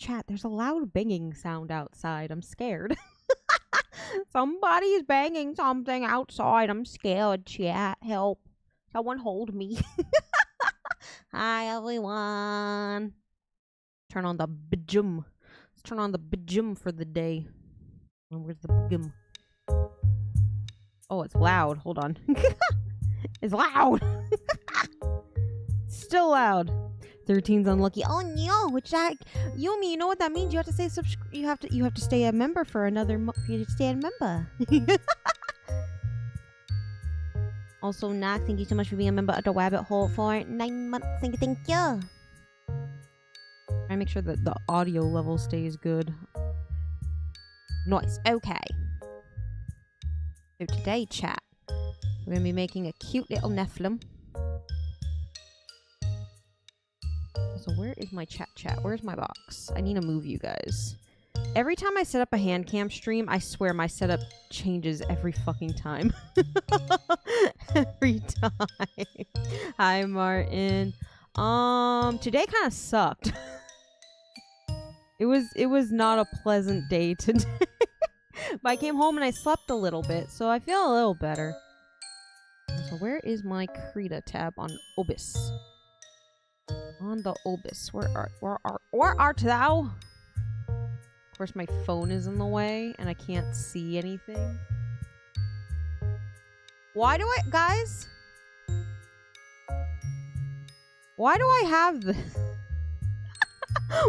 Chat, there's a loud banging sound outside. I'm scared. Somebody's banging something outside. I'm scared, chat. Help. Someone hold me. Hi, everyone. Turn on the BGM. Let's turn on the BGM for the day. Where's the BGM? Oh, it's loud. Hold on. It's loud. Still loud. 13's unlucky. Oh no, which that Yumi, you know what that means? You have to say you have to stay a member for another you have to stay a member. Also, Knock, thank you so much for being a member of the Rabbit Hole for 9 months. Thank you. I make sure that the audio level stays good. Nice. Okay. So today, chat, we're gonna be making a cute little Nephilim. So where is my chat? Where's my box? I need to move you guys. Every time I set up a hand cam stream, I swear my setup changes every fucking time. Every time. Hi, Martin. Today kind of sucked. It was not a pleasant day today. But I came home and I slept a little bit, so I feel a little better. So where is my Krita tab on Obis? On the Obis. Where art thou? Of course, my phone is in the way and I can't see anything. Why do I, guys? Why do I have this?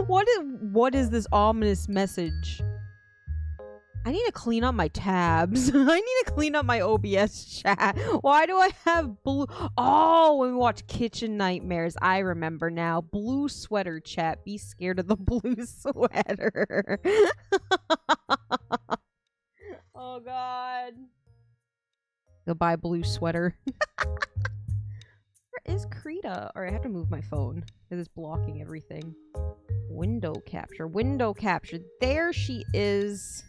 What is this ominous message? I need to clean up my tabs. I need to clean up my OBS chat. Why do I have blue? Oh, when we watch Kitchen Nightmares, I remember now. Blue sweater chat. Be scared of the blue sweater. Oh, God. Goodbye, blue sweater. Where is Krita? Alright, I have to move my phone because it's blocking everything. Window capture. Window capture. There she is.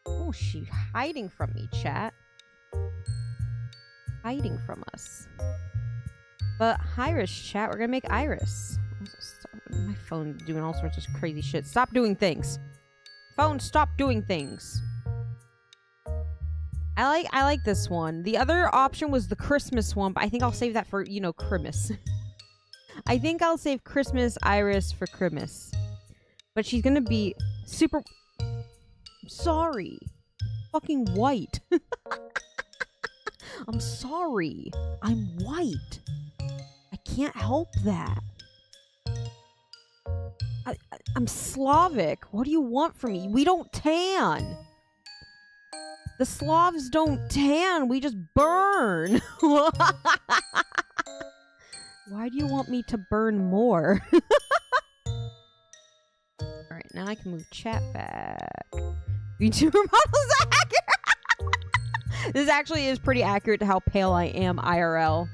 Oh, she's hiding from me, chat. Hiding from us. But Irys, chat, we're gonna make Irys. My phone doing all sorts of crazy shit. Stop doing things. Phone, stop doing things. I like this one. The other option was the Christmas one, but I think I'll save that for, you know, Christmas. I think I'll save Christmas Irys for Christmas. But she's gonna be super... I'm sorry. Fucking white. I'm sorry. I'm white. I can't help that. I'm Slavic. What do you want from me? We don't tan. The Slavs don't tan. We just burn. Why do you want me to burn more? Alright, now I can move chat back. Vtuber models accurate. This actually is pretty accurate to how pale I am IRL.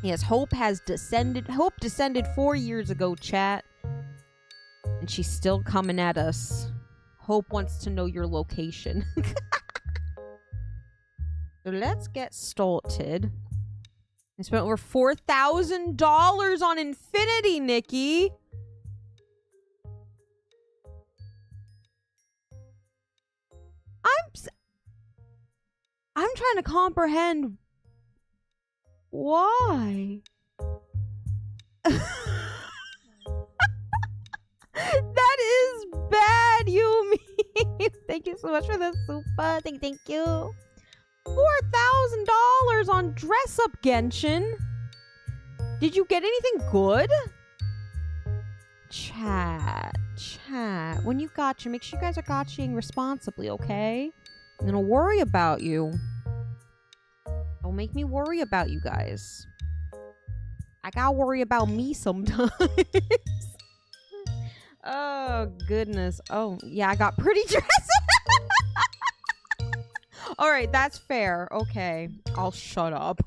Yes, Hope has descended. Hope descended 4 years ago, chat. And she's still coming at us. Hope wants to know your location. So let's get started. I spent over $4,000 on Infinity, Nikki. I'm trying to comprehend why. That is bad, Yumi. Thank you so much for the super. Thank you. $4,000 on dress up Genshin. Did you get anything good? Chat. When you gotcha, make sure you guys are gotchaing responsibly, okay? I'm gonna worry about you. Don't make me worry about you guys. I gotta worry about me sometimes. Oh, goodness. Oh, yeah, I got pretty dresses. Alright, that's fair. Okay, I'll shut up.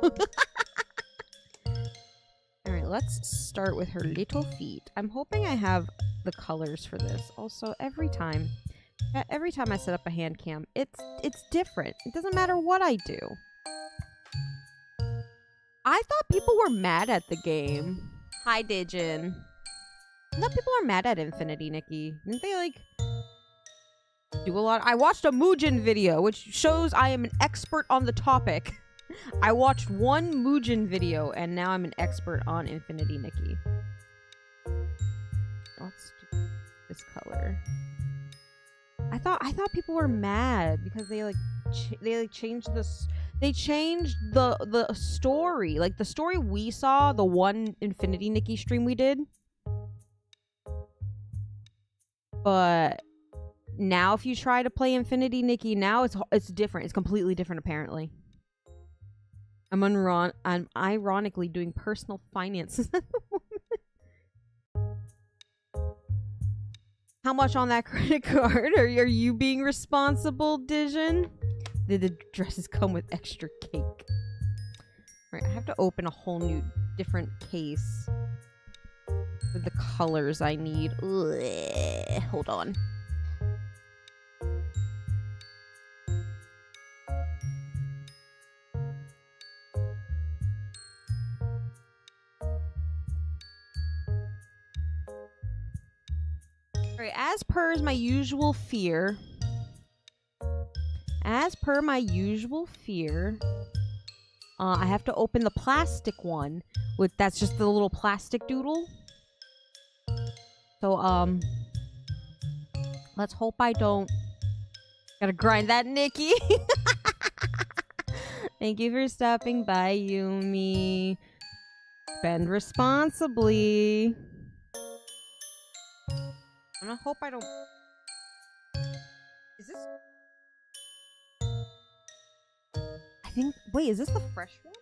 Alright, let's start with her little feet. I'm hoping I have the colors for this. Also, every time I set up a hand cam, it's different. It doesn't matter what I do. I thought people were mad at the game. Hi, Digin. I thought people are mad at Infinity Nikki. Didn't they, like, do a lot? I watched a Muujin video, which shows I am an expert on the topic. I watched one Muujin video, and now I'm an expert on Infinity Nikki. Let's do this color. I thought people were mad because they changed this. They changed the story. Like, the story we saw, the one Infinity Nikki stream we did. But now if you try to play Infinity Nikki now, it's different. It's completely different, apparently. I'm ironically doing personal finances at the moment. How much on that credit card? Are you being responsible, Dijon? The dresses come with extra cake. Right, I have to open a whole new, different case with the colors I need. Ugh, hold on. Alright, as per my usual fear, I have to open the plastic one that's just the little plastic doodle. So, let's hope I don't. Gotta grind that, Nikki. Thank you for stopping by, Yumi. Spend responsibly. I'm gonna hope I don't. Is this? I think. Wait, is this the fresh one?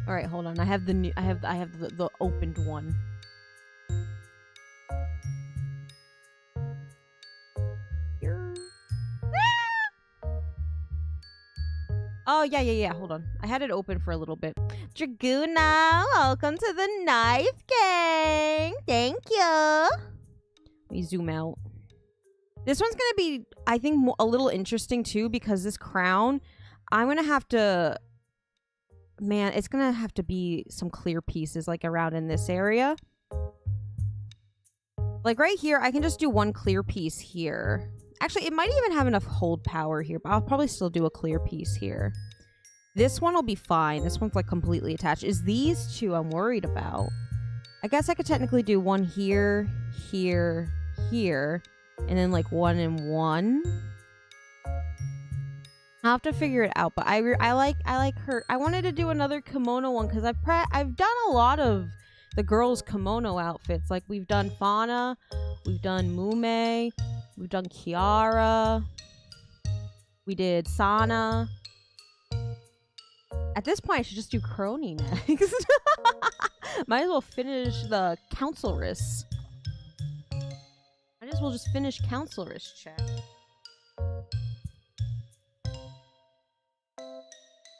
All right, hold on. I have the new. I have the opened one. Here. Oh yeah. Hold on. I had it open for a little bit. Draguna, welcome to the knife gang. Thank you. Let me zoom out. This one's gonna be, I think, a little interesting too, because this crown, I'm gonna have to. Man, it's gonna have to be some clear pieces, like around in this area. Like right here, I can just do one clear piece here. Actually, it might even have enough hold power here, but I'll probably still do a clear piece here. This one will be fine. This one's like completely attached. Is these two I'm worried about. I guess I could technically do one here, here, here, and then like one and one. I'll have to figure it out, but I like her. I wanted to do another kimono one because I've done a lot of the girls' kimono outfits. Like we've done Fauna, we've done Mume, we've done Kiara, we did Sana. At this point, I should just do Crony next. Might as well finish the Counselress. Might as well just finish Counselress, chat.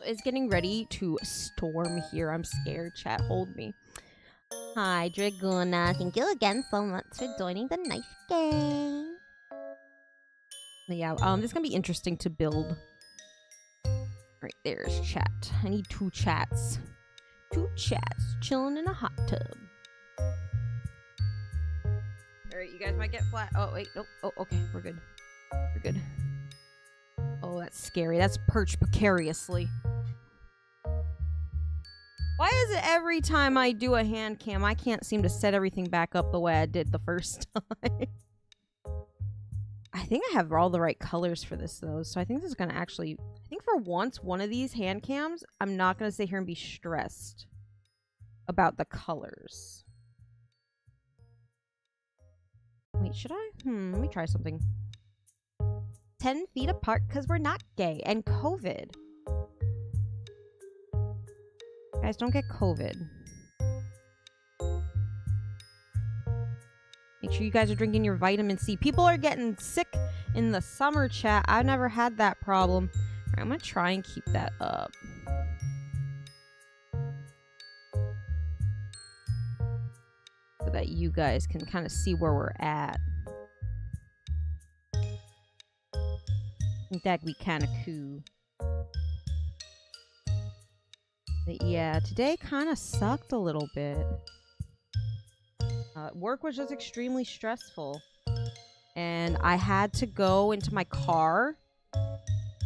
It's getting ready to storm here. I'm scared, chat. Hold me. Hi, Draguna. Thank you again so much for joining the knife gang. But yeah, this is gonna be interesting to build. Right, there's chat. I need two chats. Two chats chilling in a hot tub. Alright, you guys might get flat. Oh, wait. Nope. Oh, okay. We're good. We're good. Oh, that's scary. That's perched precariously. Why is it every time I do a hand cam, I can't seem to set everything back up the way I did the first time? I think I have all the right colors for this, though. So I think this is going to actually... I think for once, one of these hand cams, I'm not going to sit here and be stressed about the colors. Wait, should I? Let me try something. 10 feet apart because we're not gay. And COVID. Guys, don't get COVID. Make sure you guys are drinking your vitamin C. People are getting sick in the summer, chat. I've never had that problem. All right, I'm going to try and keep that up. So that you guys can kind of see where we're at. I think that'd be kind of cool. But yeah, today kind of sucked a little bit. Work was just extremely stressful. And I had to go into my car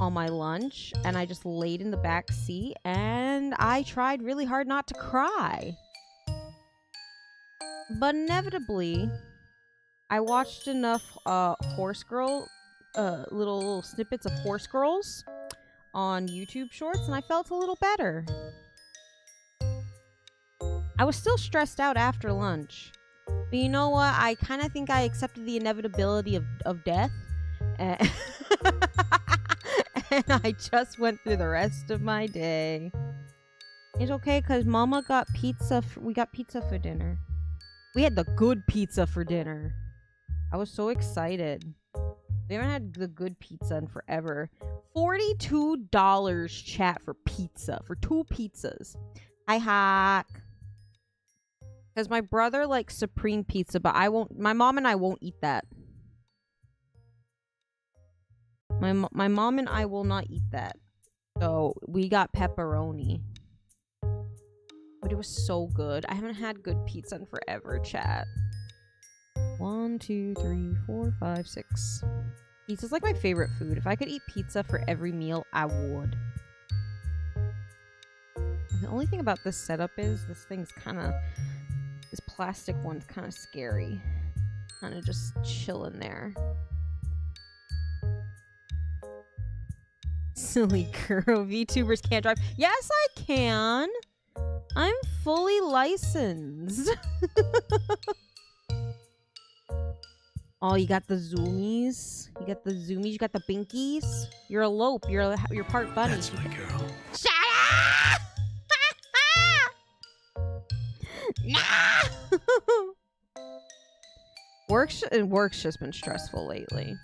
on my lunch, and I just laid in the back seat, and I tried really hard not to cry. But inevitably, I watched enough little snippets of horse girls on YouTube Shorts, and I felt a little better. I was still stressed out after lunch. But you know what? I kind of think I accepted the inevitability of death. And, and I just went through the rest of my day. It's okay, because Mama got pizza. We got pizza for dinner. We had the good pizza for dinner. I was so excited. We haven't had the good pizza in forever. $42 chat for pizza. For 2 pizzas. I hack. Because my brother likes supreme pizza, but I won't. My mom and I won't eat that. My mom and I will not eat that. So we got pepperoni. But it was so good. I haven't had good pizza in forever, chat. 1, 2, 3, 4, 5, 6. Pizza's like my favorite food. If I could eat pizza for every meal, I would. The only thing about this setup is this thing's kind of... This plastic one's kind of scary. Kind of just chilling there. Silly Kuro. Vtubers can't drive. Yes, I can. I'm fully licensed. Oh, you got the zoomies. You got the zoomies. You got the binkies. You're a lope. You're part bunny. That's my girl. Shut up! No! Work's just been stressful lately.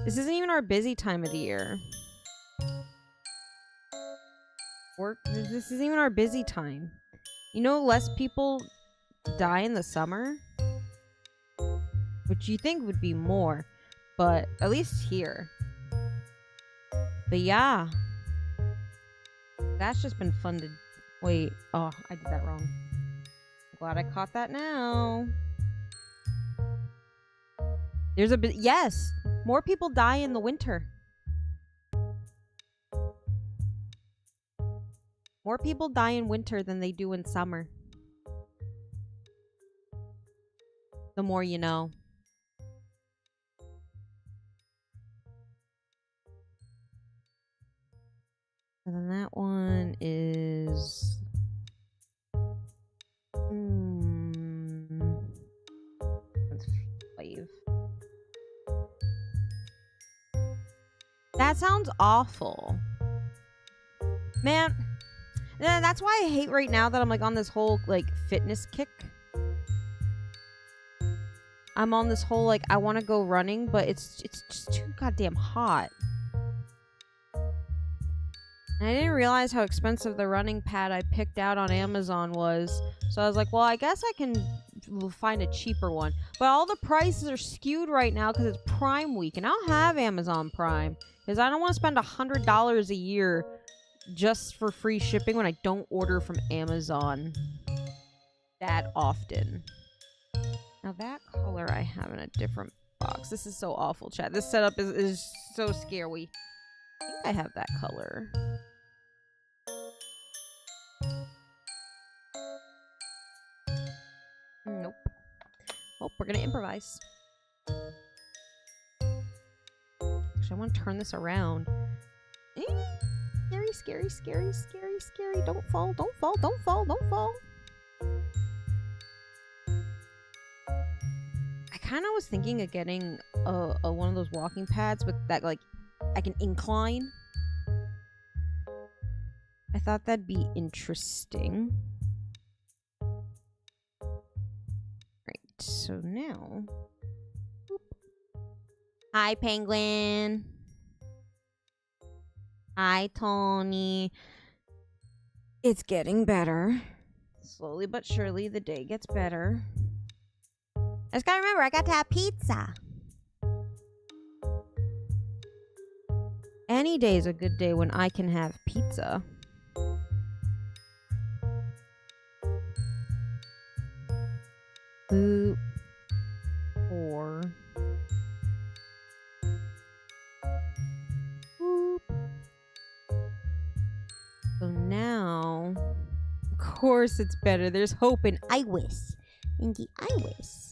This isn't even our busy time of the year. This isn't even our busy time. You know, less people die in the summer, which you think would be more, but at least here. But yeah, that's just been fun to... Wait, oh, I did that wrong. Glad I caught that now. There's a bit... Yes! More people die in the winter. More people die in winter than they do in summer. The more you know. And then that one is... That's 5. That sounds awful. Man, that's why I hate right now that I'm like on this whole like fitness kick. I'm on this whole like I want to go running, but it's just too goddamn hot. And I didn't realize how expensive the running pad I picked out on Amazon was. So I was like, well, I guess I can find a cheaper one. But all the prices are skewed right now because it's Prime Week. And I don't have Amazon Prime. Because I don't want to spend $100 a year just for free shipping when I don't order from Amazon that often. Now that color I have in a different box. This is so awful, chat. This setup is so scary. I think I have that color. Nope. Well, we're gonna improvise. Actually, I want to turn this around. Scary, scary, scary, scary, scary. Don't fall, don't fall, don't fall, don't fall. I kind of was thinking of getting one of those walking pads with that, like, I can incline. I thought that'd be interesting. Right, so now... Boop. Hi, Penguin. Hi, Tony. It's getting better. Slowly but surely, the day gets better. I just gotta remember, I got to have pizza. Any day is a good day when I can have pizza. Boop. 4. Boop. So now, of course it's better. There's hope in Irys. In the Irys.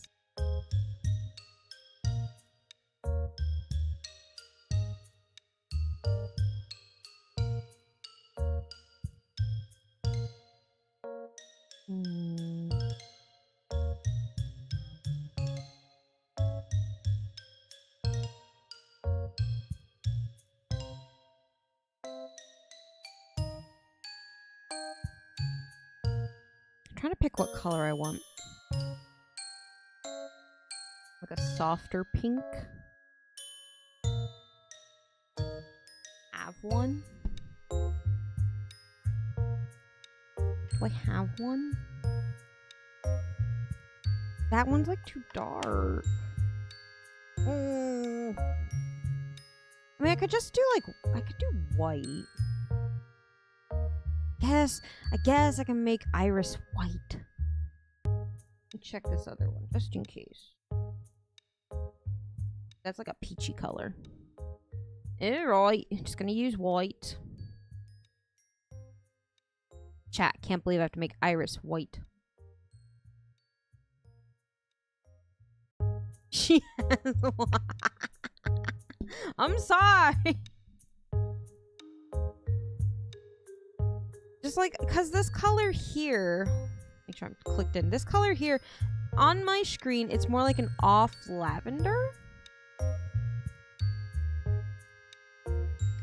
I'm trying to pick what color I want. Like a softer pink. Have one? Do I have one? That one's like too dark. I mean, I could just do like, I could do white. I guess I can make Irys white. Check this other one, just in case. That's like a peachy color. Alright, I'm just gonna use white. Chat, can't believe I have to make Irys white. She has one. I'm sorry. Just like, because this color here, make sure I'm clicked in. This color here, on my screen, it's more like an off lavender.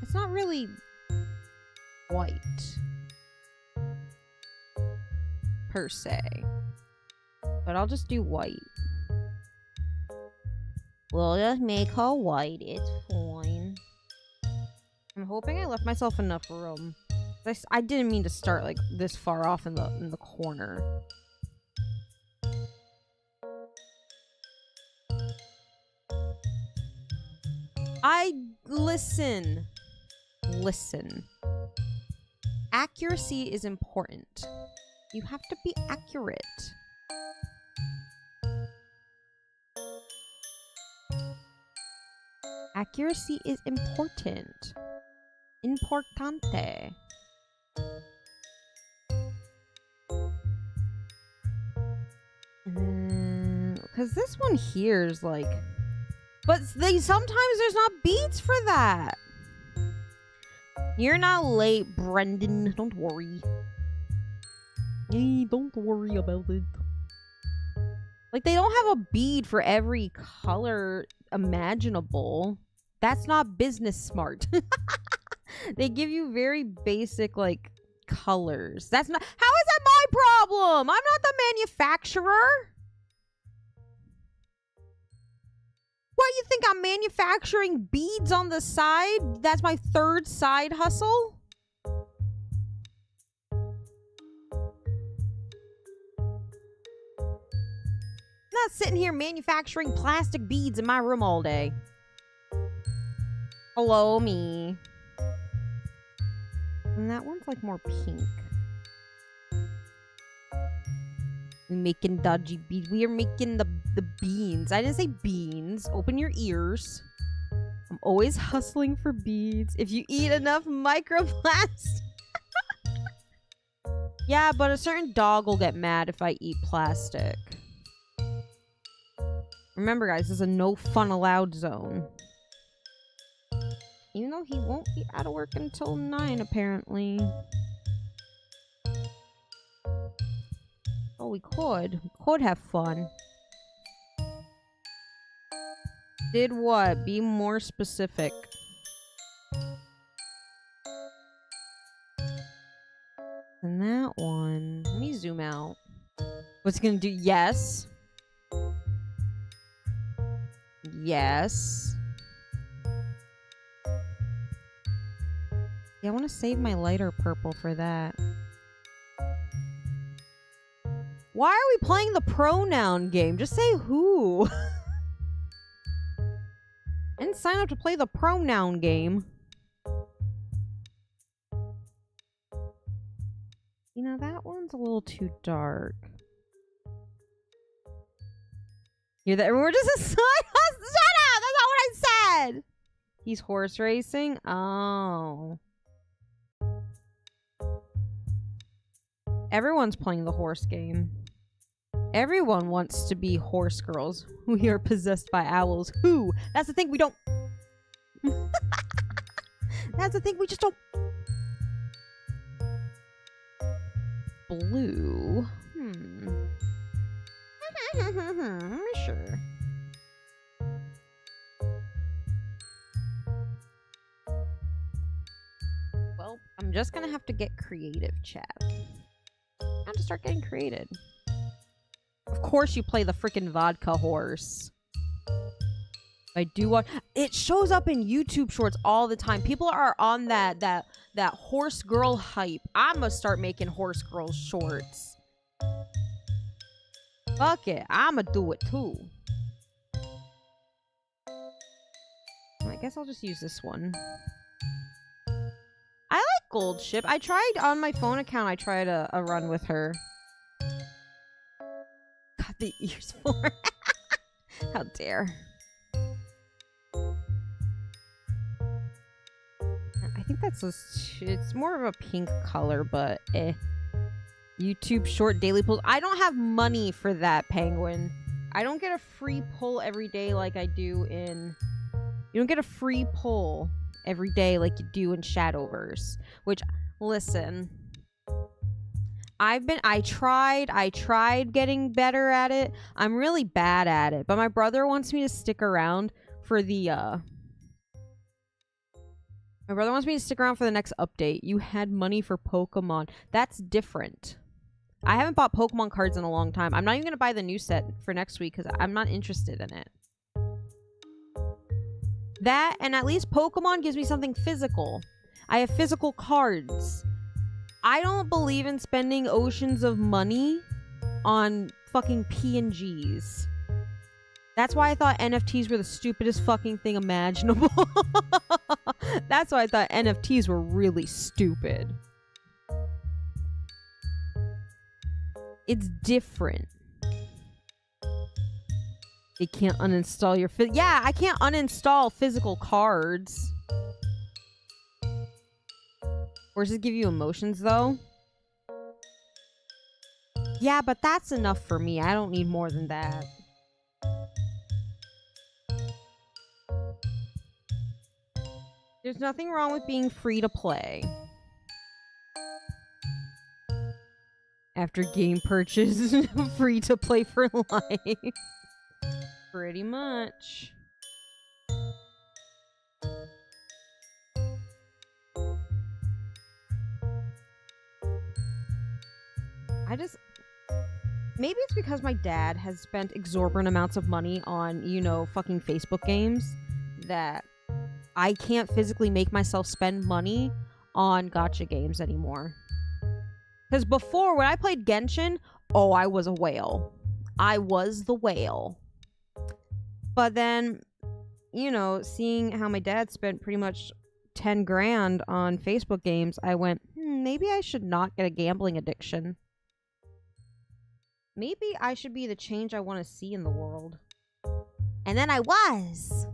It's not really white, per se. But I'll just do white. We'll just make her white, it's fine. I'm hoping I left myself enough room. I didn't mean to start like this far off in the corner. Listen. Accuracy is important. You have to be accurate. Accuracy is important. Importante. Because this one here is like... But sometimes there's not beads for that. You're not late, Brendan. Don't worry. Hey, don't worry about it. Like, they don't have a bead for every color imaginable. That's not business smart. They give you very basic, like, colors. That's not... How is that my problem? I'm not the manufacturer. What, you think I'm manufacturing beads on the side? That's my third side hustle? I'm not sitting here manufacturing plastic beads in my room all day. Hello, me. And that one's like more pink. We're making dodgy beads. We are making the beans. I didn't say beans. Open your ears. I'm always hustling for beads. If you eat enough microplast. Yeah, but a certain dog will get mad if I eat plastic. Remember, guys, this is a no fun allowed zone. Even though he won't be out of work until 9, apparently. Oh, we could. We could have fun. Did what? Be more specific. And that one... Let me zoom out. What's it gonna do? Yes. Yes. Yeah, I want to save my lighter purple for that. Why are we playing the pronoun game? Just say who. I didn't sign up to play the pronoun game. You know, that one's a little too dark. You're there. We're just a side hustle. Shut up! That's not what I said. He's horse racing. Oh. Everyone's playing the horse game. Everyone wants to be horse girls. We are possessed by owls. Who? That's the thing we don't... That's the thing we just don't... Blue. Sure. Well, I'm just gonna have to get creative, chat. I'm gonna start getting creative. Of course you play the freaking vodka horse. I do watch. It shows up in YouTube shorts all the time. People are on that horse girl hype. I'm gonna start making horse girl shorts. Fuck it, I'm gonna do it too. I guess I'll just use this one. I like Gold Ship. I tried on my phone account. I tried a run with her. Got the ears for her. How dare. I think that's it's more of a pink color, but eh. YouTube short daily pulls. I don't have money for that, Penguin. I don't get a free pull every day like I do in... You don't get a free pull every day like you do in Shadowverse. Which, listen... I tried getting better at it. I'm really bad at it. But my brother wants me to stick around for the, My brother wants me to stick around for the next update. You had money for Pokemon. That's different. I haven't bought Pokemon cards in a long time. I'm not even going to buy the new set for next week because I'm not interested in it. That, and at least Pokemon gives me something physical. I have physical cards. I don't believe in spending oceans of money on fucking PNGs. That's why I thought NFTs were the stupidest fucking thing imaginable. That's why I thought NFTs were really stupid. It's different. You can't uninstall your... Yeah, I can't uninstall physical cards. Or does it give you emotions, though? Yeah, but that's enough for me. I don't need more than that. There's nothing wrong with being free to play. After game purchase, free to play for life. Pretty much. Maybe it's because my dad has spent exorbitant amounts of money on, you know, fucking Facebook games that I can't physically make myself spend money on gacha games anymore. Because before, when I played Genshin, oh, I was a whale. I was the whale. But then, you know, seeing how my dad spent pretty much 10 grand on Facebook games, I went, maybe I should not get a gambling addiction. Maybe I should be the change I want to see in the world. And then I was.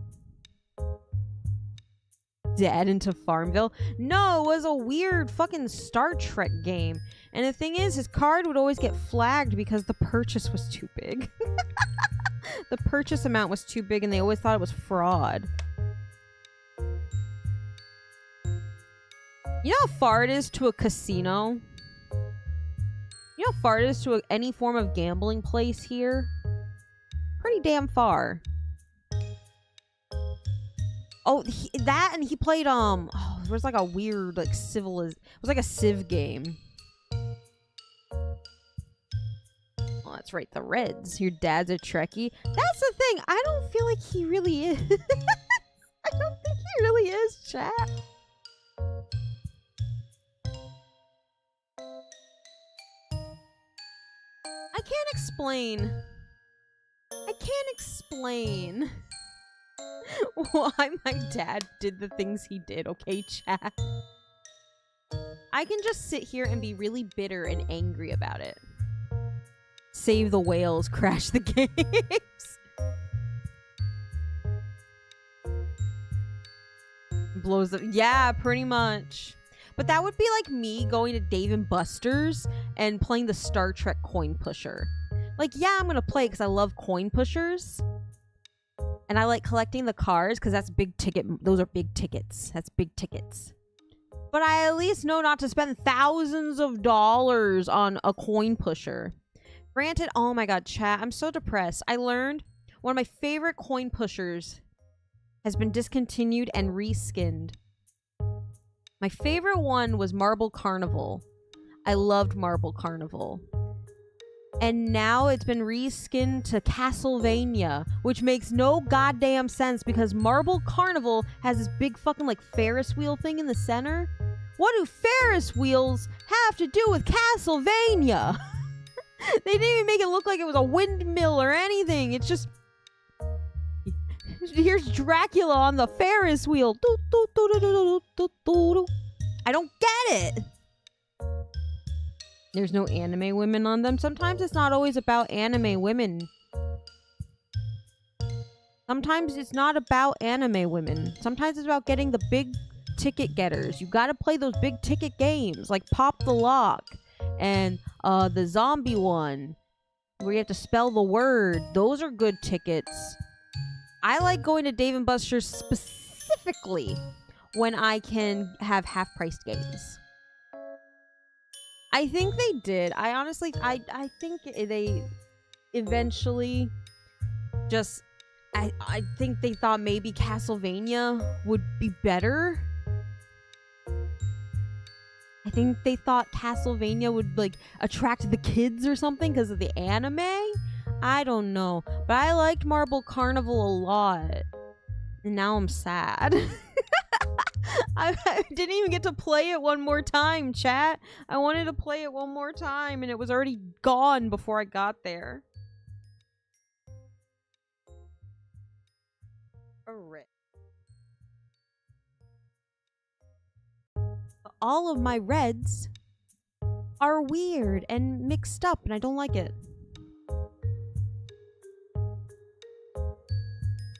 Dead into Farmville? No, it was a weird fucking Star Trek game. And the thing is, his card would always get flagged because the purchase was too big. The purchase amount was too big and they always thought it was fraud. You know how far it is to a casino? You know how far it is to any form of gambling place here? Pretty damn far. Oh, that and he played, oh, it was like a weird, like, it was like a Civ game. Oh, that's right, the Reds. Your dad's a Trekkie. That's the thing, I don't feel like he really is. I don't think he really is, chat. I can't explain. I can't explain why my dad did the things he did, okay, chat? I can just sit here and be really bitter and angry about it. Save the whales, crash the games. Blows them. Yeah, pretty much. But that would be like me going to Dave & Buster's and playing the Star Trek coin pusher. Like, yeah, I'm gonna play it because I love coin pushers. And I like collecting the cards because that's big ticket. Those are big tickets. That's big tickets. But I at least know not to spend thousands of dollars on a coin pusher. Granted, oh my god, chat, I'm so depressed. I learned one of my favorite coin pushers has been discontinued and reskinned. My favorite one was Marble Carnival. I loved Marble Carnival. And now it's been reskinned to Castlevania, which makes no goddamn sense because Marble Carnival has this big fucking like Ferris wheel thing in the center. What do Ferris wheels have to do with Castlevania? They didn't even make it look like it was a windmill or anything. It's just... Here's Dracula on the Ferris wheel. I don't get it. There's no anime women on them. Sometimes it's not always about anime women. Sometimes it's not about anime women. Sometimes it's about getting the big ticket getters. You gotta play those big ticket games like Pop the Lock and the zombie one where you have to spell the word. Those are good tickets. I like going to Dave & Buster's specifically when I can have half-priced games. I think they did. I honestly, I think they eventually just, I think they thought maybe Castlevania would be better. I think they thought Castlevania would like attract the kids or something because of the anime. I don't know. But I liked Marble Carnival a lot. And now I'm sad. I didn't even get to play it one more time, chat. I wanted to play it one more time and it was already gone before I got there. Alright. All of my reds are weird and mixed up and I don't like it.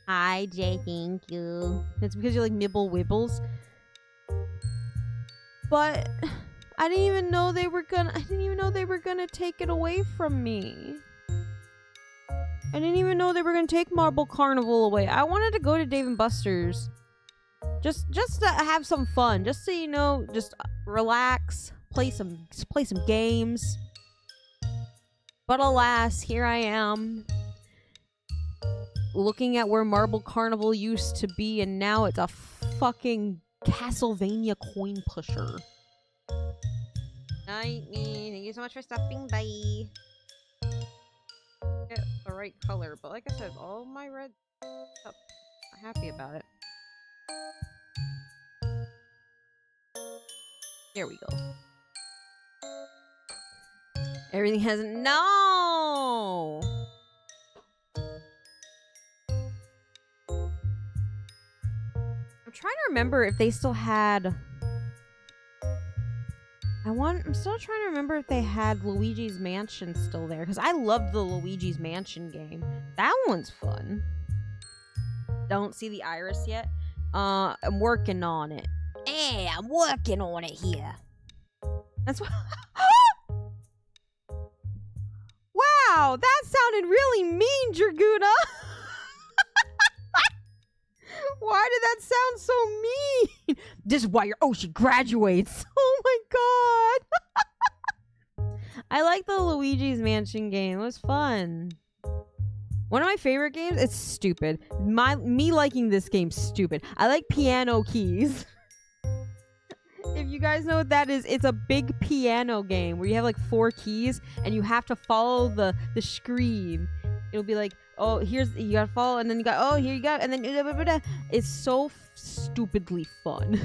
Hi, Jay, thank you. It's because you like Mibble Wibbles. But I didn't even know they were gonna take it away from me. I didn't even know they were gonna take Marble Carnival away. I wanted to go to Dave & Buster's. Just to have some fun. Just so you know, just relax, play some games. But alas, here I am. Looking at where Marble Carnival used to be, and now it's a fucking Castlevania coin pusher. Night me. Thank you so much for stopping by. Get the right color, but like I said, all my red stuff. I'm happy about it. There we go. Everything has no. I'm trying to remember if they still had... I'm still trying to remember if they had Luigi's Mansion still there. Because I loved the Luigi's Mansion game. That one's fun. Don't see the Irys yet. I'm working on it. Hey, I'm working on it here. That's what... Wow, that sounded really mean, Draguna. Why did that sound so mean? This is why she graduates. Oh my god. I like the Luigi's Mansion game. It was fun. One of my favorite games. It's stupid. Me liking this game's stupid. I like piano keys. If you guys know what that is, it's a big piano game where you have like 4 keys and you have to follow the screen. It'll be like, oh, you gotta follow, and then you got, oh, here you go, and then it's so stupidly fun.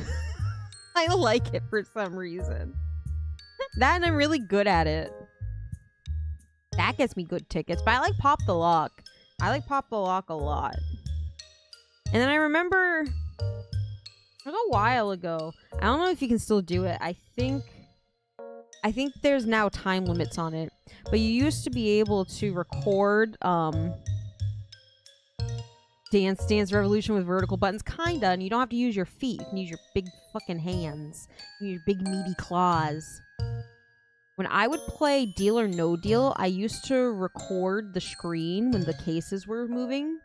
I like it for some reason. That, and I'm really good at it. That gets me good tickets, but I like Pop the Lock. I like Pop the Lock a lot. And then I remember, it was a while ago. I don't know if you can still do it. I think there's now time limits on it. But you used to be able to record Dance Dance Revolution with vertical buttons? Kinda, and you don't have to use your feet. You can use your big fucking hands. You use your big meaty claws. When I would play Deal or No Deal, I used to record the screen when the cases were moving.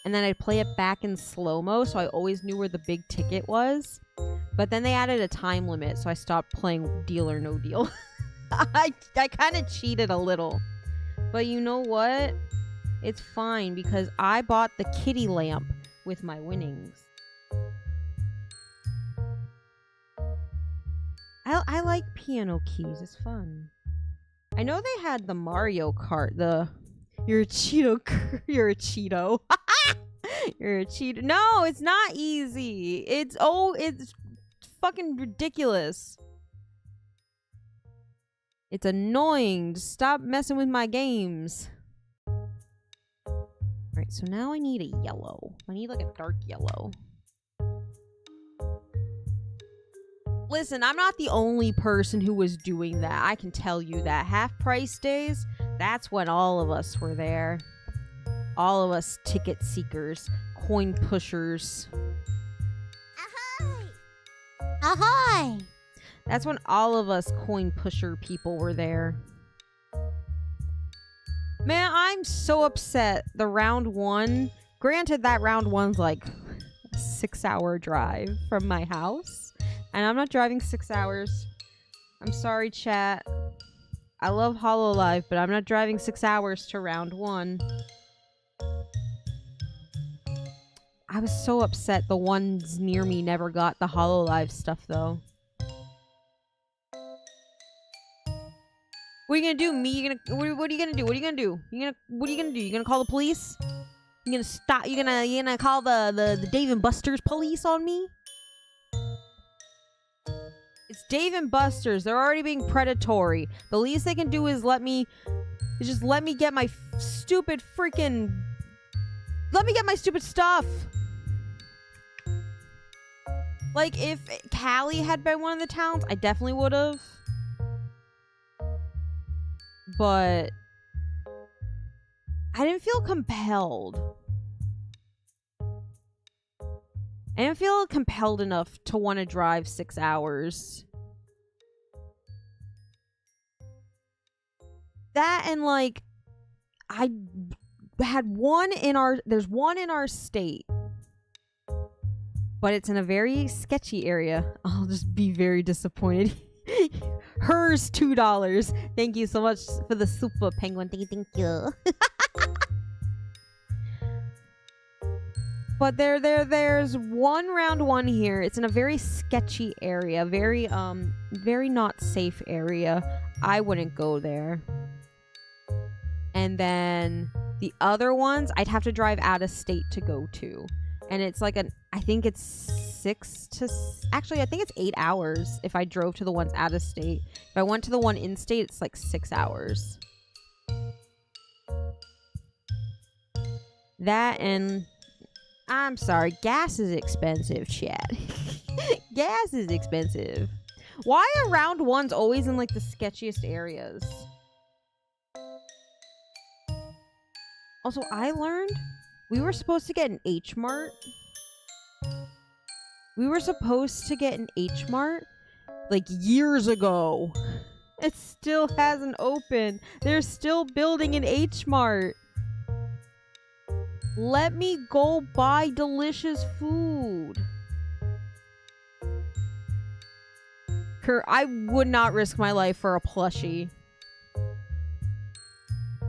And then I'd play it back in slow-mo, so I always knew where the big ticket was. But then they added a time limit, so I stopped playing Deal or No Deal. I kind of cheated a little. But you know what? It's fine, because I bought the kitty lamp with my winnings. I like piano keys. It's fun. I know they had the Mario Kart. You're a Cheeto. You're a Cheeto. You're a Cheeto. No, it's not easy. It's fucking ridiculous. It's annoying. Just stop messing with my games. Alright, so now I need a yellow. I need like a dark yellow. Listen, I'm not the only person who was doing that. I can tell you that. Half price days, that's when all of us were there. All of us ticket seekers, coin pushers. Ahoy! Ahoy! That's when all of us coin pusher people were there. Man, I'm so upset. The round one, granted that round one's like a 6-hour drive from my house. And I'm not driving 6 hours. I'm sorry, chat. I love HoloLive, but I'm not driving 6 hours to round one. I was so upset the ones near me never got the HoloLive stuff, though. What are you gonna do? What are you gonna do? What are you gonna do? What are you gonna do? You gonna call the police? You gonna stop? You gonna call the Dave and Buster's police on me? It's Dave and Buster's. They're already being predatory. The least they can do is just let me get my stupid freaking... Let me get my stupid stuff. Like, if Cali had been one of the towns, I definitely would have. But I didn't feel compelled. I didn't feel compelled enough to want to drive 6 hours. That and like, I had one in there's one in our state. But it's in a very sketchy area. I'll just be very disappointed. Hers $2. Thank you so much for the super penguin. Thank you. But there's one round one here. It's in a very sketchy area, very not safe area. I wouldn't go there. And then the other ones, I'd have to drive out of state to go to. And it's like I think it's 8 hours if I drove to the ones out of state. If I went to the one in state, it's like 6 hours. That and... I'm sorry, gas is expensive, chat. Gas is expensive. Why are round ones always in like the sketchiest areas? Also, I learned we were supposed to get an H Mart. We were supposed to get an H Mart like years ago. It still hasn't opened. They're still building an H Mart. Let me go buy delicious food. I would not risk my life for a plushie.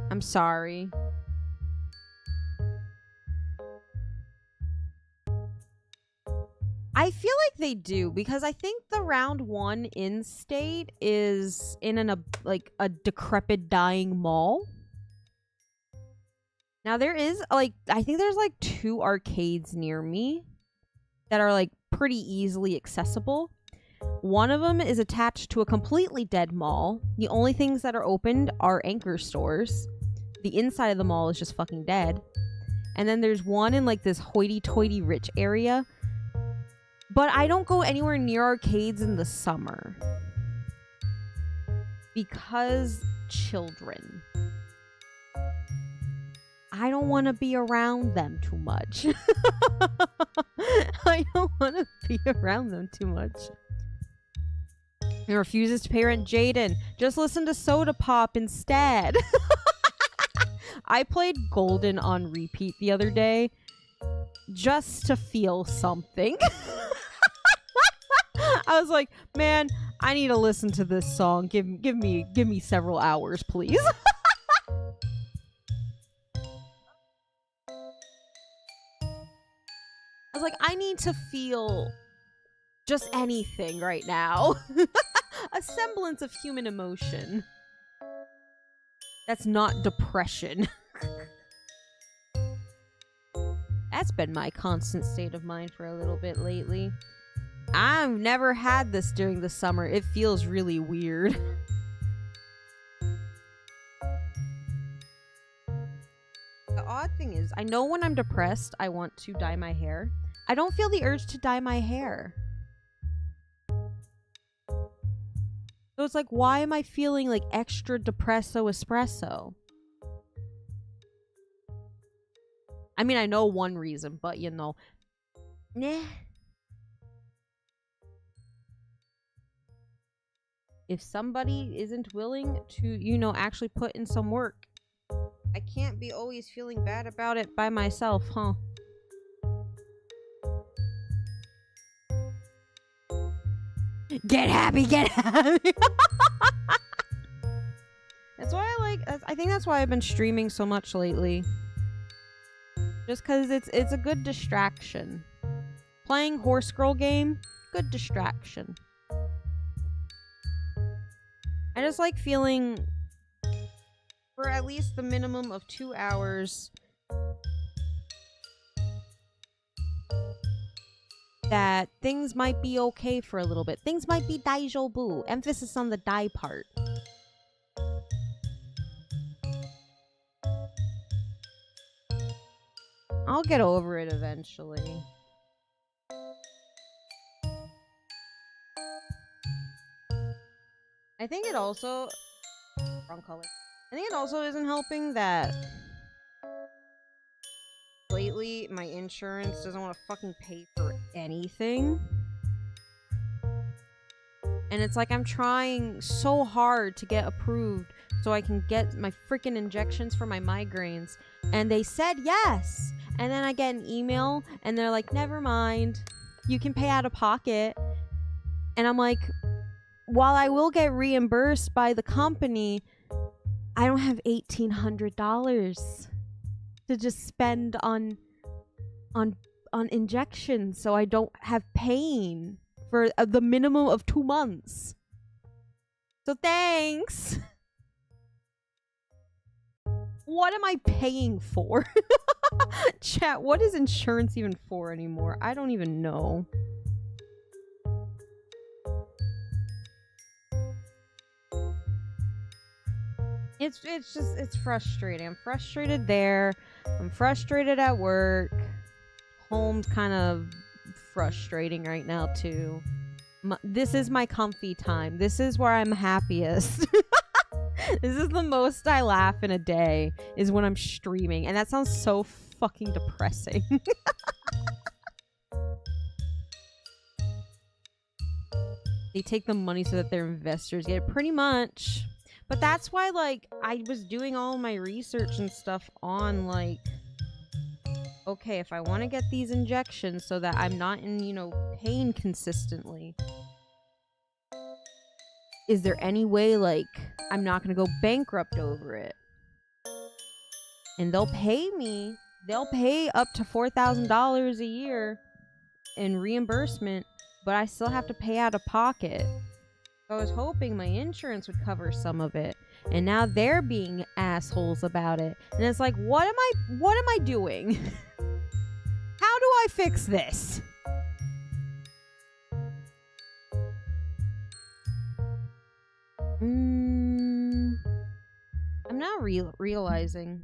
I'm sorry. I feel like they do, because I think the round one in state is in a decrepit, dying mall. Now there is I think there's 2 arcades near me that are pretty easily accessible. One of them is attached to a completely dead mall. The only things that are opened are anchor stores. The inside of the mall is just fucking dead. And then there's one in this hoity-toity rich area. But I don't go anywhere near arcades in the summer. Because children. I don't want to be around them too much. I don't want to be around them too much. He refuses to parent Jaden. Just listen to Soda Pop instead. I played Golden on repeat the other day just to feel something. I was like, man, I need to listen to this song. Give me several hours, please. I was like, I need to feel just anything right now. A semblance of human emotion. That's not depression. That's been my constant state of mind for a little bit lately. I've never had this during the summer. It feels really weird. The odd thing is, I know when I'm depressed, I want to dye my hair. I don't feel the urge to dye my hair. So it's like, why am I feeling like extra depresso espresso? I mean, I know one reason, but you know, nah. If somebody isn't willing to, you know, actually put in some work, I can't be always feeling bad about it by myself, huh? Get happy, get happy. That's why I think that's why I've been streaming so much lately. Just cause it's a good distraction. Playing horse girl game, good distraction. I just like feeling for at least the minimum of 2 hours that things might be okay for a little bit. Things might be daijobu. Emphasis on the dai part. I'll get over it eventually. I think it also... Wrong color. I think it also isn't helping that lately my insurance doesn't want to fucking pay for anything. And it's like I'm trying so hard to get approved so I can get my freaking injections for my migraines. And they said yes! And then I get an email and they're like, never mind. You can pay out of pocket. And I'm like, while I will get reimbursed by the company, I don't have $1,800 to just spend on injections, so I don't have pain for the minimum of 2 months. So thanks. What am I paying for? Chat, what is insurance even for anymore? I don't even know. It's frustrating. I'm frustrated there. I'm frustrated at work. Home's kind of frustrating right now too. This is my comfy time. This is where I'm happiest. This is the most I laugh in a day, is when I'm streaming. And that sounds so fucking depressing. They take the money so that their investors get it, pretty much. But that's why, like, I was doing all my research and stuff on, like, okay, if I want to get these injections so that I'm not in, you know, pain consistently, is there any way, like, I'm not going to go bankrupt over it? And they'll pay me. They'll pay up to $4,000 a year in reimbursement, but I still have to pay out of pocket. I was hoping my insurance would cover some of it, and now they're being assholes about it. And it's like, what am I doing? How do I fix this? I'm not realizing.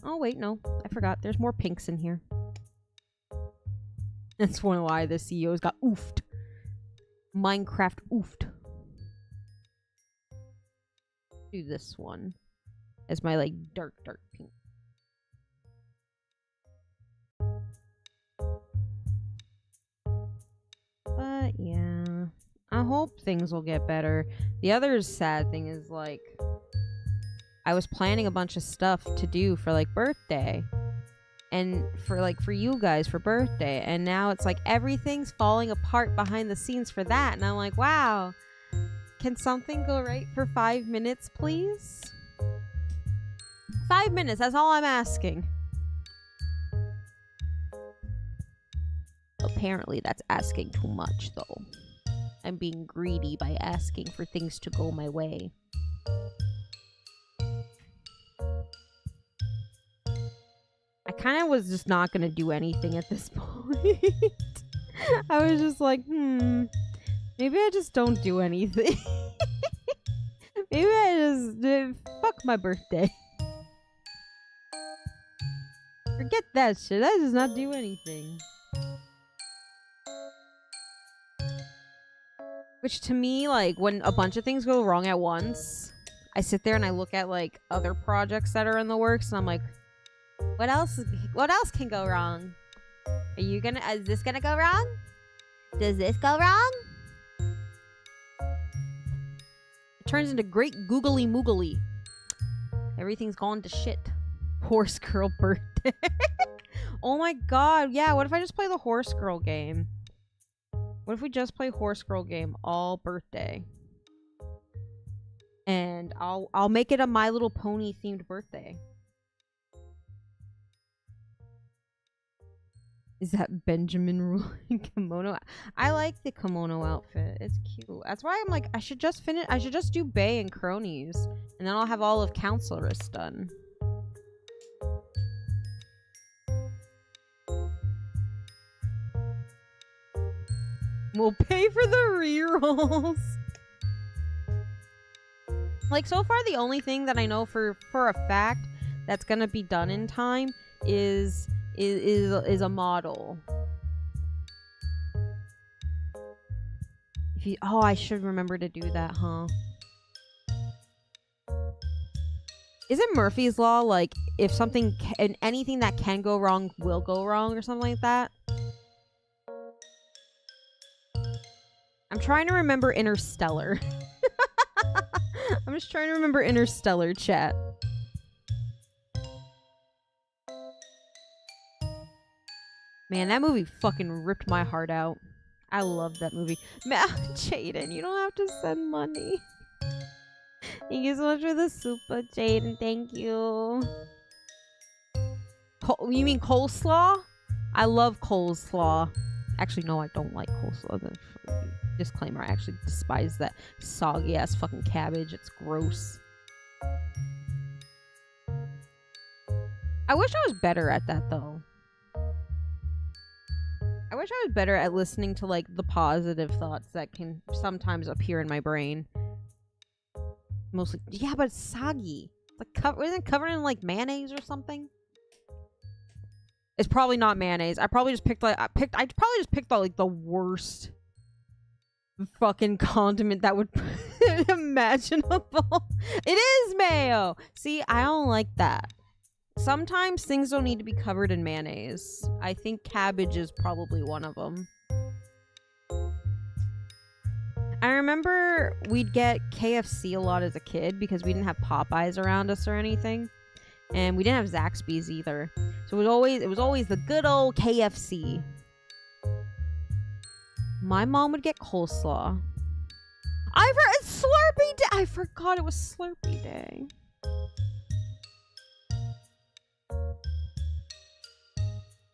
Oh wait, no, I forgot. There's more pinks in here. That's one why the CEO's got oofed. Minecraft oofed. Do this one as my like dark pink. hope things will get better. The other sad thing is, like, I was planning a bunch of stuff to do for, like, birthday. And for you guys for birthday. And now it's like everything's falling apart behind the scenes for that. And I'm like, wow. Can something go right for 5 minutes, please? 5 minutes, that's all I'm asking. Apparently that's asking too much, though. I'm being greedy by asking for things to go my way. I kind of was just not going to do anything at this point. I was just like, maybe I just don't do anything. Maybe I just fuck my birthday. Forget that shit. I just not do anything. Which to me, like, when a bunch of things go wrong at once, I sit there and I look at, like, other projects that are in the works, and I'm like, what else can go wrong? Is this gonna go wrong? Does this go wrong? It turns into great googly moogly. Everything's gone to shit. Horse girl birthday. Oh my god, yeah, what if I just play the horse girl game? What if we just play horse girl game all birthday? And I'll make it a My Little Pony themed birthday. Is that Benjamin ruling kimono? I like the kimono outfit. It's cute. That's why I'm like, I should just do Bae and Cronies. And then I'll have all of Counseloress done. We'll pay for the rerolls. Like, so far the only thing that I know for a fact that's gonna be done in time is a model. I should remember to do that, huh? Isn't Murphy's Law, like, if something and anything that can go wrong will go wrong or something like that? I'm trying to remember Interstellar. I'm just trying to remember Interstellar, chat. Man, that movie fucking ripped my heart out. I love that movie. Jaden, you don't have to send money. Thank you so much for the super, Jaden. Thank you. You mean coleslaw? I love coleslaw. Actually, no, I don't like coleslaw. Disclaimer, I actually despise that soggy ass fucking cabbage. It's gross. I wish I was better at that, though. I wish I was better at listening to, like, the positive thoughts that can sometimes appear in my brain. Mostly, yeah, but it's soggy. Like, isn't it covered in, like, mayonnaise or something? It's probably not mayonnaise. I probably just picked, like, like, the worst fucking condiment that would imaginable. It is mayo. See, I don't like that. Sometimes things don't need to be covered in mayonnaise. I think cabbage is probably one of them. I remember we'd get KFC a lot as a kid because we didn't have Popeyes around us or anything. And we didn't have Zaxby's either. So it was always the good old KFC. My mom would get coleslaw. It's Slurpee Day! I forgot it was Slurpee Day.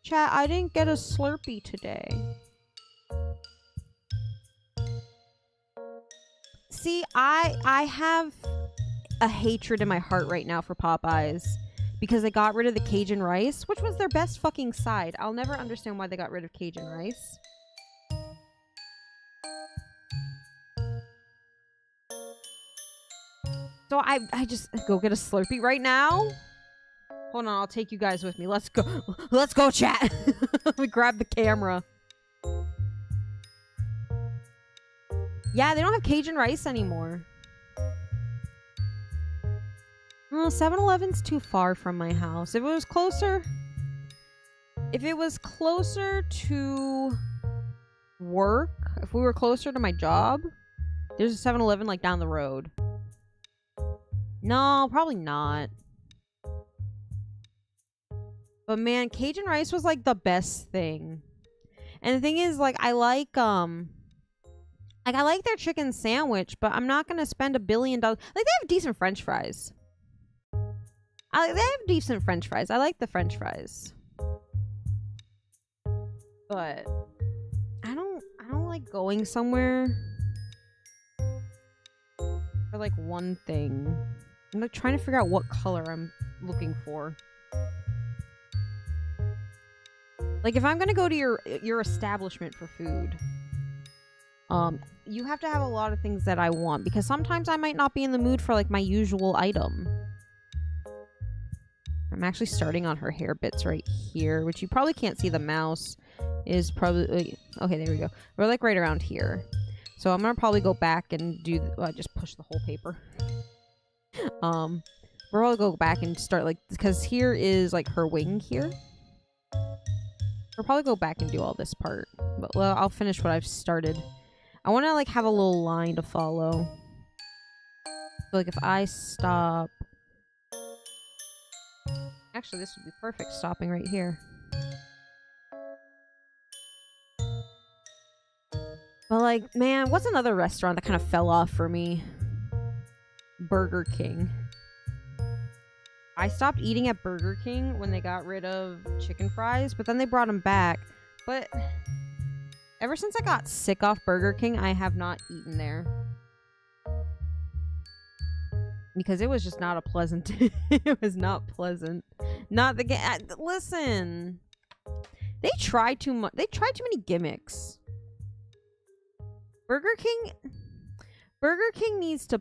Chat, I didn't get a Slurpee today. See, I have a hatred in my heart right now for Popeyes because they got rid of the Cajun rice, which was their best fucking side. I'll never understand why they got rid of Cajun rice. So I just go get a Slurpee right now. Hold on, I'll take you guys with me. Let's go. Let's go, chat. Let me grab the camera. Yeah, they don't have Cajun rice anymore. Oh, 7-Eleven's too far from my house. If it was closer to work, if we were closer to my job, There's a 7-Eleven like down the road. No, probably not. But man, Cajun rice was like the best thing. And the thing is, like, I like their chicken sandwich, but I'm not gonna spend $1 billion. Like, they have decent French fries. They have decent French fries. I like the French fries. But I don't like going somewhere for like one thing. I'm like trying to figure out what color I'm looking for. Like, if I'm gonna go to your establishment for food, you have to have a lot of things that I want, because sometimes I might not be in the mood for like my usual item. I'm actually starting on her hair bits right here, which you probably can't see. The mouse is probably okay. There we go. We're like right around here, so I'm gonna probably go back and do. I just push the whole paper. We'll probably go back and start like, because here is like her wing here. We'll probably go back and do all this part, but well, I'll finish what I've started. I want to like have a little line to follow. So, like, if I stop, actually this would be perfect, stopping right here. But like, man, what's another restaurant that kind of fell off for me? Burger King. I stopped eating at Burger King when they got rid of chicken fries, but then they brought them back. But ever since I got sick off Burger King, I have not eaten there. Because it was just not a pleasant... It was not pleasant. Not the... Listen. They tried too much. They tried too many gimmicks. Burger King needs to...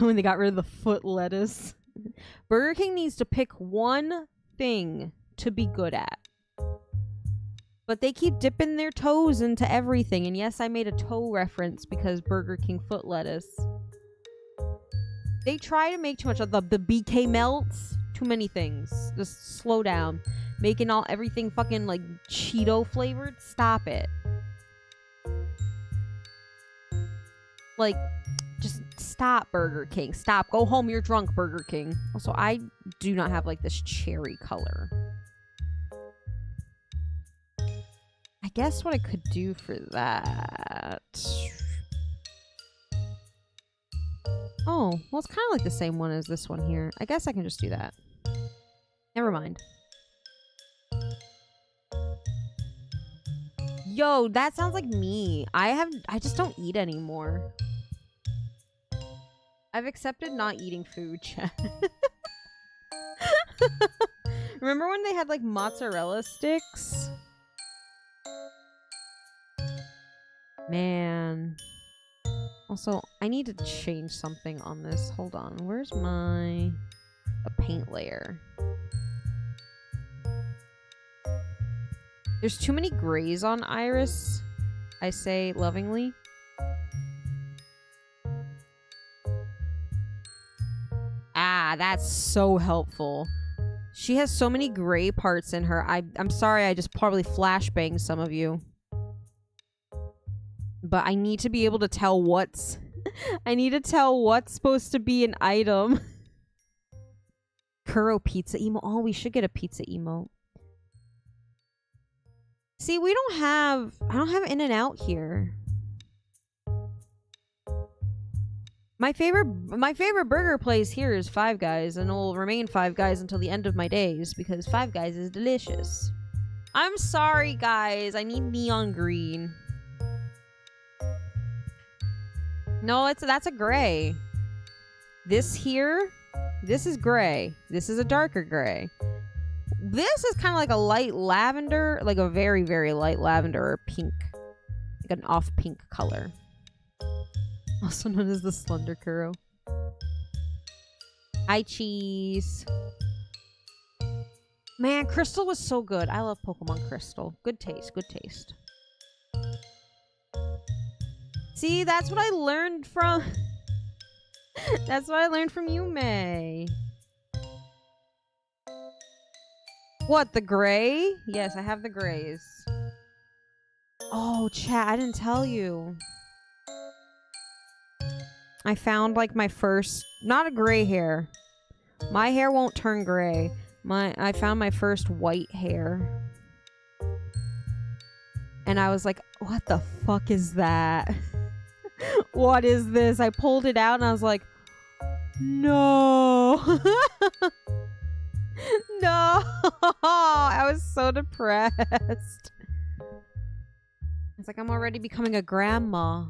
When they got rid of the foot lettuce... Burger King needs to pick one thing to be good at. But they keep dipping their toes into everything. And yes, I made a toe reference because Burger King foot lettuce. They try to make too much of the BK melts. Too many things. Just slow down. Making everything fucking like Cheeto flavored. Stop it. Like... Just stop, Burger King. Stop. Go home. You're drunk, Burger King. Also, I do not have, like, this cherry color. I guess what I could do for that... Oh, well, it's kind of like the same one as this one here. I guess I can just do that. Never mind. Yo, that sounds like me. I just don't eat anymore. I've accepted not eating food, chat. Remember when they had, like, mozzarella sticks? Man. Also, I need to change something on this. Hold on. Where's a paint layer? There's too many grays on Irys, I say lovingly. Ah, that's so helpful. She has so many gray parts in her. I'm sorry, I just probably flashbanged some of you. But I need to be able to tell what's... I need to tell what's supposed to be an item. Kuro pizza emote. Oh, we should get a pizza emote. See, we don't have... I don't have In-N-Out here. My favorite burger place here is Five Guys, and it will remain Five Guys until the end of my days, because Five Guys is delicious. I'm sorry, guys. I need neon green. No, that's a gray. This here, this is gray. This is a darker gray. This is kind of like a light lavender, like a very, very light lavender or pink. Like an off pink color. Also known as the Slender Kuro. Hi, cheese. Man, Crystal was so good. I love Pokemon Crystal. Good taste, good taste. See, that's what I learned from... That's what I learned from Yumi. What, the gray? Yes, I have the grays. Oh, chat, I didn't tell you. I found like my first, not a gray hair. My hair won't turn gray. I found my first white hair. And I was like, what the fuck is that? What is this? I pulled it out and I was like, no. No. I was so depressed. It's like I'm already becoming a grandma.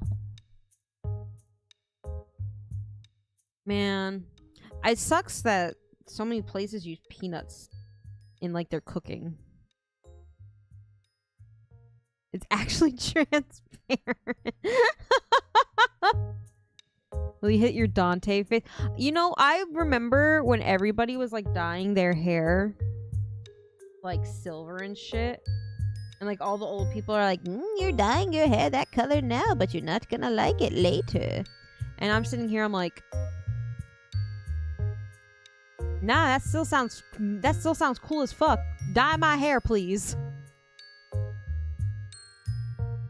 Man. It sucks that so many places use peanuts in like their cooking. It's actually transparent. Will you hit your Dante face? You know, I remember when everybody was like dyeing their hair like silver and shit. And like all the old people are like, you're dyeing your hair that color now, but you're not gonna like it later. And I'm sitting here, I'm like, nah, that still sounds cool as fuck. Dye my hair, please.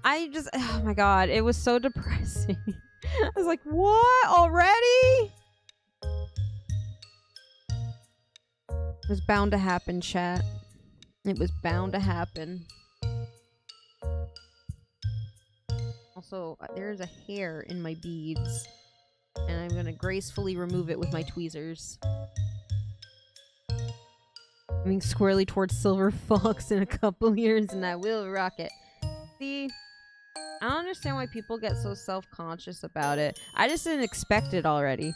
Oh my god, it was so depressing. I was like, what? Already? It was bound to happen, chat. It was bound to happen. Also, there's a hair in my beads. And I'm gonna gracefully remove it with my tweezers. Moving squarely towards Silver Fox in a couple years and I will rock it. See? I don't understand why people get so self-conscious about it. I just didn't expect it already.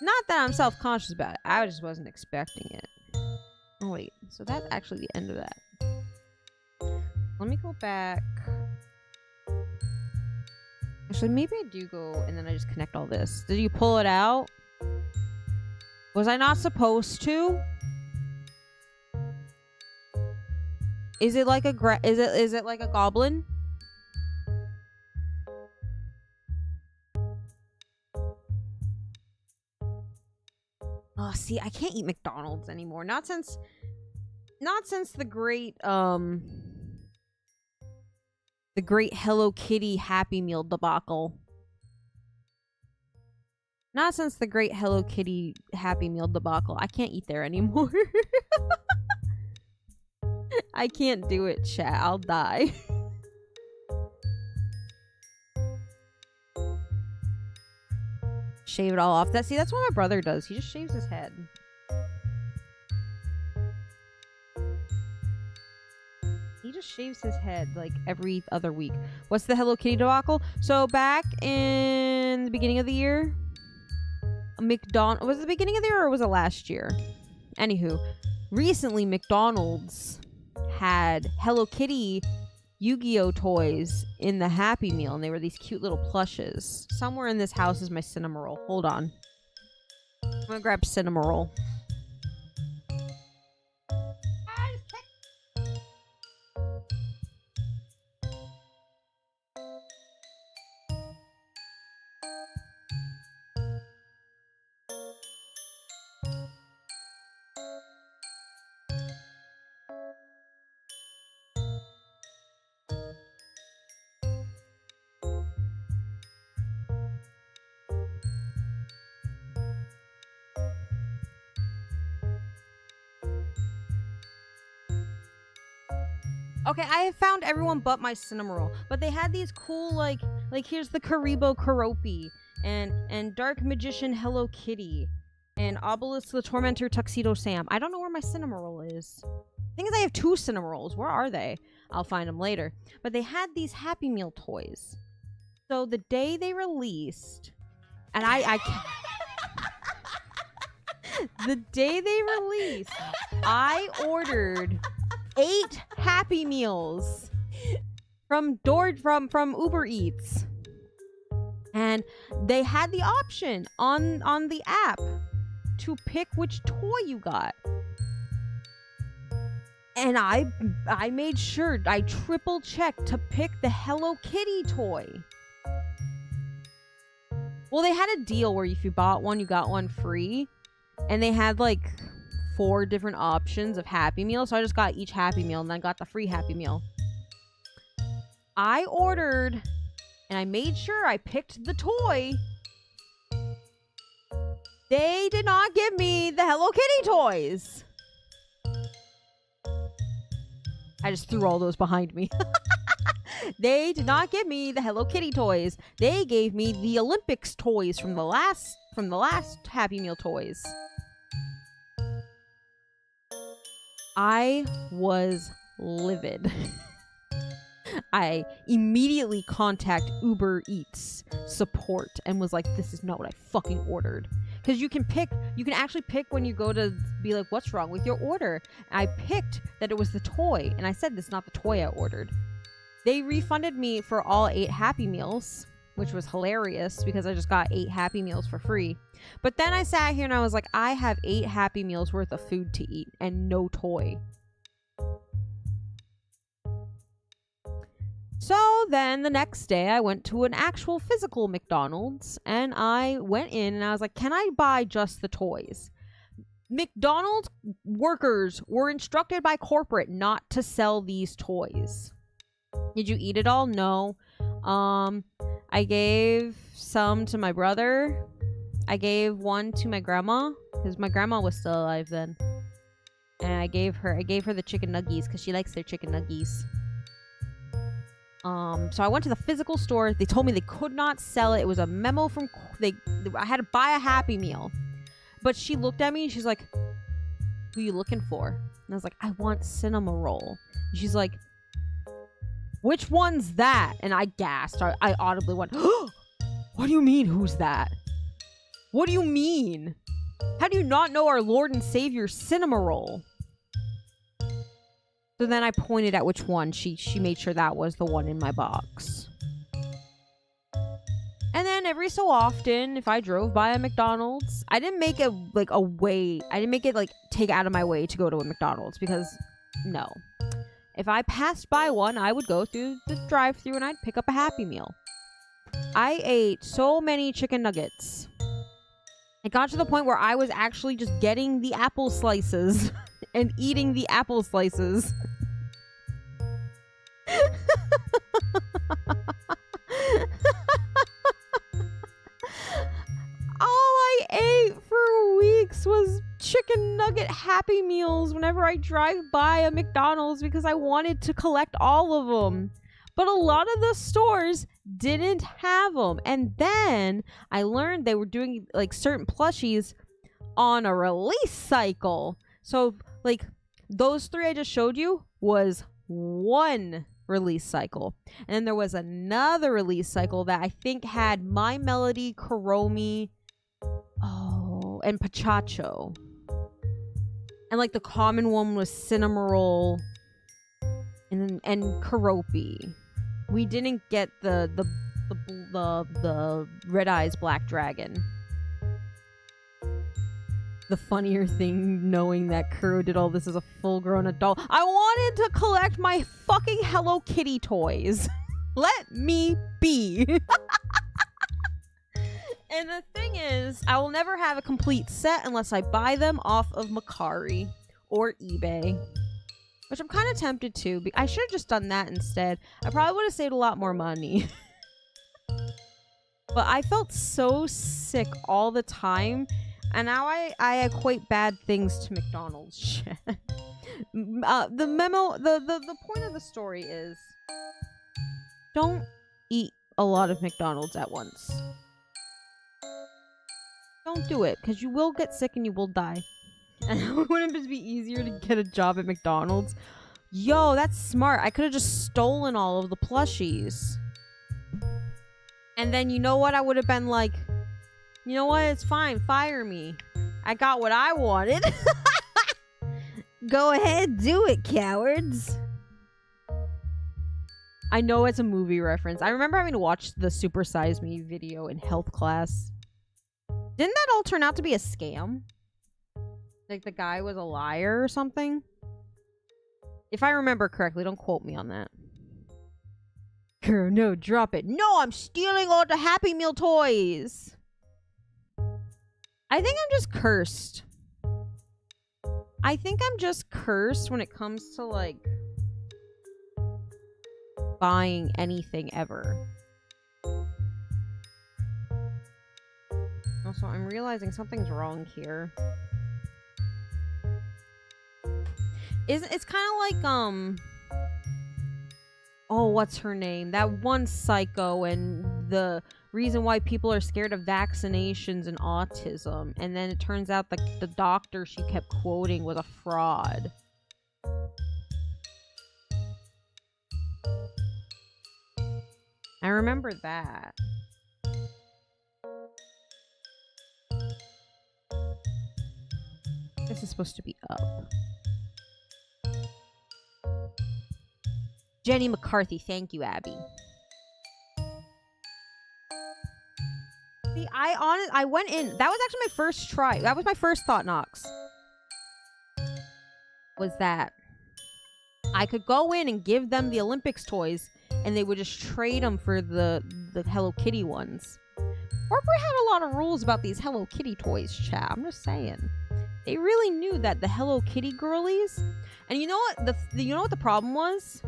Not that I'm self-conscious about it. I just wasn't expecting it. Oh wait, so that's actually the end of that. Let me go back. Actually, maybe I do go and then I just connect all this. Did you pull it out? Was I not supposed to? Is it like a is it like a goblin? Oh, see, I can't eat McDonald's anymore. Not since the great Hello Kitty Happy Meal debacle. Not since the great Hello Kitty Happy Meal debacle. I can't eat there anymore. I can't do it, chat. I'll die. Shave it all off. That's what my brother does. He just shaves his head. He just shaves his head like every other week. What's the Hello Kitty debacle? So back in the beginning of the year, was it the beginning of the year or was it last year? Anywho, recently McDonald's had Hello Kitty Yu-Gi-Oh toys in the Happy Meal, and they were these cute little plushes. Somewhere in this house is my Cinnamoroll. Hold on. I'm gonna grab Cinnamoroll. Okay, I have found everyone but my Cinnamoroll. But they had these cool, like here's the Karibo Karopi, and Dark Magician Hello Kitty, and Obelisk the Tormentor Tuxedo Sam. I don't know where my Cinnamoroll is. The thing is, I have 2 Cinnamorolls. Where are they? I'll find them later. But they had these Happy Meal toys. So the day they released, and the day they released, I ordered 8 Happy Meals from Uber Eats, and they had the option on the app to pick which toy you got, and I made sure I triple checked to pick the Hello Kitty toy. Well, they had a deal where if you bought one, you got one free, and they had like 4 different options of Happy Meal, so I just got each Happy Meal and then got the free Happy Meal. I ordered and I made sure I picked the toy They did not give me the Hello Kitty toys. I just threw all those behind me. They did not give me the Hello Kitty toys. They gave me the Olympics toys from the last Happy Meal toys. I was livid. I immediately contact Uber Eats support and was like, this is not what I fucking ordered. Because you can actually pick when you go to be like, what's wrong with your order? And I picked that it was the toy, and I said, this is not the toy I ordered. They refunded me for all 8 Happy Meals, which was hilarious because I just got 8 Happy Meals for free. But then I sat here and I was like, I have 8 Happy Meals worth of food to eat and no toy. So then the next day I went to an actual physical McDonald's and I went in and I was like, can I buy just the toys? McDonald's workers were instructed by corporate not to sell these toys. Did you eat it all? No. I gave some to my brother. I gave one to my grandma because my grandma was still alive then. And I gave her the chicken nuggies because she likes their chicken nuggies. So I went to the physical store. They told me they could not sell it. It was a memo from I had to buy a Happy Meal. But she looked at me and she's like, who are you looking for? And I was like, I want cinema roll. And she's like, which one's that? And I gasped. I audibly went, oh, what do you mean, who's that? What do you mean? How do you not know our Lord and Savior cinema roll? So then I pointed at which one. She made sure that was the one in my box. And then every so often, if I drove by a McDonald's, I didn't make it like a way. I didn't make it like take out of my way to go to a McDonald's because no. If I passed by one, I would go through the drive-thru and I'd pick up a Happy Meal. I ate so many chicken nuggets. It got to the point where I was actually just getting the apple slices and eating the apple slices. All I ate for weeks was chicken nugget Happy Meals whenever I drive by a McDonald's because I wanted to collect all of them. But a lot of the stores didn't have them. And then I learned they were doing like certain plushies on a release cycle. So like those 3 I just showed you was one release cycle. And then there was another release cycle that I think had My Melody, Kuromi, and Pachacho. And like the common one was Cinnamoroll and Karopi. We didn't get the Red Eyes Black Dragon. The funnier thing, knowing that Kuro did all this as a full-grown adult, I wanted to collect my fucking Hello Kitty toys. Let me be. And the thing is, I will never have a complete set unless I buy them off of Mercari or eBay. Which I'm kind of tempted to. I should have just done that instead. I probably would have saved a lot more money. But I felt so sick all the time. And now I equate bad things to McDonald's shit. The point of the story is, don't eat a lot of McDonald's at once. Don't do it, because you will get sick and you will die. And wouldn't it be easier to get a job at McDonald's? Yo, that's smart. I could have just stolen all of the plushies. And then you know what? I would have been like, you know what? It's fine. Fire me. I got what I wanted. Go ahead. Do it, cowards. I know it's a movie reference. I remember having to watch the Super Size Me video in health class. Didn't that all turn out to be a scam? Like the guy was a liar or something? If I remember correctly, don't quote me on that. Girl, no, drop it. No, I'm stealing all the Happy Meal toys. I think I'm just cursed. I think I'm just cursed when it comes to like buying anything ever. Also, I'm realizing something's wrong here. It's kind of like, oh, what's her name? That one psycho and the reason why people are scared of vaccinations and autism. And then it turns out that the doctor she kept quoting was a fraud. I remember that. This is supposed to be up. Jenny McCarthy, thank you, Abby. See, I went in. That was actually my first try. That was my first thought, Nox. Was that I could go in and give them the Olympics toys, and they would just trade them for the Hello Kitty ones. Corporate had a lot of rules about these Hello Kitty toys, chat. I'm just saying. They really knew that the Hello Kitty girlies, and you know what you know what the problem was?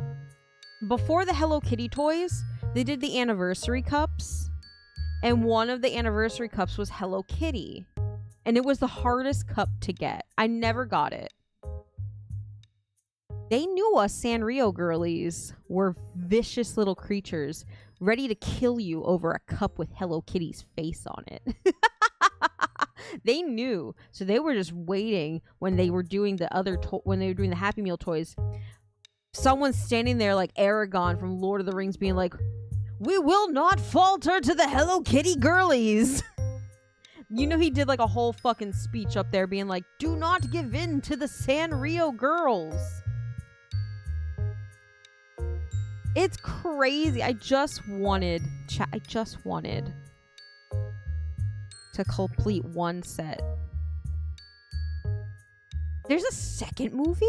Before the Hello Kitty toys, they did the anniversary cups, and one of the anniversary cups was Hello Kitty, and it was the hardest cup to get. I never got it. They knew us Sanrio girlies were vicious little creatures, ready to kill you over a cup with Hello Kitty's face on it. They knew, so they were just waiting when they were doing the when they were doing the Happy Meal toys. Someone's standing there like Aragon from Lord of the Rings, being like, "We will not falter to the Hello Kitty girlies." You know, he did like a whole fucking speech up there, being like, "Do not give in to the Sanrio girls." It's crazy. I just wanted to complete one set. There's a second movie?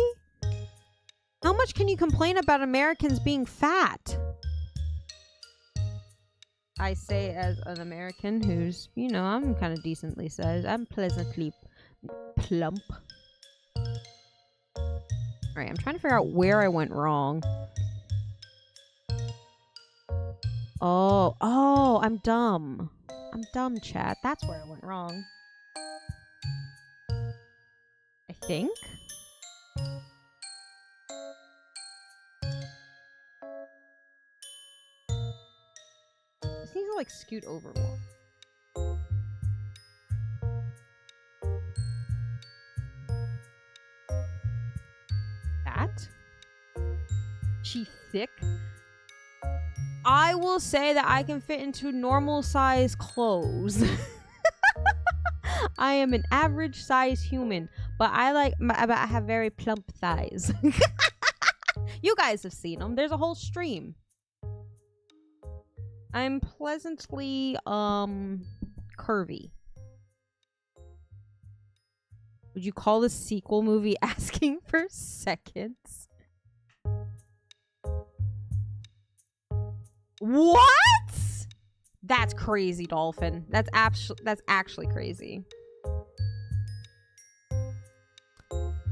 How much can you complain about Americans being fat? I say as an American who's, you know, I'm kind of decently sized. I'm pleasantly plump. Alright, I'm trying to figure out where I went wrong. Oh, I'm dumb. I'm dumb, chat. That's where I went wrong. I think? Just need to, like, scoot over more. That? She thick? I will say that I can fit into normal size clothes. I am an average size human, but I have very plump thighs. You guys have seen them. There's a whole stream. I'm pleasantly curvy. Would you call the sequel movie Asking for Seconds? What? That's crazy, Dolphin. That's actually crazy.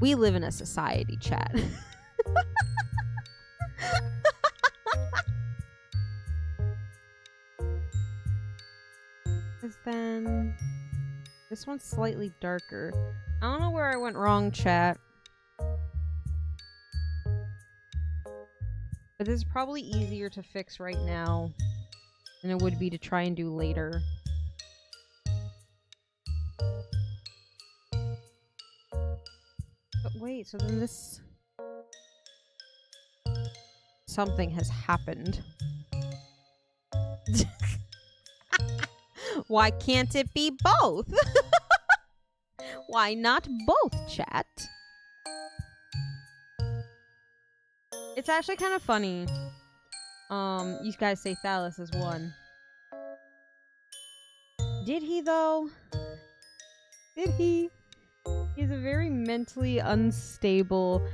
We live in a society, chat. Because then this one's slightly darker. I don't know where I went wrong, chat. But this is probably easier to fix right now than it would be to try and do later. But wait, so then this... Something has happened. Why can't it be both? Why not both, chat? It's actually kind of funny. You guys say Thales is one. Did he, though? Did he? He's a very mentally unstable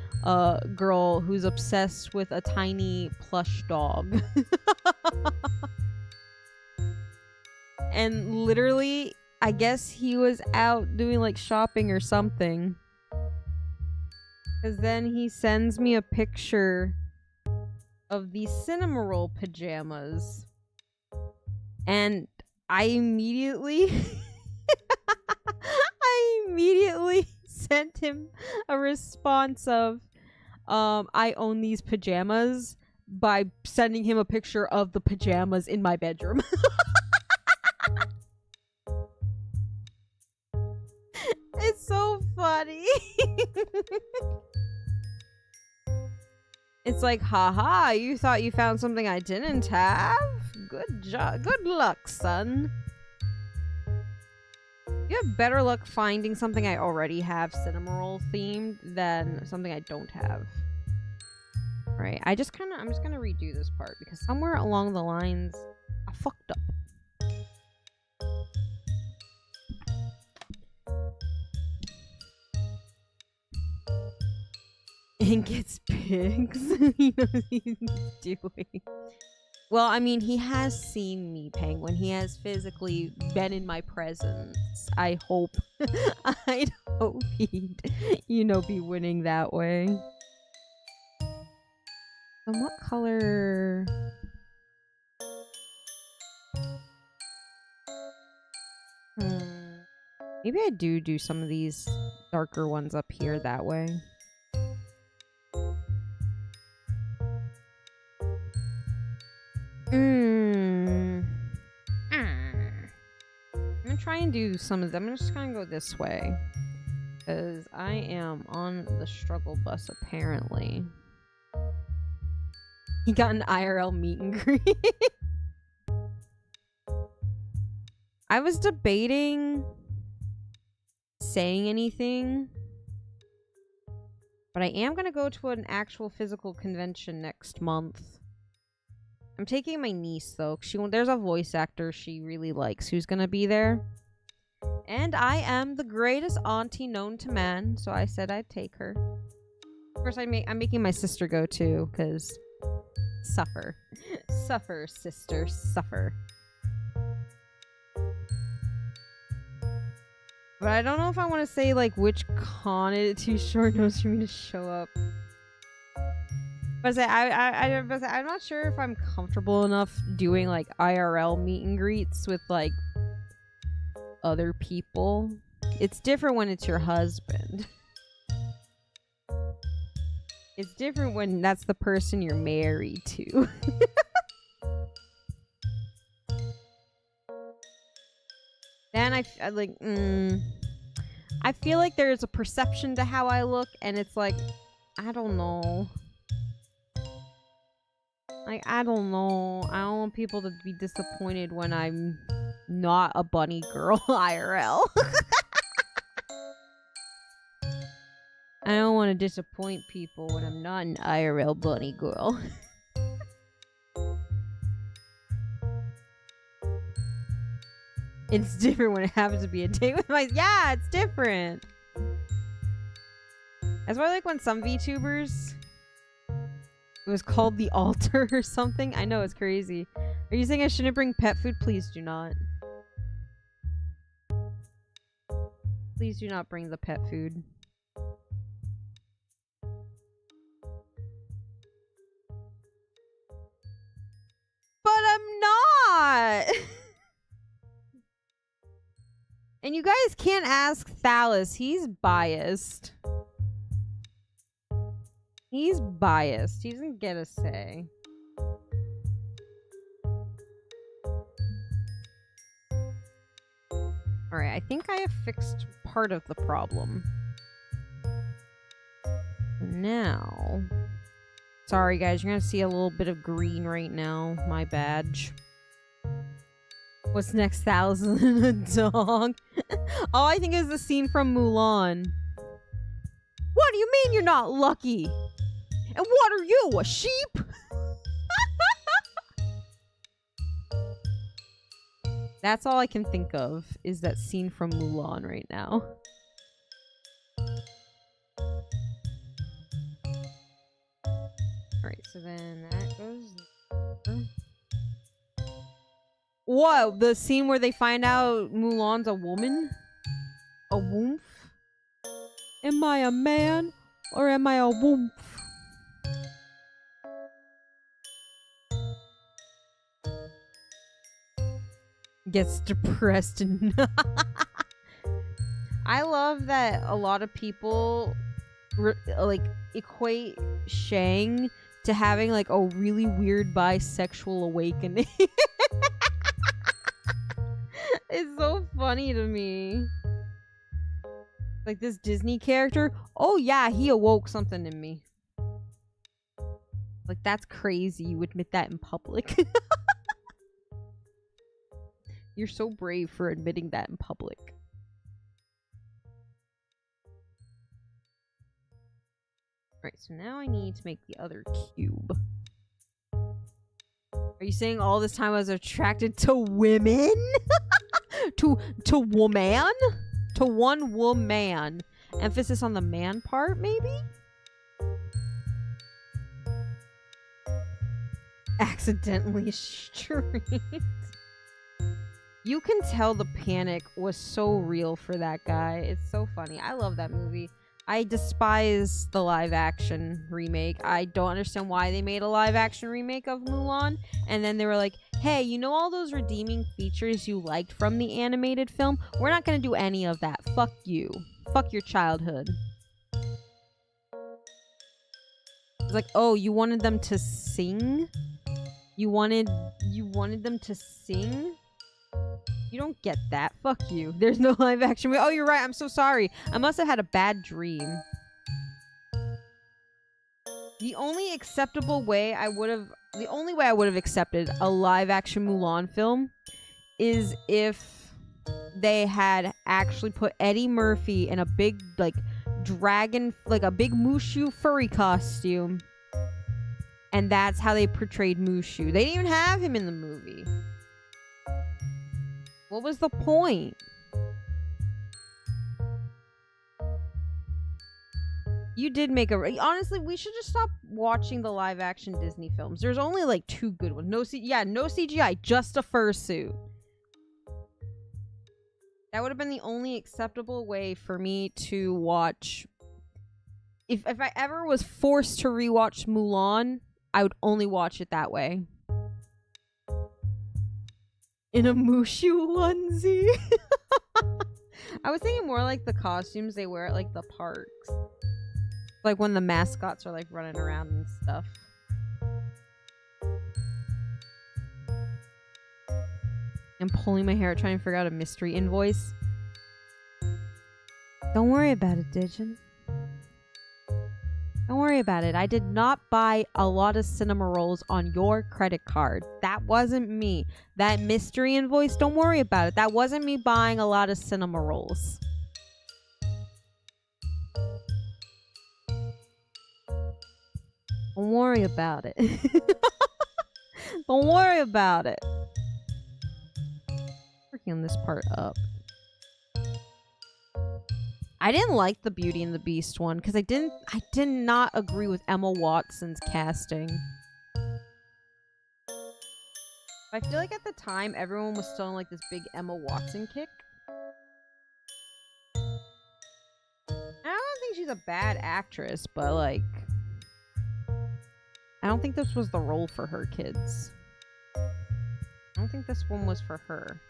girl who's obsessed with a tiny plush dog. And literally, I guess he was out doing like shopping or something. Because then he sends me a picture of the cinema roll pajamas. And I immediately sent him a response of, I own these pajamas by sending him a picture of the pajamas in my bedroom. It's so funny. It's like, haha, you thought you found something I didn't have? Good job. Good luck, son. You have better luck finding something I already have cinema roll themed than something I don't have. Right. I'm just gonna redo this part because somewhere along the lines I fucked up. And gets pigs. He knows what he's doing. Well, I mean, he has seen me, Penguin. He has physically been in my presence. I hope. I'd hope he'd, be winning that way. And what color? Maybe I do some of these darker ones up here that way. I'm gonna try and do some of them. I'm just gonna go this way. Because I am on the struggle bus, apparently. He got an IRL meet and greet. I was debating saying anything. But I am gonna go to an actual physical convention next month. I'm taking my niece, though. There's a voice actor she really likes who's gonna be there. And I am the greatest auntie known to man, so I said I'd take her. Of course, I'm making my sister go, too, because... Suffer. Suffer, sister. Suffer. But I don't know if I want to say, like, which con it's too short notice for me to show up. But I'm not sure if I'm comfortable enough doing like IRL meet and greets with like other people. It's different when it's your husband. It's different when that's the person you're married to. Then I feel like there's a perception to how I look, and it's like, I don't know. Like, I don't know. I don't want people to be disappointed when I'm not a bunny girl IRL. I don't want to disappoint people when I'm not an IRL bunny girl. It's different when it happens to be a date with my... Yeah, it's different. That's why I like when some VTubers... It was called the altar or something. I know, it's crazy. Are you saying I shouldn't bring pet food? Please do not. Please do not bring the pet food. But I'm not! And you guys can't ask Thallus. He's biased. He's biased. He doesn't get a say. Alright, I think I have fixed part of the problem. Now... Sorry guys, you're gonna see a little bit of green right now. My badge. What's next, Thousand? A dog? All I think is the scene from Mulan. What do you mean you're not lucky? And what are you, a sheep? That's all I can think of, is that scene from Mulan right now. Alright, so then that goes... Whoa, the scene where they find out Mulan's a woman? A woomph? Am I a man or am I a woomph? Gets depressed and I love that a lot of people like equate Shang to having like a really weird bisexual awakening. It's so funny to me. Like this Disney character, oh yeah, he awoke something in me. Like that's crazy you admit that in public. You're so brave for admitting that in public. Alright, so now I need to make the other cube. Are you saying all this time I was attracted to women? to woman? To one woman. Emphasis on the man part, maybe? Accidentally straight. You can tell the panic was so real for that guy. It's so funny. I love that movie. I despise the live action remake. I don't understand why they made a live action remake of Mulan. And then they were like, hey, you know all those redeeming features you liked from the animated film? We're not going to do any of that. Fuck you. Fuck your childhood. It's like, oh, you wanted them to sing? You wanted them to sing? You don't get that. Fuck you. There's no live action. Oh, you're right. I'm so sorry. I must have had a bad dream. The only way I would have accepted a live action Mulan film is if they had actually put Eddie Murphy in a big like dragon, like a big Mushu furry costume. And that's how they portrayed Mushu. They didn't even have him in the movie. What was the point? You did make honestly, we should just stop watching the live action Disney films. There's only like 2 good ones. No CGI, just a fursuit. That would have been the only acceptable way for me to watch. If I ever was forced to rewatch Mulan, I would only watch it that way. In a Mushu onesie. I was thinking more like the costumes they wear at like the parks. Like when the mascots are like running around and stuff. I'm pulling my hair trying to figure out a mystery invoice. Don't worry about it, Digin. Don't worry about it. I did not buy a lot of cinema rolls on your credit card. That wasn't me. That mystery invoice, don't worry about it. That wasn't me buying a lot of cinema rolls. Don't worry about it. Don't worry about it. Working on this part up. I didn't like the Beauty and the Beast one because I did not agree with Emma Watson's casting. I feel like at the time everyone was still on like this big Emma Watson kick. I don't think she's a bad actress, but like I don't think this was the role for her, kids. I don't think this one was for her.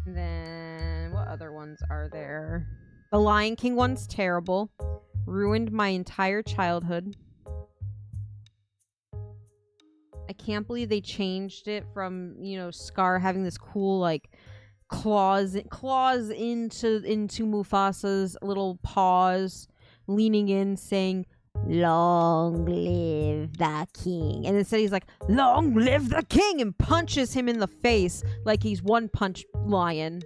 And then what other ones are there? The Lion King one's terrible. Ruined my entire childhood. I can't believe they changed it from, you know, Scar having this cool like claws into Mufasa's little paws, leaning in saying, "Long live the king." And instead he's like, "Long live the king," and punches him in the face like he's One Punch Lion.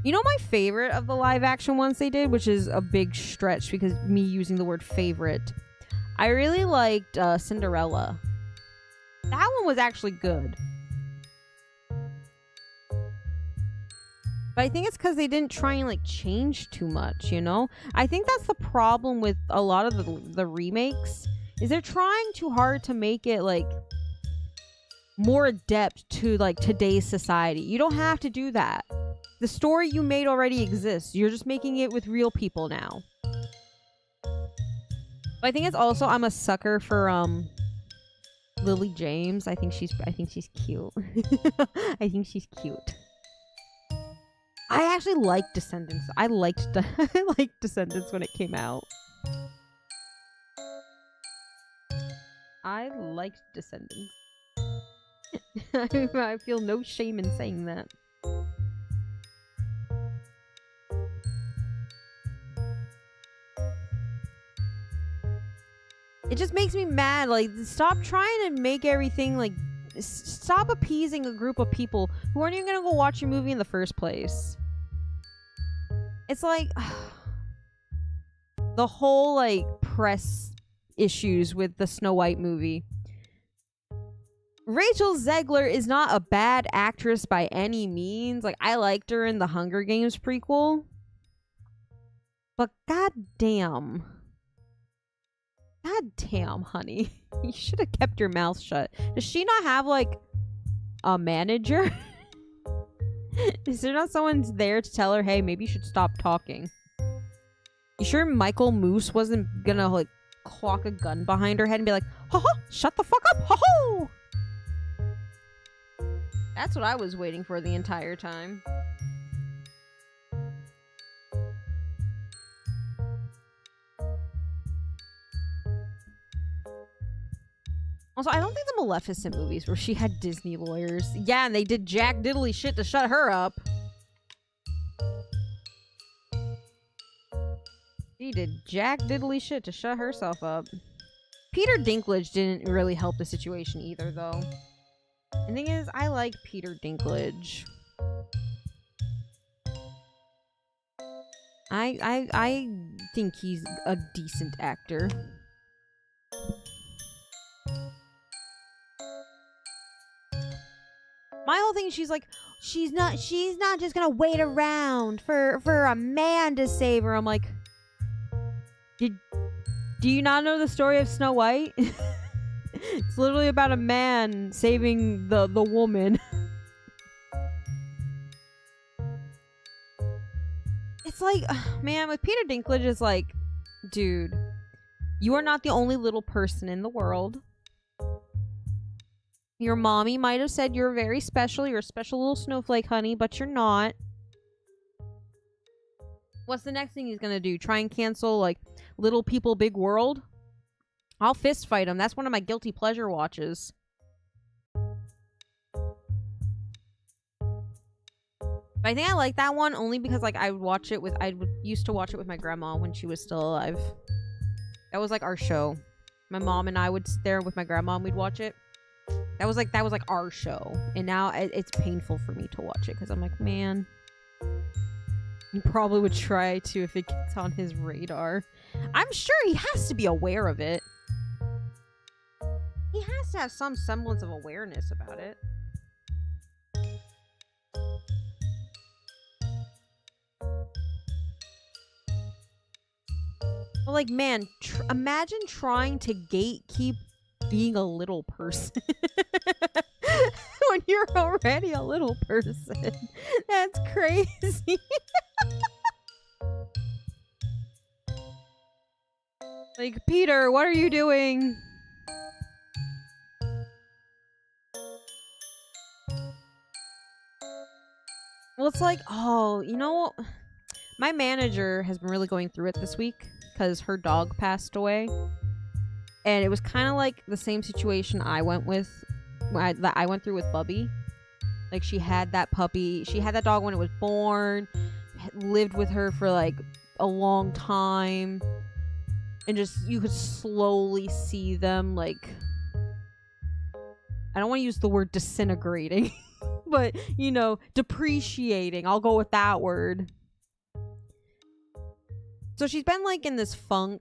You know my favorite of the live action ones they did, which is a big stretch because me using the word favorite. I really liked Cinderella. That one was actually good. But I think it's because they didn't try and like change too much, you know? I think that's the problem with a lot of the remakes, is they're trying too hard to make it like more adept to like today's society. You don't have to do that. The story you made already exists. You're just making it with real people now. But I think it's also I'm a sucker for Lily James. I think she's cute. I think she's cute. I actually liked Descendants. I liked Descendants when it came out. I liked Descendants. I feel no shame in saying that. It just makes me mad. Like, stop trying to make everything like. Stop appeasing a group of people who aren't even gonna go watch your movie in the first place. It's like the whole like press issues with the Snow White movie. Rachel Zegler is not a bad actress by any means. Like, I liked her in the Hunger Games prequel. But goddamn, honey. You should have kept your mouth shut. Does she not have, like, a manager? Is there not someone there to tell her, hey, maybe you should stop talking? You sure Michael Moose wasn't gonna, like, clock a gun behind her head and be like, ho-ho, shut the fuck up, ho-ho! That's what I was waiting for the entire time. Also, I don't think the Maleficent movies where she had Disney lawyers. Yeah, and they did jack diddly shit to shut her up. She did jack diddly shit to shut herself up. Peter Dinklage didn't really help the situation either, though. The thing is, I like Peter Dinklage. I think he's a decent actor. My whole thing, she's like, she's not just gonna wait around for a man to save her. I'm like, do you not know the story of Snow White? It's literally about a man saving the woman. It's like, man, with Peter Dinklage, it's like, dude, you are not the only little person in the world. Your mommy might have said you're very special. You're a special little snowflake, honey, but you're not. What's the next thing he's gonna do? Try and cancel, like, Little People, Big World? I'll fist fight him. That's one of my guilty pleasure watches. But I think I like that one only because, like, I used to watch it with my grandma when she was still alive. That was, like, our show. My mom and I would sit there with my grandma and we'd watch it. That was like our show. And now it's painful for me to watch it because I'm like, man, he probably would try to if it gets on his radar. I'm sure he has to be aware of it. He has to have some semblance of awareness about it. But like, man, imagine trying to gatekeep being a little person when you're already a little person. That's crazy. Like, Peter, what are you doing? Well, it's like, oh, you know, my manager has been really going through it this week because her dog passed away. And it was kind of like the same situation I went through with Bubby. Like, she had that puppy. She had that dog when it was born. Lived with her for, like, a long time. And just, you could slowly see them, like... I don't want to use the word disintegrating. But, you know, depreciating. I'll go with that word. So she's been, like, in this funk.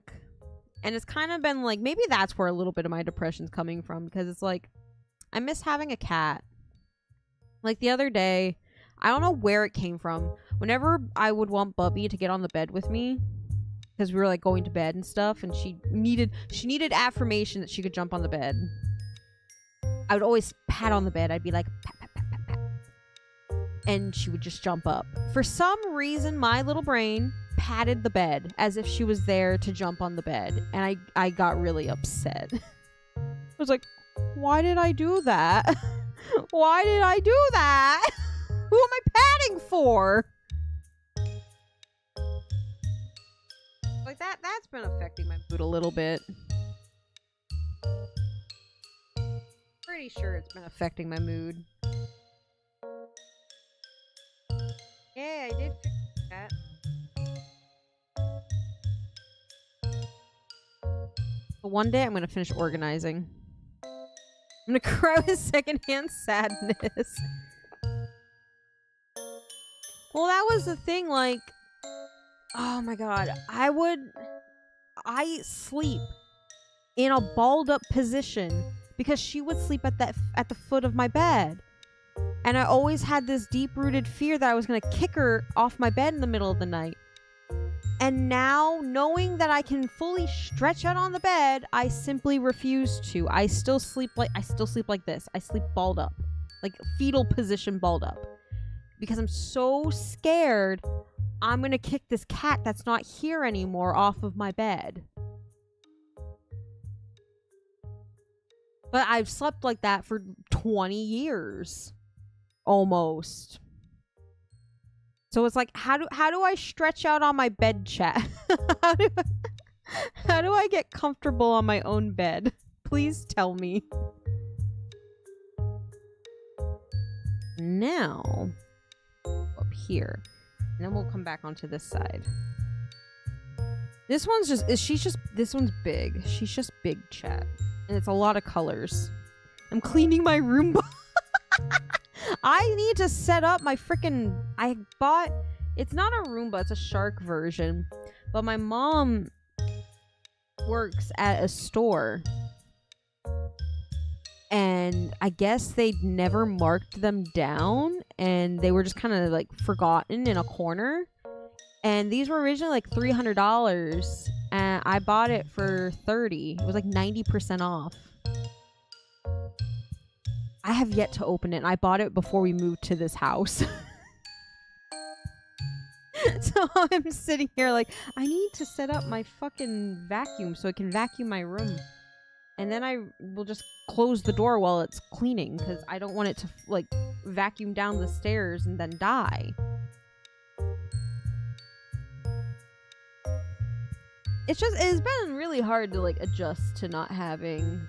And it's kind of been like, maybe that's where a little bit of my depression's coming from. Because it's like, I miss having a cat. Like the other day, I don't know where it came from. Whenever I would want Bubby to get on the bed with me, because we were like going to bed and stuff, and she needed affirmation that she could jump on the bed. I would always pat on the bed. I'd be like, pat, pat, pat, pat, pat. And she would just jump up. For some reason, my little brain patted the bed as if she was there to jump on the bed, and I got really upset. I was like, why did I do that? Why did I do that? Who am I patting for? Like that's been affecting my mood a little bit. Pretty sure it's been affecting my mood. Yeah, I did fix that. But one day I'm gonna finish organizing. I'm gonna cry with secondhand sadness. Well, that was the thing, like, oh my god, I sleep in a balled up position because she would sleep at the foot of my bed. And I always had this deep-rooted fear that I was gonna kick her off my bed in the middle of the night. And now, knowing that I can fully stretch out on the bed, I simply refuse to. I still sleep like this. I sleep balled up. Like fetal position balled up. Because I'm so scared I'm gonna kick this cat that's not here anymore off of my bed. But I've slept like that for 20 years. Almost. So it's like, how do I stretch out on my bed, chat? How do I get comfortable on my own bed? Please tell me. Now, up here. And then we'll come back onto this side. This one's just, this one's big. She's just big, chat. And it's a lot of colors. I'm cleaning my room. I need to set up my freaking... I bought... It's not a Roomba, it's a shark version. But my mom works at a store. And I guess they'd never marked them down. And they were just kind of like forgotten in a corner. And these were originally like $300. And I bought it for $30. It was like 90% off. I have yet to open it. I bought it before we moved to this house. So I'm sitting here like, I need to set up my fucking vacuum so I can vacuum my room. And then I will just close the door while it's cleaning because I don't want it to like vacuum down the stairs and then die. It's been really hard to like adjust to not having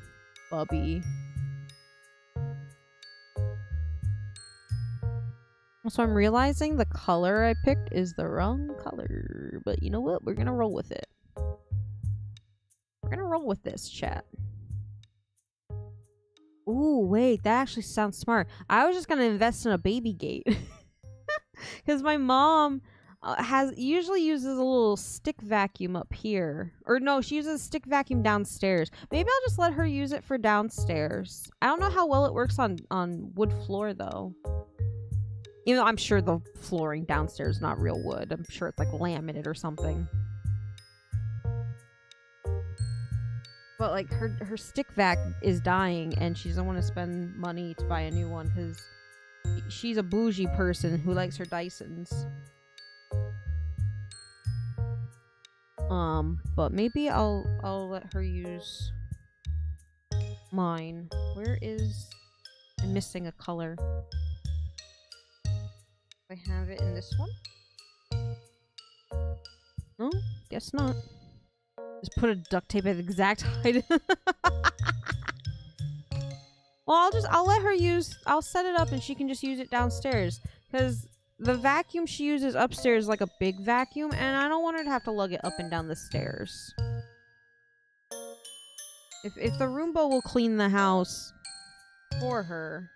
Bubby. So I'm realizing the color I picked is the wrong color. But you know what? We're gonna roll with it. We're gonna roll with this, chat. Ooh, wait. That actually sounds smart. I was just gonna invest in a baby gate. Because my mom usually uses a little stick vacuum up here. Or no, she uses a stick vacuum downstairs. Maybe I'll just let her use it for downstairs. I don't know how well it works on wood floor, though. Even though I'm sure the flooring downstairs is not real wood. I'm sure it's like laminate or something. But like her stick vac is dying and she doesn't want to spend money to buy a new one because she's a bougie person who likes her Dysons. But maybe I'll let her use mine. Where is... I'm missing a color. I have it in this one? No, guess not. Just put a duct tape at the exact height. Well, I'll let her use, I'll set it up and she can just use it downstairs. Because the vacuum she uses upstairs is like a big vacuum and I don't want her to have to lug it up and down the stairs. If the Roomba will clean the house for her.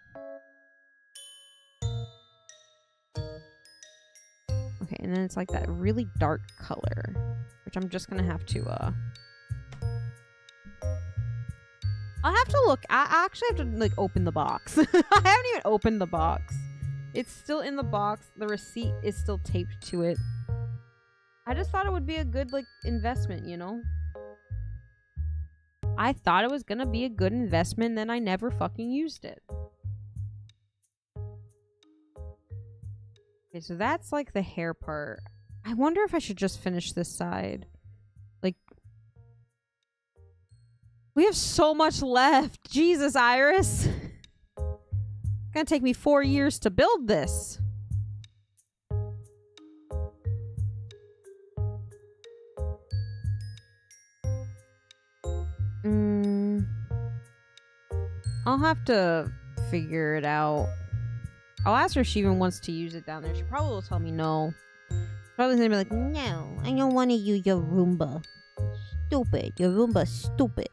Okay, and then it's like that really dark color, which I'm just gonna have to, I'll have to look. I actually have to, like, open the box. I haven't even opened the box. It's still in the box. The receipt is still taped to it. I just thought it would be a good, like, investment, you know? I thought it was gonna be a good investment, then I never fucking used it. Okay, so that's like the hair part. I wonder if I should just finish this side. Like, we have so much left. Jesus, Irys. It's gonna take me 4 years to build this. I'll have to figure it out. I'll ask her if she even wants to use it down there. She probably will tell me no. Probably gonna be like, no, I don't want to use your Roomba. Stupid. Your Roomba's stupid.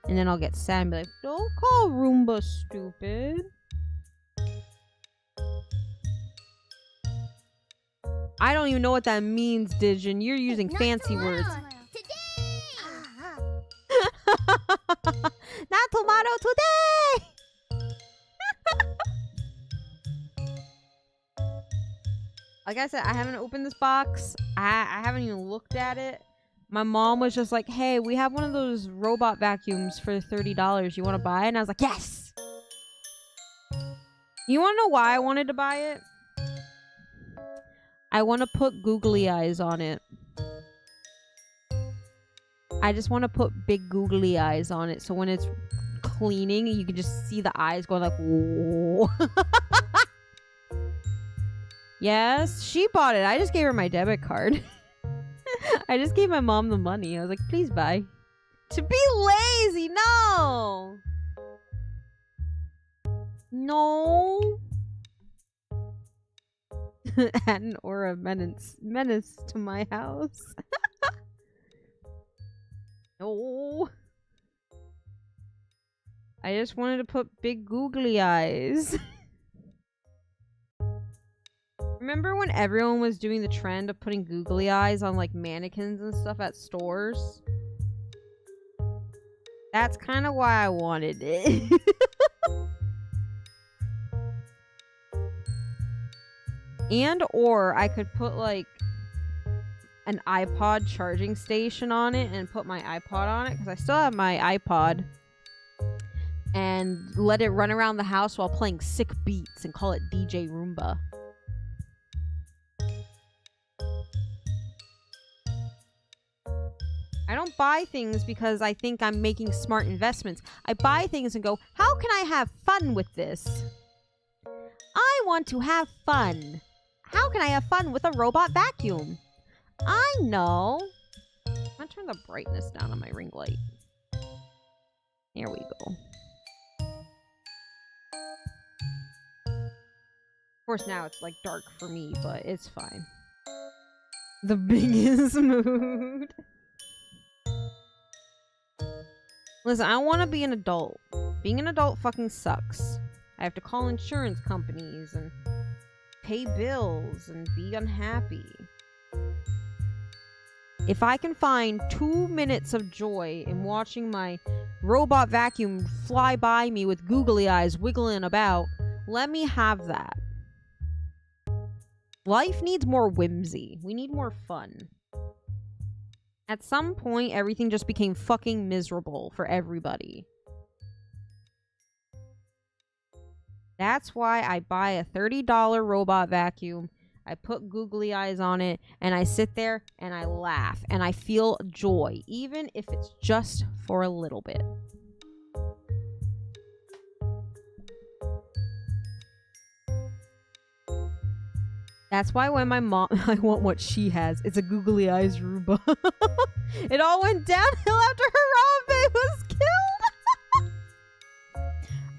And then I'll get sad and be like, don't call Roomba stupid. I don't even know what that means, Digin. You're using fancy words. Not tomorrow, today! Like I said, I haven't opened this box. I haven't even looked at it. My mom was just like, hey, we have one of those robot vacuums for $30. You want to buy it? And I was like, yes! You want to know why I wanted to buy it? I want to put googly eyes on it. I just want to put big googly eyes on it. So when it's cleaning, you can just see the eyes going like, whoa. Yes, she bought it. I just gave her my debit card. I just gave my mom the money. I was like, please buy. To be lazy, no. No. Add an aura menace to my house. No. I just wanted to put big googly eyes. Remember when everyone was doing the trend of putting googly eyes on like mannequins and stuff at stores? That's kind of why I wanted it. And or I could put like an iPod charging station on it and put my iPod on it, because I still have my iPod, and let it run around the house while playing sick beats and call it DJ Roomba. I don't buy things because I think I'm making smart investments. I buy things and go, how can I have fun with this? I want to have fun. How can I have fun with a robot vacuum? I know. I'm gonna turn the brightness down on my ring light. There we go. Of course, now it's like dark for me, but it's fine. The biggest mood. Listen, I want to be an adult. Being an adult fucking sucks. I have to call insurance companies and pay bills and be unhappy. If I can find 2 minutes of joy in watching my robot vacuum fly by me with googly eyes wiggling about, let me have that. Life needs more whimsy. We need more fun. At some point, everything just became fucking miserable for everybody. That's why I buy a $30 robot vacuum. I put googly eyes on it, and I sit there and I laugh and I feel joy, even if it's just for a little bit. That's why when my mom, I want what she has. It's a googly eyes Roomba. It all went downhill after Harambe was killed.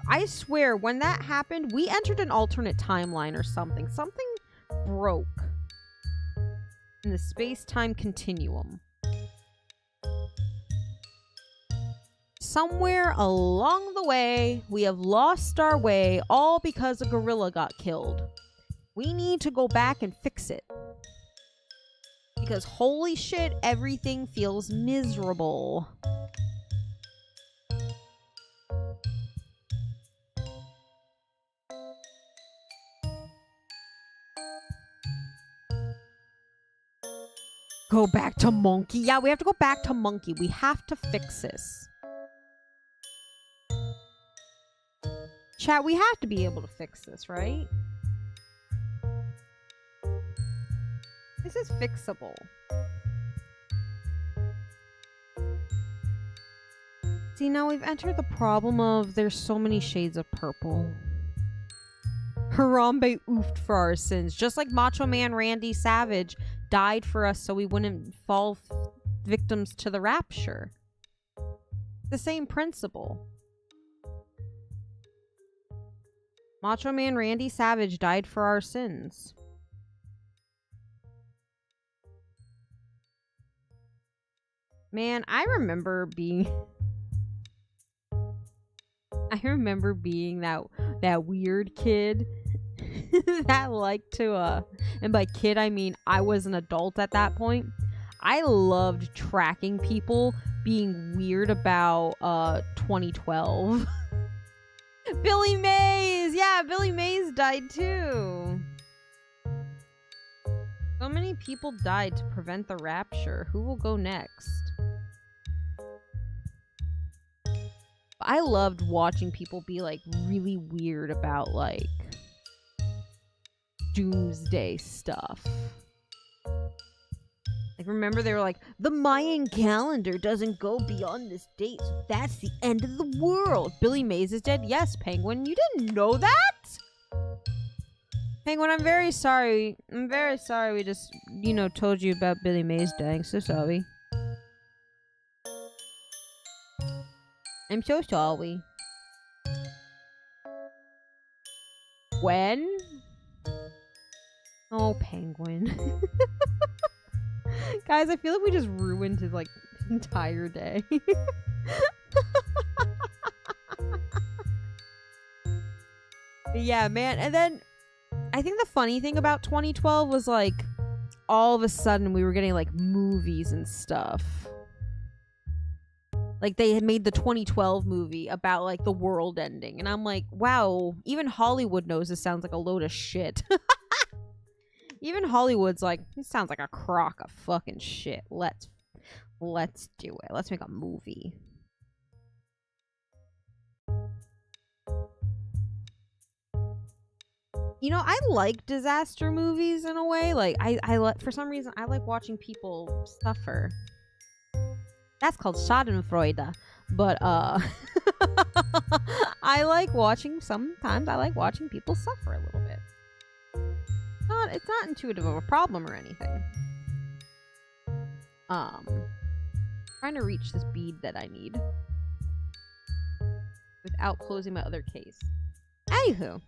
I swear, when that happened, we entered an alternate timeline or something. Something broke in the space-time continuum. Somewhere along the way, we have lost our way, all because a gorilla got killed. We need to go back and fix it. Because holy shit, everything feels miserable. Go back to Monkey. Yeah, we have to go back to Monkey. We have to fix this. Chat, we have to be able to fix this, right? This is fixable. See, now we've entered the problem of there's so many shades of purple. Harambe oofed for our sins. Just like Macho Man Randy Savage died for us so we wouldn't fall victims to the rapture. The same principle. Macho Man Randy Savage died for our sins. Man, I remember being that weird kid that liked to and by kid I mean I was an adult at that point. I loved tracking people being weird about 2012. Billy Mays! Yeah, Billy Mays died too. So many people died to prevent the rapture. Who will go next? I loved watching people be like really weird about like doomsday stuff. Like remember they were like, the Mayan calendar doesn't go beyond this date, so that's the end of the world. Billy Mays is dead? Yes, Penguin. You didn't know that? Penguin, I'm very sorry. I'm very sorry we just, told you about Billy Mays dying. So sorry. I'm so sorry. When? Oh, Penguin. Guys, I feel like we just ruined his, like, entire day. Yeah, man. And then, I think the funny thing about 2012 was, like, all of a sudden we were getting, like, movies and stuff. Like, they had made the 2012 movie about, like, the world ending. And I'm like, wow, even Hollywood knows this sounds like a load of shit. Even Hollywood's like, this sounds like a crock of fucking shit. Let's do it. Let's make a movie. I like disaster movies in a way. Like, for some reason, I like watching people suffer. That's called Schadenfreude. But, sometimes I like watching people suffer a little bit. It's not intuitive of a problem or anything. Trying to reach this bead that I need without closing my other case. Anywho,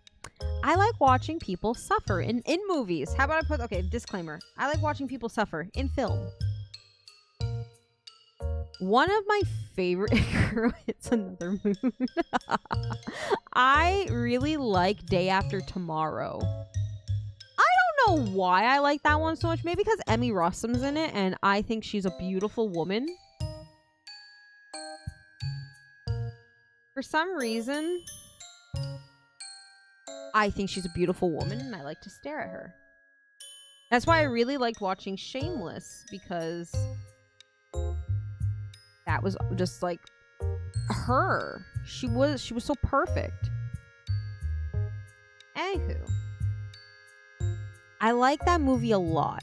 I like watching people suffer in movies. How about disclaimer. I like watching people suffer in film. One of my favorite it's another moon. I really like Day After Tomorrow. I don't know why I like that one so much. Maybe because Emmy Rossum's in it and I think she's a beautiful woman. For some reason, I think she's a beautiful woman and I like to stare at her. That's why I really liked watching Shameless, because that was just like her. She was so perfect. Anywho, I like that movie a lot.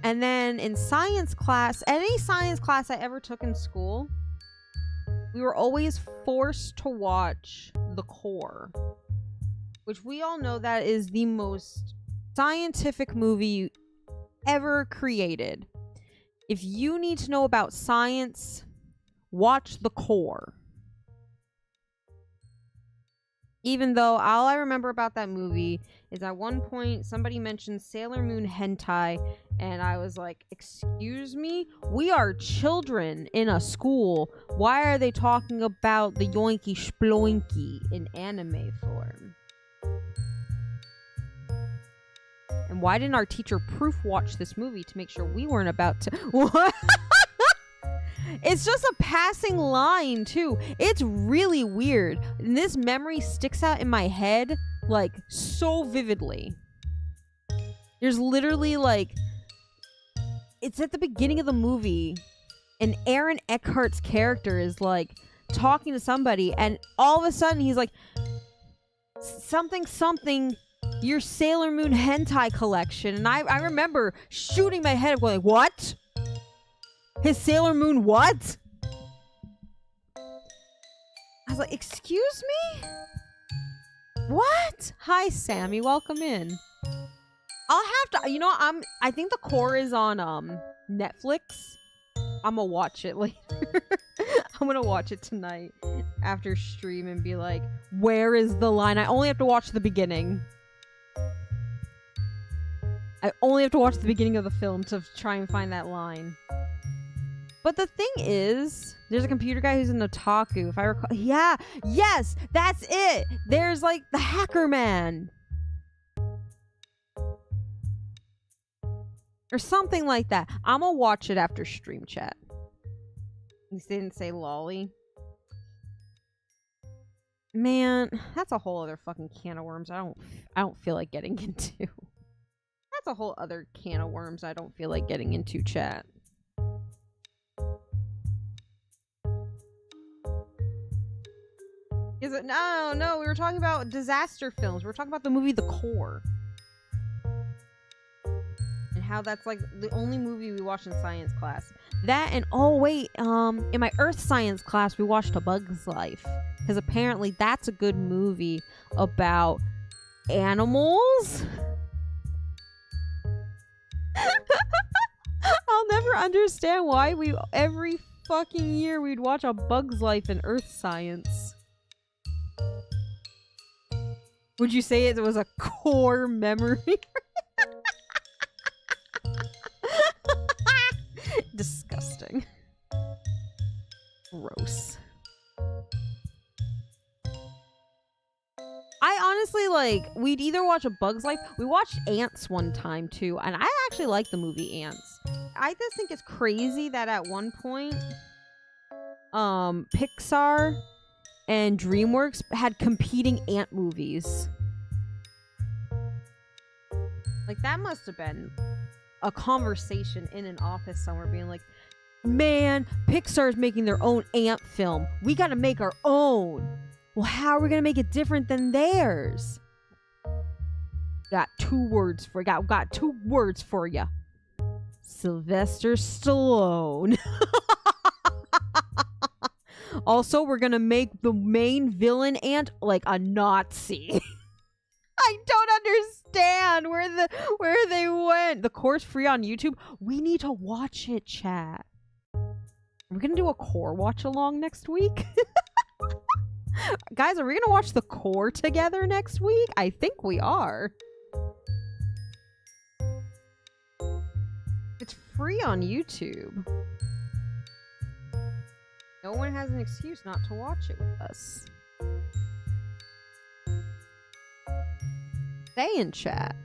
And then in science class, any science class I ever took in school, we were always forced to watch The Core, which we all know that is the most scientific movie ever created. If you need to know about science, watch The Core. Even though all I remember about that movie is at one point somebody mentioned Sailor Moon hentai and I was like, excuse me? We are children in a school. Why are they talking about the yoinky sploinky in anime form? And why didn't our teacher proof watch this movie to make sure we weren't about to... What? It's just a passing line, too. It's really weird. And this memory sticks out in my head, like, so vividly. There's literally, like... It's at the beginning of the movie, and Aaron Eckhart's character is, like, talking to somebody, and all of a sudden he's like, something, your Sailor Moon hentai collection. And I remember shooting my head up going, what? His Sailor Moon what? I was like, excuse me? What? Hi, Sammy. Welcome in. I'll have to, you know, I think the core is on Netflix. I'm gonna watch it later. I'm gonna watch it tonight after stream and be like, where is the line? I only have to watch the beginning. I only have to watch the beginning of the film to try and find that line. But the thing is, there's a computer guy who's an otaku, if I recall. Yeah, yes, that's it. There's like the hacker man. Or something like that. I'm gonna watch it after stream chat. He didn't say lolly. Man, that's a whole other fucking can of worms I don't feel like getting into. That's a whole other can of worms I don't feel like getting into, chat. Is it? No, we were talking about disaster films. We were talking about the movie The Core. And how that's like the only movie we watched in science class. That and, oh wait, in my earth science class we watched A Bug's Life. Because apparently that's a good movie about animals. I'll never understand why every fucking year we'd watch A Bug's Life in earth science. Would you say it was a core memory? Disgusting. Gross. I honestly, like, we'd either watch A Bug's Life. We watched Ants one time too, and I actually like the movie Ants. I just think it's crazy that at one point Pixar and DreamWorks had competing ant movies. Like, that must have been a conversation in an office somewhere being like, man, Pixar's making their own ant film. We gotta make our own. Well, how are we gonna make it different than theirs? Got two words for you. Sylvester Stallone. Also, we're gonna make the main villain ant like a Nazi. I don't understand where they went. The core's free on YouTube. We need to watch it, chat. We're gonna do a core watch along next week. Guys, are we gonna watch the core together next week? I think we are. It's free on YouTube. No one has an excuse not to watch it with us. Stay in chat.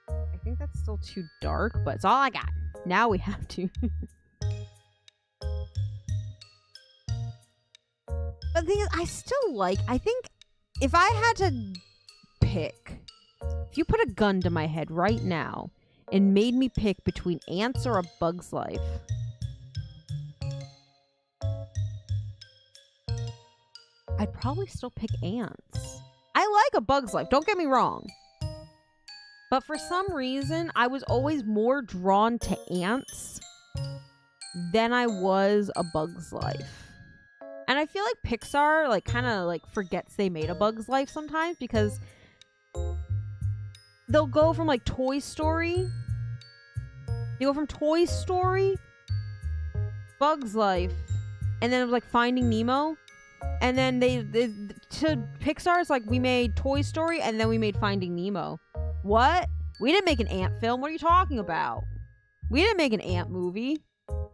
I think that's still too dark, but it's all I got. Now we have to. But the thing is, I think if I had to pick, if you put a gun to my head right now and made me pick between Ants or A Bug's Life, I'd probably still pick Ants. I like A Bug's Life, don't get me wrong. But for some reason, I was always more drawn to Ants than I was A Bug's Life. And I feel like Pixar, like, kind of, like, forgets they made A Bug's Life sometimes because they'll go from, like, Toy Story. They go from Toy Story, Bug's Life, and then it was, like, Finding Nemo. And then they to Pixar's, like, we made Toy Story, and then we made Finding Nemo. What? We didn't make an ant film. What are you talking about? We didn't make an ant movie.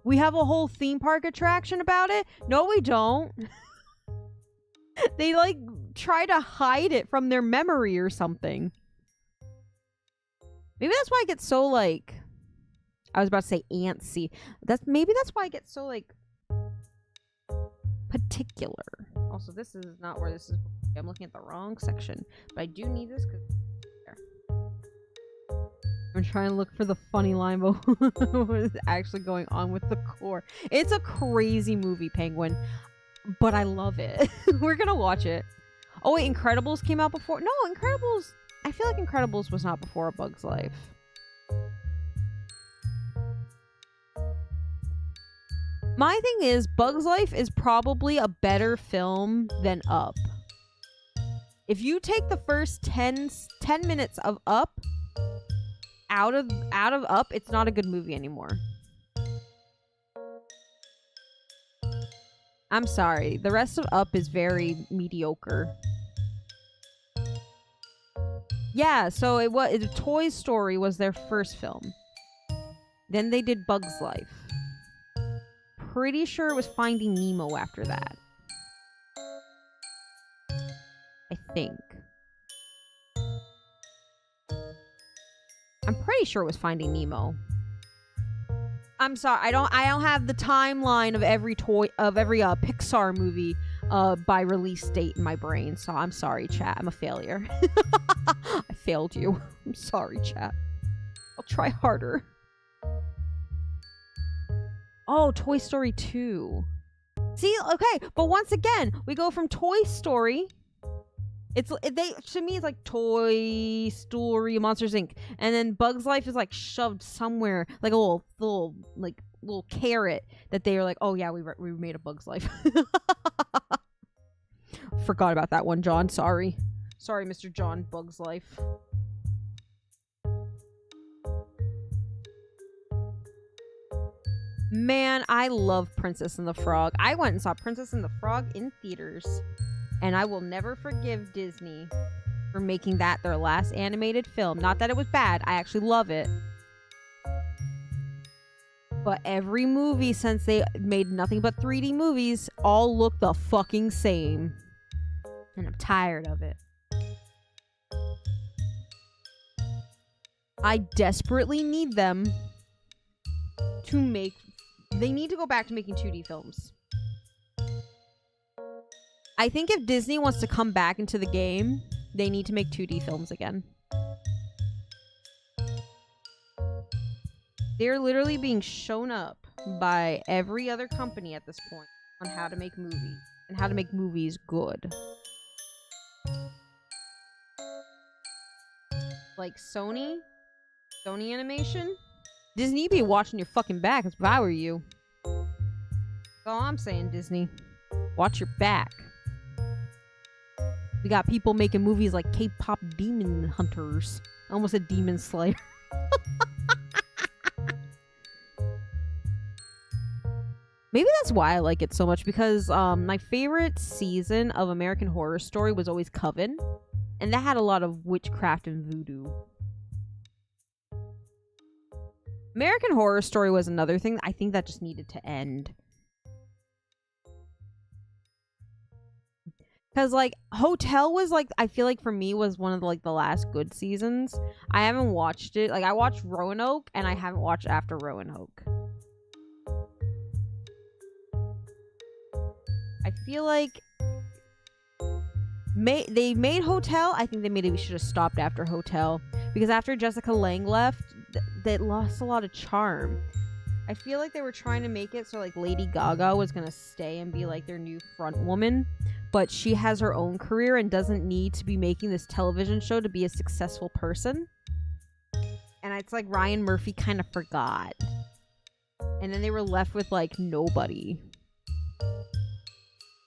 We have a whole theme park attraction about it? No, we don't. They, like, try to hide it from their memory or something. Maybe that's why I get so, like... I was about to say antsy. Maybe that's why I get so, like... particular. Also, this is not where this is. I'm looking at the wrong section. But I do need this because... I'm trying to look for the funny line about what is actually going on with the core. It's a crazy movie, Penguin, but I love it. We're gonna watch it. Oh wait, Incredibles came out before. No, Incredibles. I feel like Incredibles was not before A Bug's Life. My thing is, Bug's Life is probably a better film than Up. If you take the first 10 minutes of Up out of Up, it's not a good movie anymore. I'm sorry. The rest of Up is very mediocre. Yeah, so Toy Story was their first film. Then they did Bug's Life. Pretty sure it was Finding Nemo after that. I think. I'm pretty sure it was Finding Nemo. I'm sorry, I don't have the timeline of every Pixar movie by release date in my brain, so I'm sorry, chat. I'm a failure. I failed you. I'm sorry, chat. I'll try harder. Oh, Toy Story 2. See, okay, but once again, we go from Toy Story. To me, it's like Toy Story, Monsters Inc. And then Bug's Life is like shoved somewhere, like a little carrot that they are like, oh yeah, we made a Bug's Life. Forgot about that one, John. Sorry, Mr. John. Bug's Life. Man, I love Princess and the Frog. I went and saw Princess and the Frog in theaters. And I will never forgive Disney for making that their last animated film. Not that it was bad. I actually love it. But every movie since they made nothing but 3D movies all look the fucking same. And I'm tired of it. I desperately need them to make... They need to go back to making 2D films. I think if Disney wants to come back into the game, they need to make 2D films again. They're literally being shown up by every other company at this point on how to make movies and how to make movies good. Like Sony Animation. Disney, you be watching your fucking back if I were you. That's all I'm saying, Disney. Watch your back. We got people making movies like K-pop Demon Hunters. I almost said Demon Slayer. Maybe that's why I like it so much, because my favorite season of American Horror Story was always Coven. And that had a lot of witchcraft and voodoo. American Horror Story was another thing I think that just needed to end. Because, like, Hotel was, like, I feel like for me was one of the, like, the last good seasons. I haven't watched it. Like, I watched Roanoke, and I haven't watched After Roanoke. I feel like they made Hotel. I think they maybe should have stopped after Hotel. Because after Jessica Lange left, they lost a lot of charm. I feel like they were trying to make it so, like, Lady Gaga was going to stay and be, like, their new front woman. But she has her own career and doesn't need to be making this television show to be a successful person. And it's like Ryan Murphy kind of forgot. And then they were left with, like, nobody.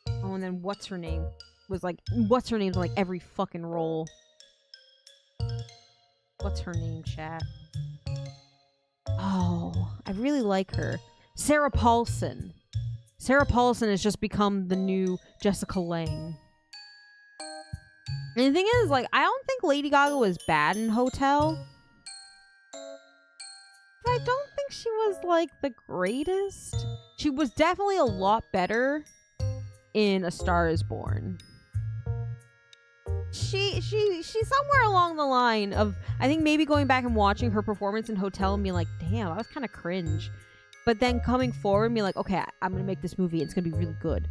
Oh, and then what's her name was like, what's her name's in, like, every fucking role. What's her name, chat? Oh, I really like her. Sarah Paulson. Sarah Paulson has just become the new Jessica Lange. And the thing is, like, I don't think Lady Gaga was bad in Hotel. But I don't think she was, like, the greatest. She was definitely a lot better in A Star Is Born. She's somewhere along the line of, I think maybe going back and watching her performance in Hotel and being like, damn, that was kind of cringe. But then coming forward and being like, okay, I'm going to make this movie. It's going to be really good.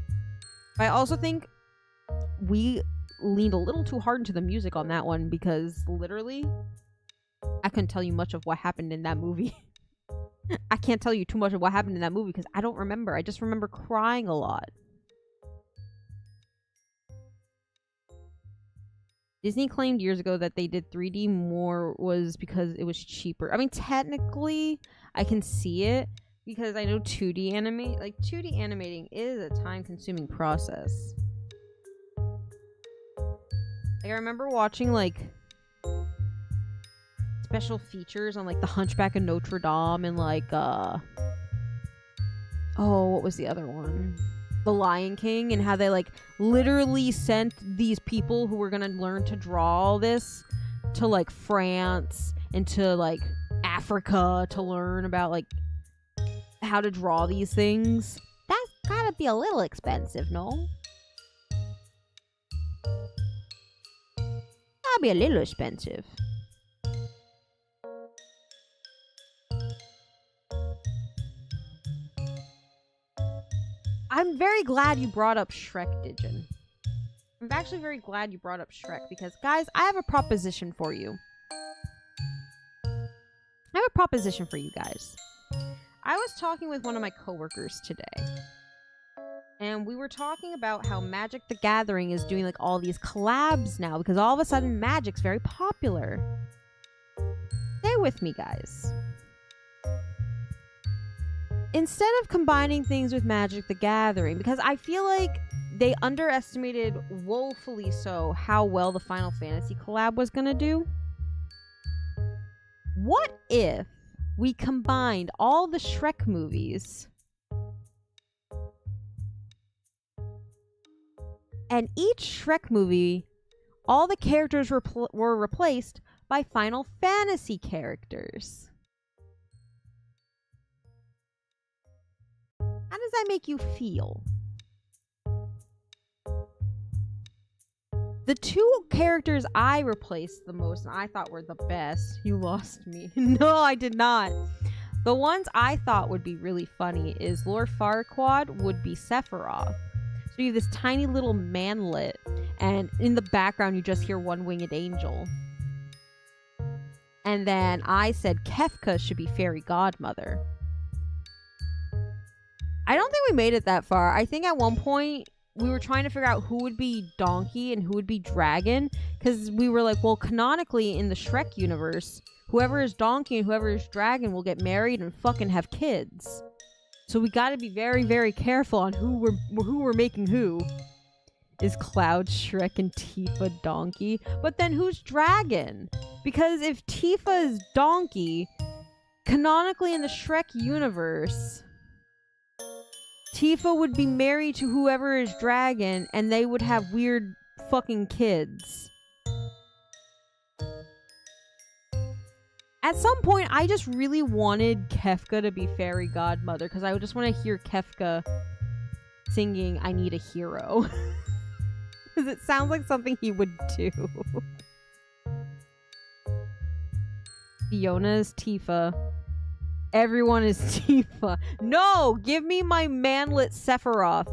But I also think we leaned a little too hard into the music on that one, because literally, I couldn't tell you much of what happened in that movie. I can't tell you too much of what happened in that movie because I don't remember. I just remember crying a lot. Disney claimed years ago that they did 3D more was because it was cheaper. I mean, technically, I can see it because I know 2D animating is a time-consuming process. Like, I remember watching, like, special features on, like, The Hunchback of Notre Dame and, like, what was the other one? The Lion King, and how they, like, literally sent these people who were gonna learn to draw all this to, like, France and to, like, Africa to learn about, like, how to draw these things. That's gotta be a little expensive, no? That'd be a little expensive. I'm very glad you brought up Shrek, Digin. I'm actually very glad you brought up Shrek because, guys, I have a proposition for you. I have a proposition for you guys. I was talking with one of my coworkers today, and we were talking about how Magic the Gathering is doing, like, all these collabs now because all of a sudden Magic's very popular. Stay with me, guys. Instead of combining things with Magic the Gathering, because I feel like they underestimated, woefully so, how well the Final Fantasy collab was gonna do. What if we combined all the Shrek movies and each Shrek movie, all the characters were replaced by Final Fantasy characters? How does that make you feel? The two characters I replaced the most and I thought were the best. You lost me. No, I did not. The ones I thought would be really funny is Lord Farquaad would be Sephiroth. So you have this tiny little manlet, and in the background you just hear one-winged angel. And then I said Kefka should be Fairy Godmother. I don't think we made it that far. I think at one point we were trying to figure out who would be Donkey and who would be Dragon, because we were like, well, canonically in the Shrek universe, whoever is Donkey and whoever is Dragon will get married and fucking have kids. So we got to be very, very careful on who we're making who. Is Cloud Shrek and Tifa Donkey? But then who's Dragon? Because if Tifa is Donkey, canonically in the Shrek universe, Tifa would be married to whoever is Dragon, and they would have weird fucking kids. At some point, I just really wanted Kefka to be Fairy Godmother, because I just want to hear Kefka singing I Need a Hero. Because it sounds like something he would do. Fiona is Tifa. Everyone is Tifa. No! Give me my manlet Sephiroth.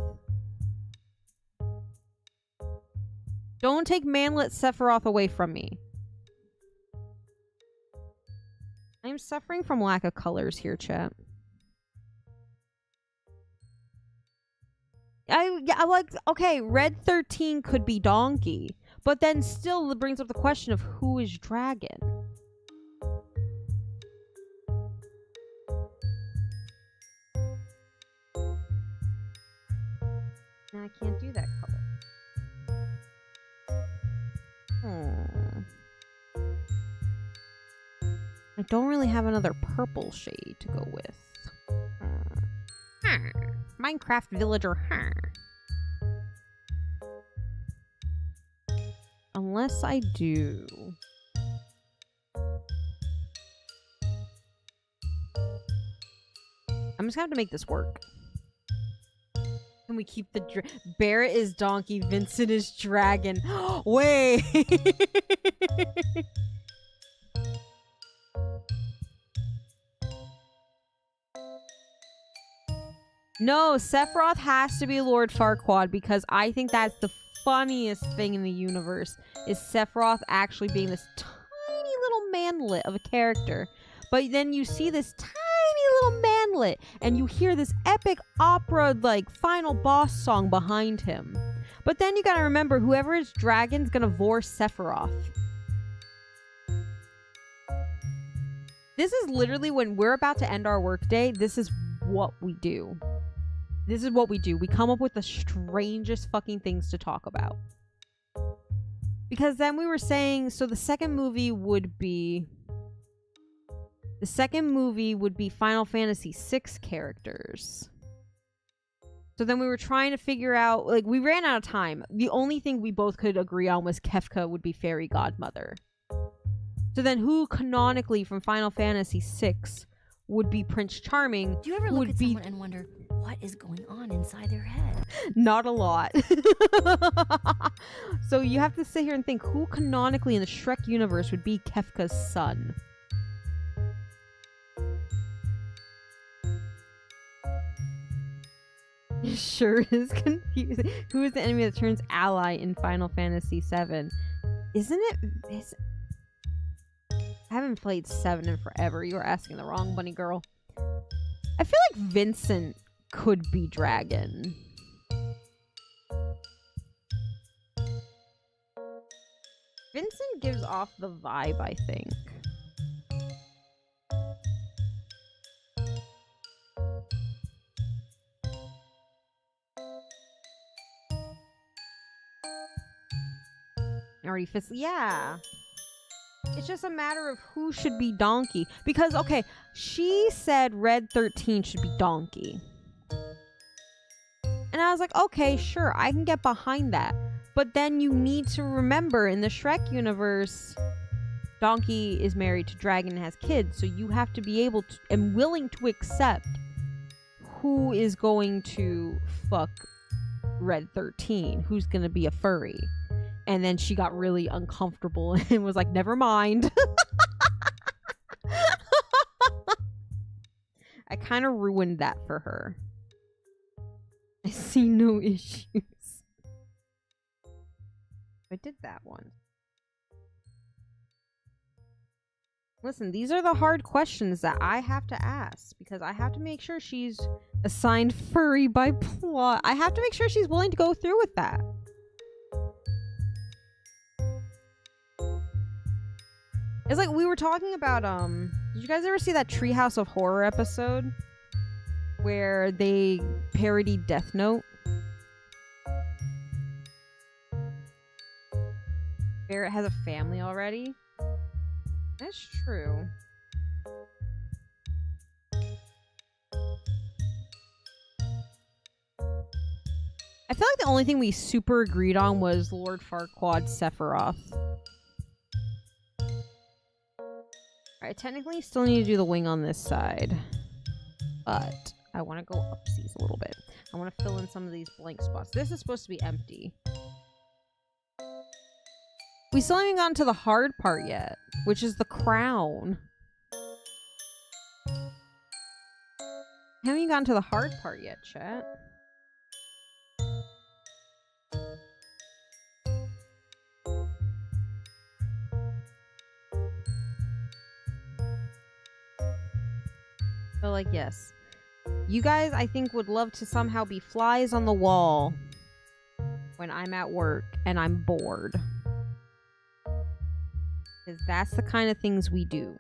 Don't take manlet Sephiroth away from me. I'm suffering from lack of colors here, chat. I like, okay, Red 13 could be Donkey, but then still it brings up the question of who is Dragon. I can't do that color. I don't really have another purple shade to go with. Minecraft villager. Unless I do. I'm just gonna have to make this work. Can we keep the Barrett is Donkey, Vincent is Dragon? Wait. No, Sephiroth has to be Lord Farquaad, because I think that's the funniest thing in the universe, is Sephiroth actually being this tiny little manlet of a character. But then you see this tiny little manlet, and you hear this epic opera, like, final boss song behind him. But then you gotta remember, whoever is dragon's gonna vor Sephiroth. This is literally when we're about to end our workday. This is what we do. This is what we do. We come up with the strangest fucking things to talk about. Because then we were saying, so the second movie would be Final Fantasy VI characters. So then we were trying to figure out, like, we ran out of time. The only thing we both could agree on was Kefka would be fairy godmother. So then who canonically from Final Fantasy VI would be Prince Charming? Do you ever look at someone and wonder what is going on inside their head? Not a lot. So you have to sit here and think, who canonically in the Shrek universe would be Kefka's son? Sure is confusing. Who is the enemy that turns ally in Final Fantasy VII? Isn't it? I haven't played 7 in forever. You are asking the wrong bunny girl. I feel like Vincent could be dragon. Vincent gives off the vibe, I think. Already fits. Yeah. It's just a matter of who should be Donkey. Because, okay, she said Red 13 should be Donkey. And I was like, okay, sure, I can get behind that. But then you need to remember, in the Shrek universe, Donkey is married to Dragon and has kids. So you have to be able to and willing to accept who is going to fuck Red 13. Who's going to be a furry. And then she got really uncomfortable and was like, never mind. I kind of ruined that for her. I see no issues. I did that one. Listen, these are the hard questions that I have to ask because I have to make sure she's assigned furry by plot. I have to make sure she's willing to go through with that. It's like we were talking about, did you guys ever see that Treehouse of Horror episode? Where they parodied Death Note? Barrett has a family already? That's true. I feel like the only thing we super agreed on was Lord Farquaad Sephiroth. I technically still need to do the wing on this side, but I want to go upsies a little bit. I want to fill in some of these blank spots. This is supposed to be empty. We still haven't gotten to the hard part yet, which is the crown. Haven't even gotten to the hard part yet, chat. But like, yes. You guys, I think, would love to somehow be flies on the wall when I'm at work and I'm bored. Because that's the kind of things we do.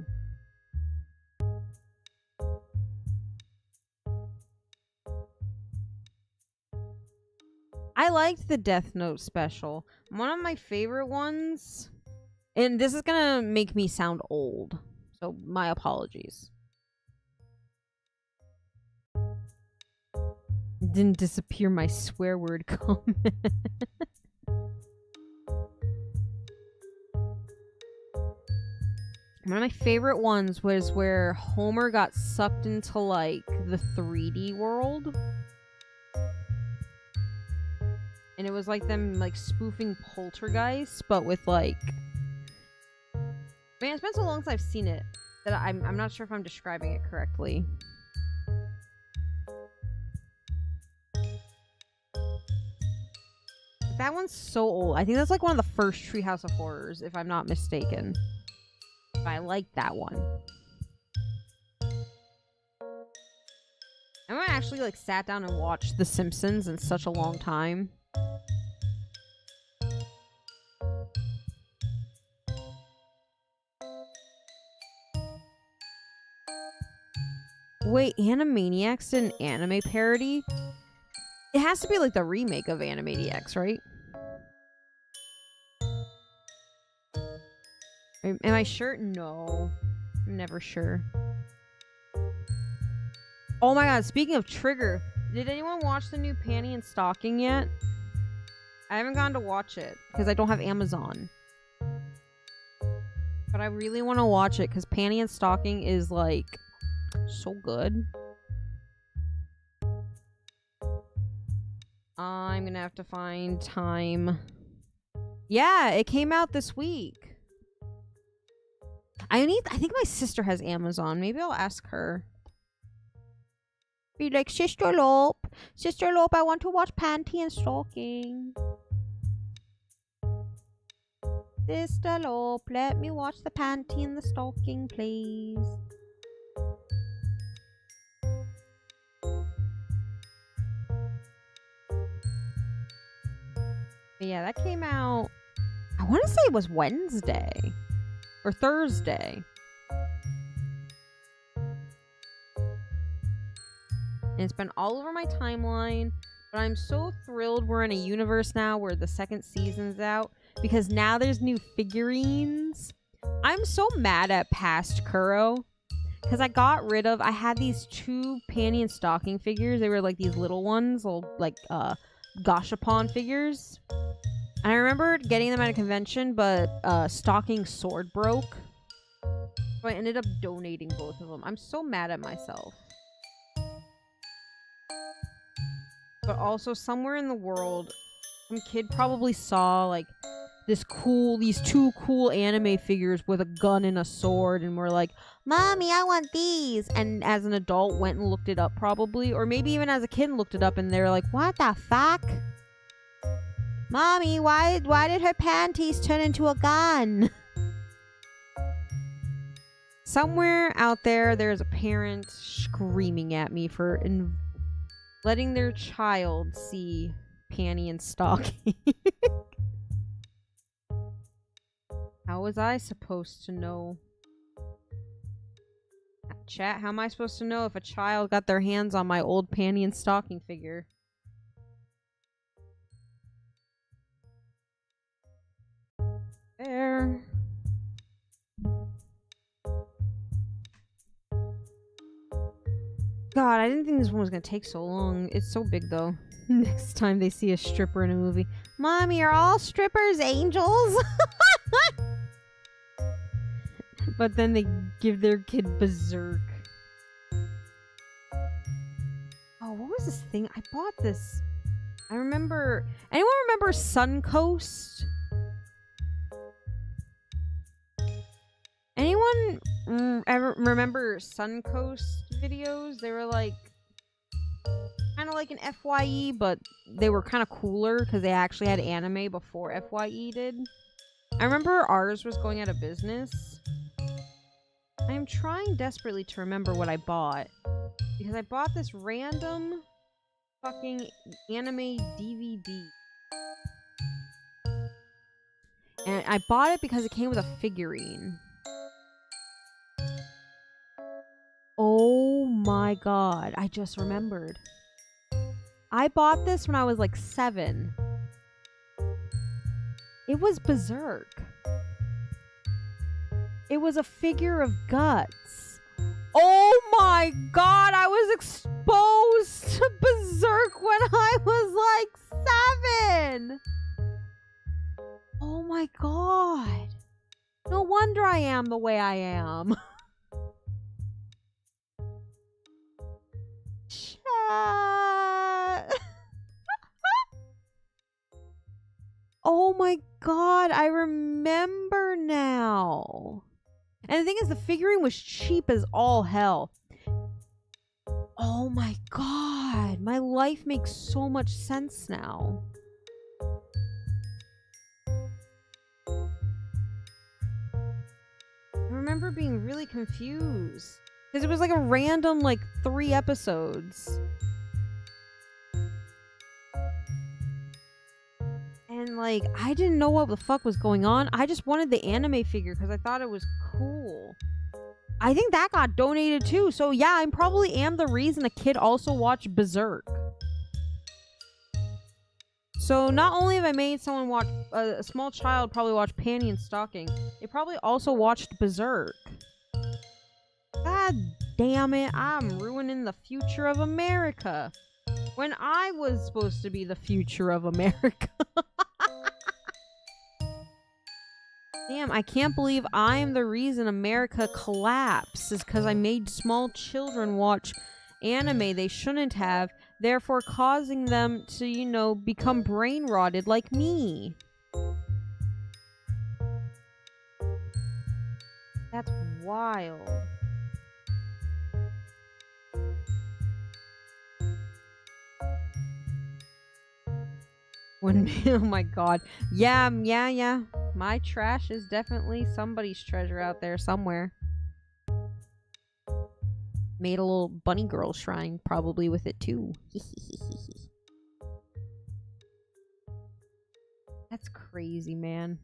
I liked the Death Note special. One of my favorite ones, and this is gonna make me sound old, so my apologies. Didn't disappear my swear word comment. One of my favorite ones was where Homer got sucked into like the 3D world. And it was like them like spoofing Poltergeist, but with like, man, it's been so long since I've seen it that I'm not sure if I'm describing it correctly. That one's so old. I think that's like one of the first Treehouse of Horrors, if I'm not mistaken. But I like that one. I haven't actually like sat down and watched The Simpsons in such a long time. Wait, Animaniacs did an anime parody? It has to be like the remake of Animaniacs, right? Am I sure? No. I'm never sure. Oh my god, speaking of Trigger, did anyone watch the new Panty and Stocking yet? I haven't gone to watch it because I don't have Amazon. But I really want to watch it because Panty and Stocking is like so good. I'm gonna have to find time. Yeah, it came out this week. I think my sister has Amazon. Maybe I'll ask her. Be like, Sister Lope, I want to watch Panty and Stocking. Sister Lope, let me watch the Panty and the Stocking, please. But yeah, that came out, I want to say it was Wednesday or Thursday. And it's been all over my timeline, but I'm so thrilled we're in a universe now where the second season's out because now there's new figurines. I'm so mad at past Kuro because I had these 2 Panty and Stocking figures. They were like these little ones, little like gashapon figures. And I remember getting them at a convention, but Stocking sword broke. So I ended up donating both of them. I'm so mad at myself. But also somewhere in the world, some kid probably saw like these 2 cool anime figures with a gun and a sword and were like, Mommy, I want these. And as an adult went and looked it up probably. Or maybe even as a kid looked it up and they're like, what the fuck? Mommy, why did her panties turn into a gun? Somewhere out there's a parent screaming at me for letting their child see Panty and Stocking. How was I supposed to know? Chat, how am I supposed to know if a child got their hands on my old Panty and Stocking figure? There. God, I didn't think this one was gonna take so long. It's so big, though. Next time they see a stripper in a movie. Mommy, are all strippers angels? But then they give their kid berserk. Oh, what was this thing? I bought this. I remember... Anyone remember Suncoast? Anyone ever remember Suncoast videos? They were like kind of like an FYE, but they were kind of cooler because they actually had anime before FYE did. I remember ours was going out of business. I am trying desperately to remember what I bought because I bought this random fucking anime DVD. And I bought it because it came with a figurine. Oh my god, I just remembered. I bought this when I was like 7. It was Berserk. It was a figure of Guts. Oh my god, I was exposed to Berserk when I was like 7! Oh my god. No wonder I am the way I am. Oh my god, I remember now. And the thing is, the figurine was cheap as all hell. Oh my god, my life makes so much sense now. I remember being really confused. Because it was like a random, 3 episodes. And, I didn't know what the fuck was going on. I just wanted the anime figure because I thought it was cool. I think that got donated too. So yeah, I probably am the reason a kid also watched Berserk. So not only have I made someone watch, a small child probably watch Panty and Stocking, they probably also watched Berserk. God damn it, I'm ruining the future of America. When I was supposed to be the future of America. Damn, I can't believe I am the reason America collapses because I made small children watch anime they shouldn't have, therefore causing them to, you know, become brain rotted like me. That's wild. Oh my god. Yeah. My trash is definitely somebody's treasure out there somewhere. Made a little bunny girl shrine probably with it too. That's crazy, man.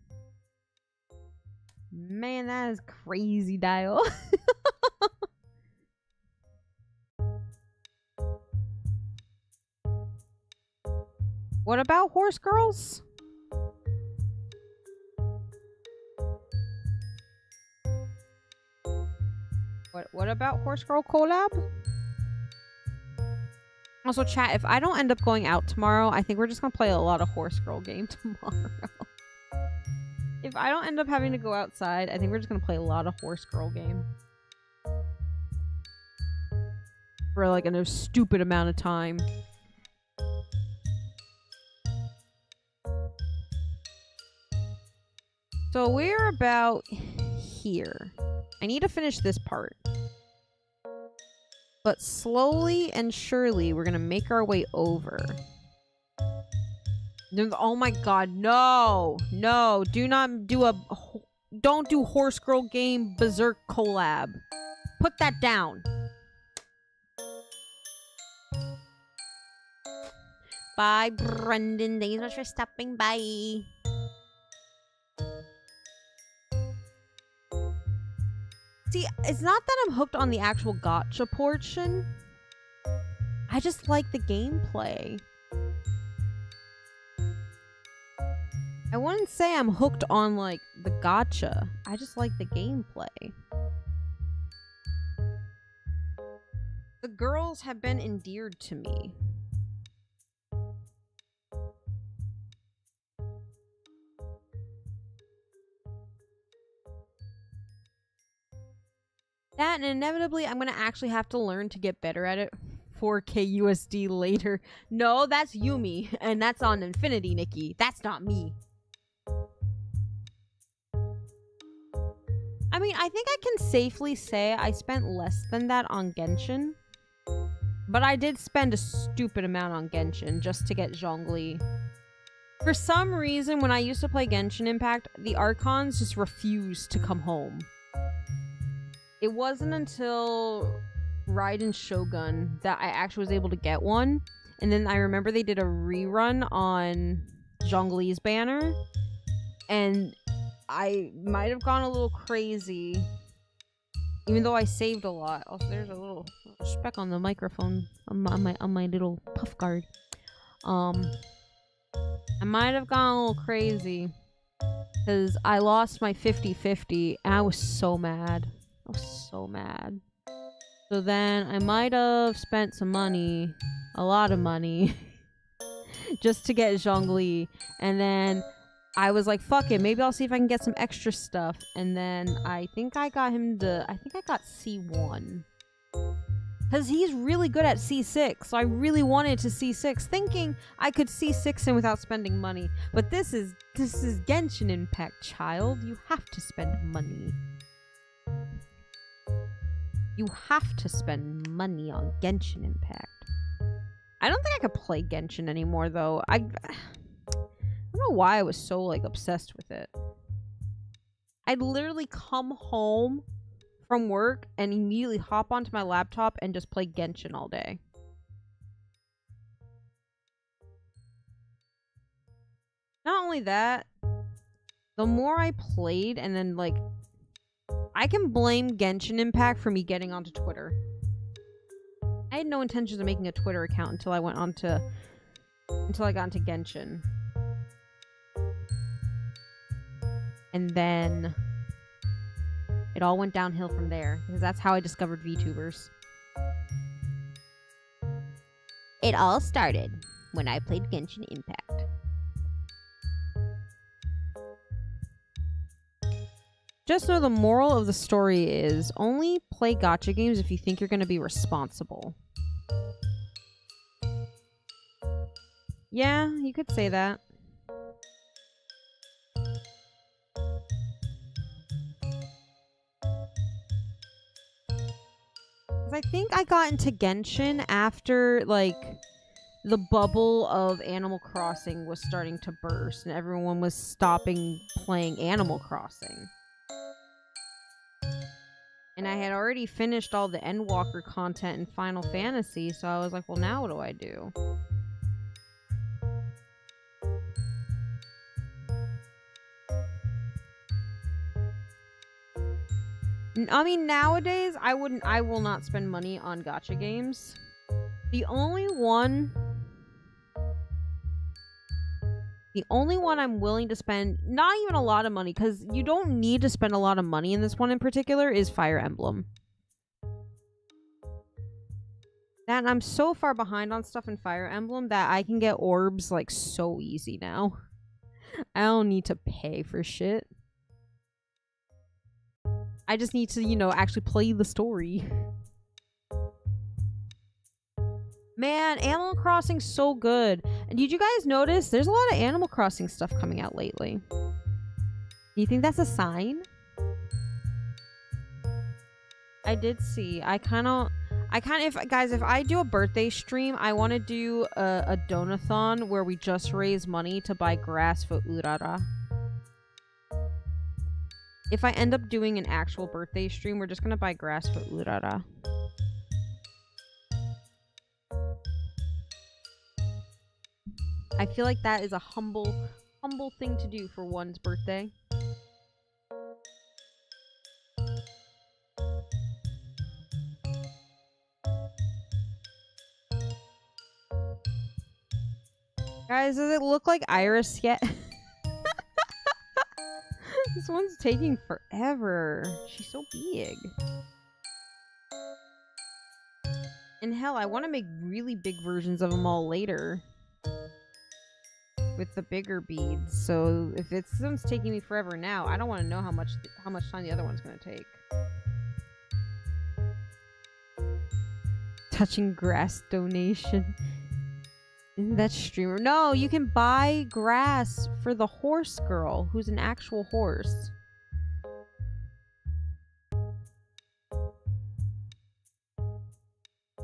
Man, that is crazy, Dial. What about horse girls? What about horse girl collab? Also, chat, if I don't end up going out tomorrow, I think we're just gonna play a lot of horse girl game tomorrow. If I don't end up having to go outside, I think we're just gonna play a lot of horse girl game. For like a stupid amount of time. So we're about here. I need to finish this part. But slowly and surely, we're gonna make our way over. Oh my god, no! No, do not do a... Don't do Horse Girl Game Berserk collab. Put that down. Bye, Brendan. Thank you so much for stopping by. See, it's not that I'm hooked on the actual gacha portion. I just like the gameplay. I wouldn't say I'm hooked on, like, the gacha. I just like the gameplay. The girls have been endeared to me. That, and inevitably, I'm gonna actually have to learn to get better at it. 4K USD later. No, that's Yumi, and that's on Infinity, Nikki. That's not me. I mean, I think I can safely say I spent less than that on Genshin. But I did spend a stupid amount on Genshin just to get Zhongli. For some reason, when I used to play Genshin Impact, the Archons just refused to come home. It wasn't until Raiden Shogun that I actually was able to get one. And then I remember they did a rerun on Zhongli's banner. And I might have gone a little crazy. Even though I saved a lot. Also, there's a little speck on the microphone on my little puff guard. I might have gone a little crazy. Because I lost my 50-50 and I was so mad. I was so mad. So then I might have spent some money, a lot of money, just to get Zhongli. And then I was like, fuck it, maybe I'll see if I can get some extra stuff. And then I think I got him to, I think I got C1. Because he's really good at C6, so I really wanted to C6, thinking I could C6 him without spending money. But this is Genshin Impact, child. You have to spend money. You have to spend money on Genshin Impact. I don't think I could play Genshin anymore, though. I don't know why I was so, like, obsessed with it. I'd literally come home from work and immediately hop onto my laptop and just play Genshin all day. Not only that, the more I played and then, like, I can blame Genshin Impact for me getting onto Twitter. I had no intentions of making a Twitter account until I got into Genshin. And then it all went downhill from there, because that's how I discovered Vtubers. It all started when I played Genshin Impact. Just know the moral of the story is only play gacha games if you think you're going to be responsible. Yeah, you could say that. I think I got into Genshin after, like, the bubble of Animal Crossing was starting to burst and everyone was stopping playing Animal Crossing. And I had already finished all the Endwalker content in Final Fantasy, so I was like, well, now what do I do? I mean, nowadays, I will not spend money on gacha games. The only one I'm willing to spend, not even a lot of money, because you don't need to spend a lot of money in this one in particular, is Fire Emblem. And I'm so far behind on stuff in Fire Emblem that I can get orbs, like, so easy now. I don't need to pay for shit. I just need to, you know, actually play the story. Man, Animal Crossing's so good. And did you guys notice there's a lot of Animal Crossing stuff coming out lately? Do you think that's a sign? I did see. If I do a birthday stream, I want to do a donathon where we just raise money to buy grass for Urara. If I end up doing an actual birthday stream, we're just gonna buy grass for Urara. I feel like that is a humble thing to do for one's birthday. Guys, does it look like Irys yet? This one's taking forever. She's so big. And hell, I want to make really big versions of them all later. With the bigger beads. So if this one's taking me forever now, I don't want to know how much time the other one's going to take. Touching grass donation. Isn't that streamer? No, you can buy grass for the horse girl, who's an actual horse.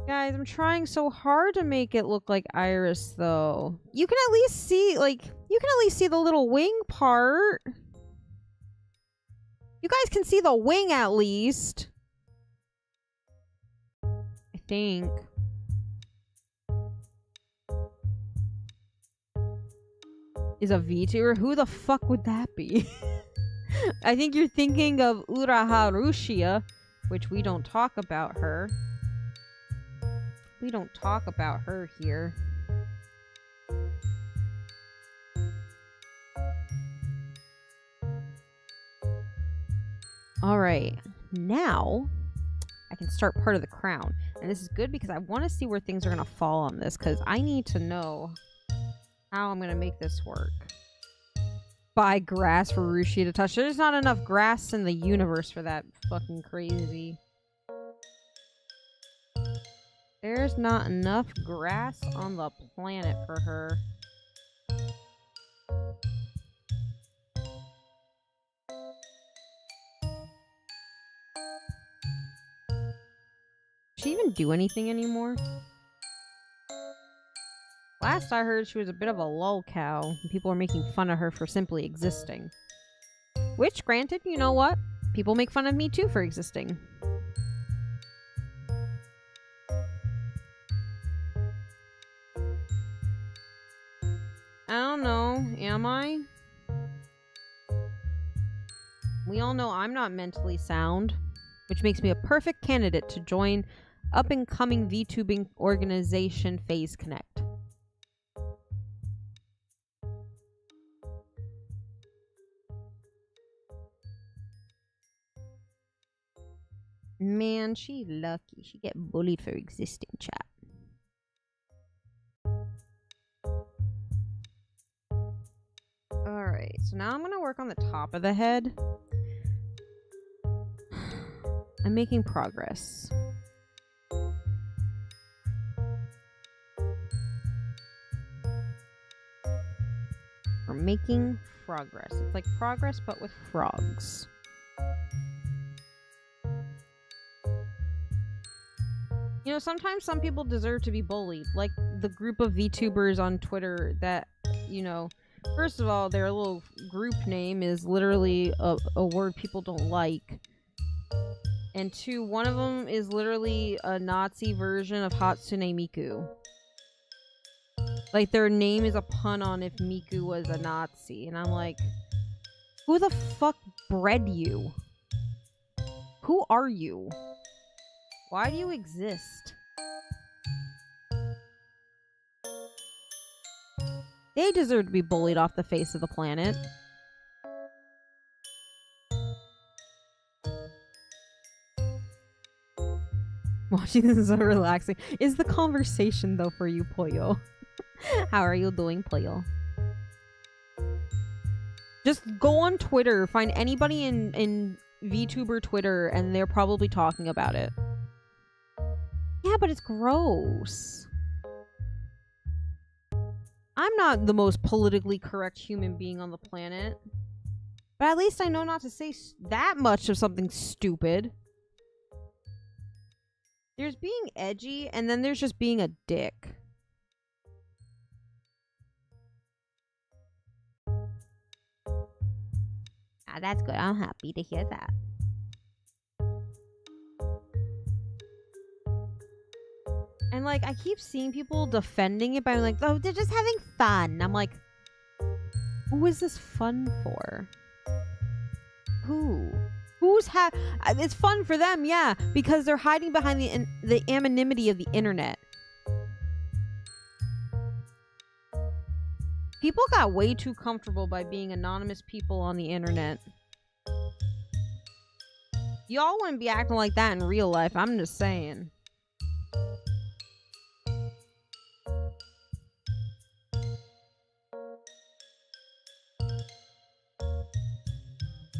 Guys, I'm trying so hard to make it look like Irys, though. You can at least see, the little wing part. You guys can see the wing at least. I think. Is a VTuber? Who the fuck would that be? I think you're thinking of Uraharushia, which we don't talk about her. We don't talk about her here. Alright, now I can start part of the crown. And this is good because I want to see where things are going to fall on this, because I need to know how I'm going to make this work. Buy grass for Rushi to touch. There's not enough grass in the universe for that fucking crazy. There's not enough grass on the planet for her. Does she even do anything anymore? Last I heard, she was a bit of a lol cow, and people were making fun of her for simply existing. Which, granted, you know what? People make fun of me too for existing. I don't know. Am I? We all know I'm not mentally sound, which makes me a perfect candidate to join up-and-coming VTubing organization Phase Connect. Man, she lucky. She get bullied for existing, chat. Alright, so now I'm gonna work on the top of the head. I'm making progress. We're making progress. It's like progress, but with frogs. You know, sometimes some people deserve to be bullied. Like the group of VTubers on Twitter that, you know, first of all, their little group name is literally a word people don't like. And two, one of them is literally a Nazi version of Hatsune Miku. Like, their name is a pun on if Miku was a Nazi. And I'm like, who the fuck bred you? Who are you? Why do you exist? They deserve to be bullied off the face of the planet. Watching this is so relaxing. Is the conversation, though, for you, Pollo? How are you doing, Pollo? Just go on Twitter, find anybody in VTuber Twitter, and they're probably talking about it. Yeah, but it's gross. I'm not the most politically correct human being on the planet. But at least I know not to say that much of something stupid. There's being edgy, and then there's just being a dick. Ah, that's good. I'm happy to hear that. And, like, I keep seeing people defending it by like, oh, they're just having fun. I'm like, who is this fun for? Who? It's fun for them, yeah, because they're hiding behind the anonymity of the internet. People got way too comfortable by being anonymous people on the internet. Y'all wouldn't be acting like that in real life, I'm just saying.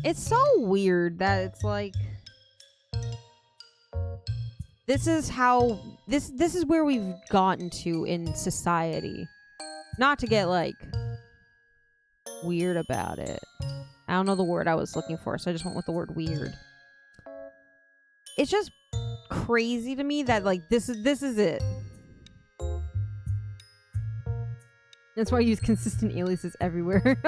It's so weird that it's like this is how this is where we've gotten to in society. Not to get like weird about it. I don't know the word I was looking for, so I just went with the word weird. It's just crazy to me that like this is it. That's why I use consistent aliases everywhere.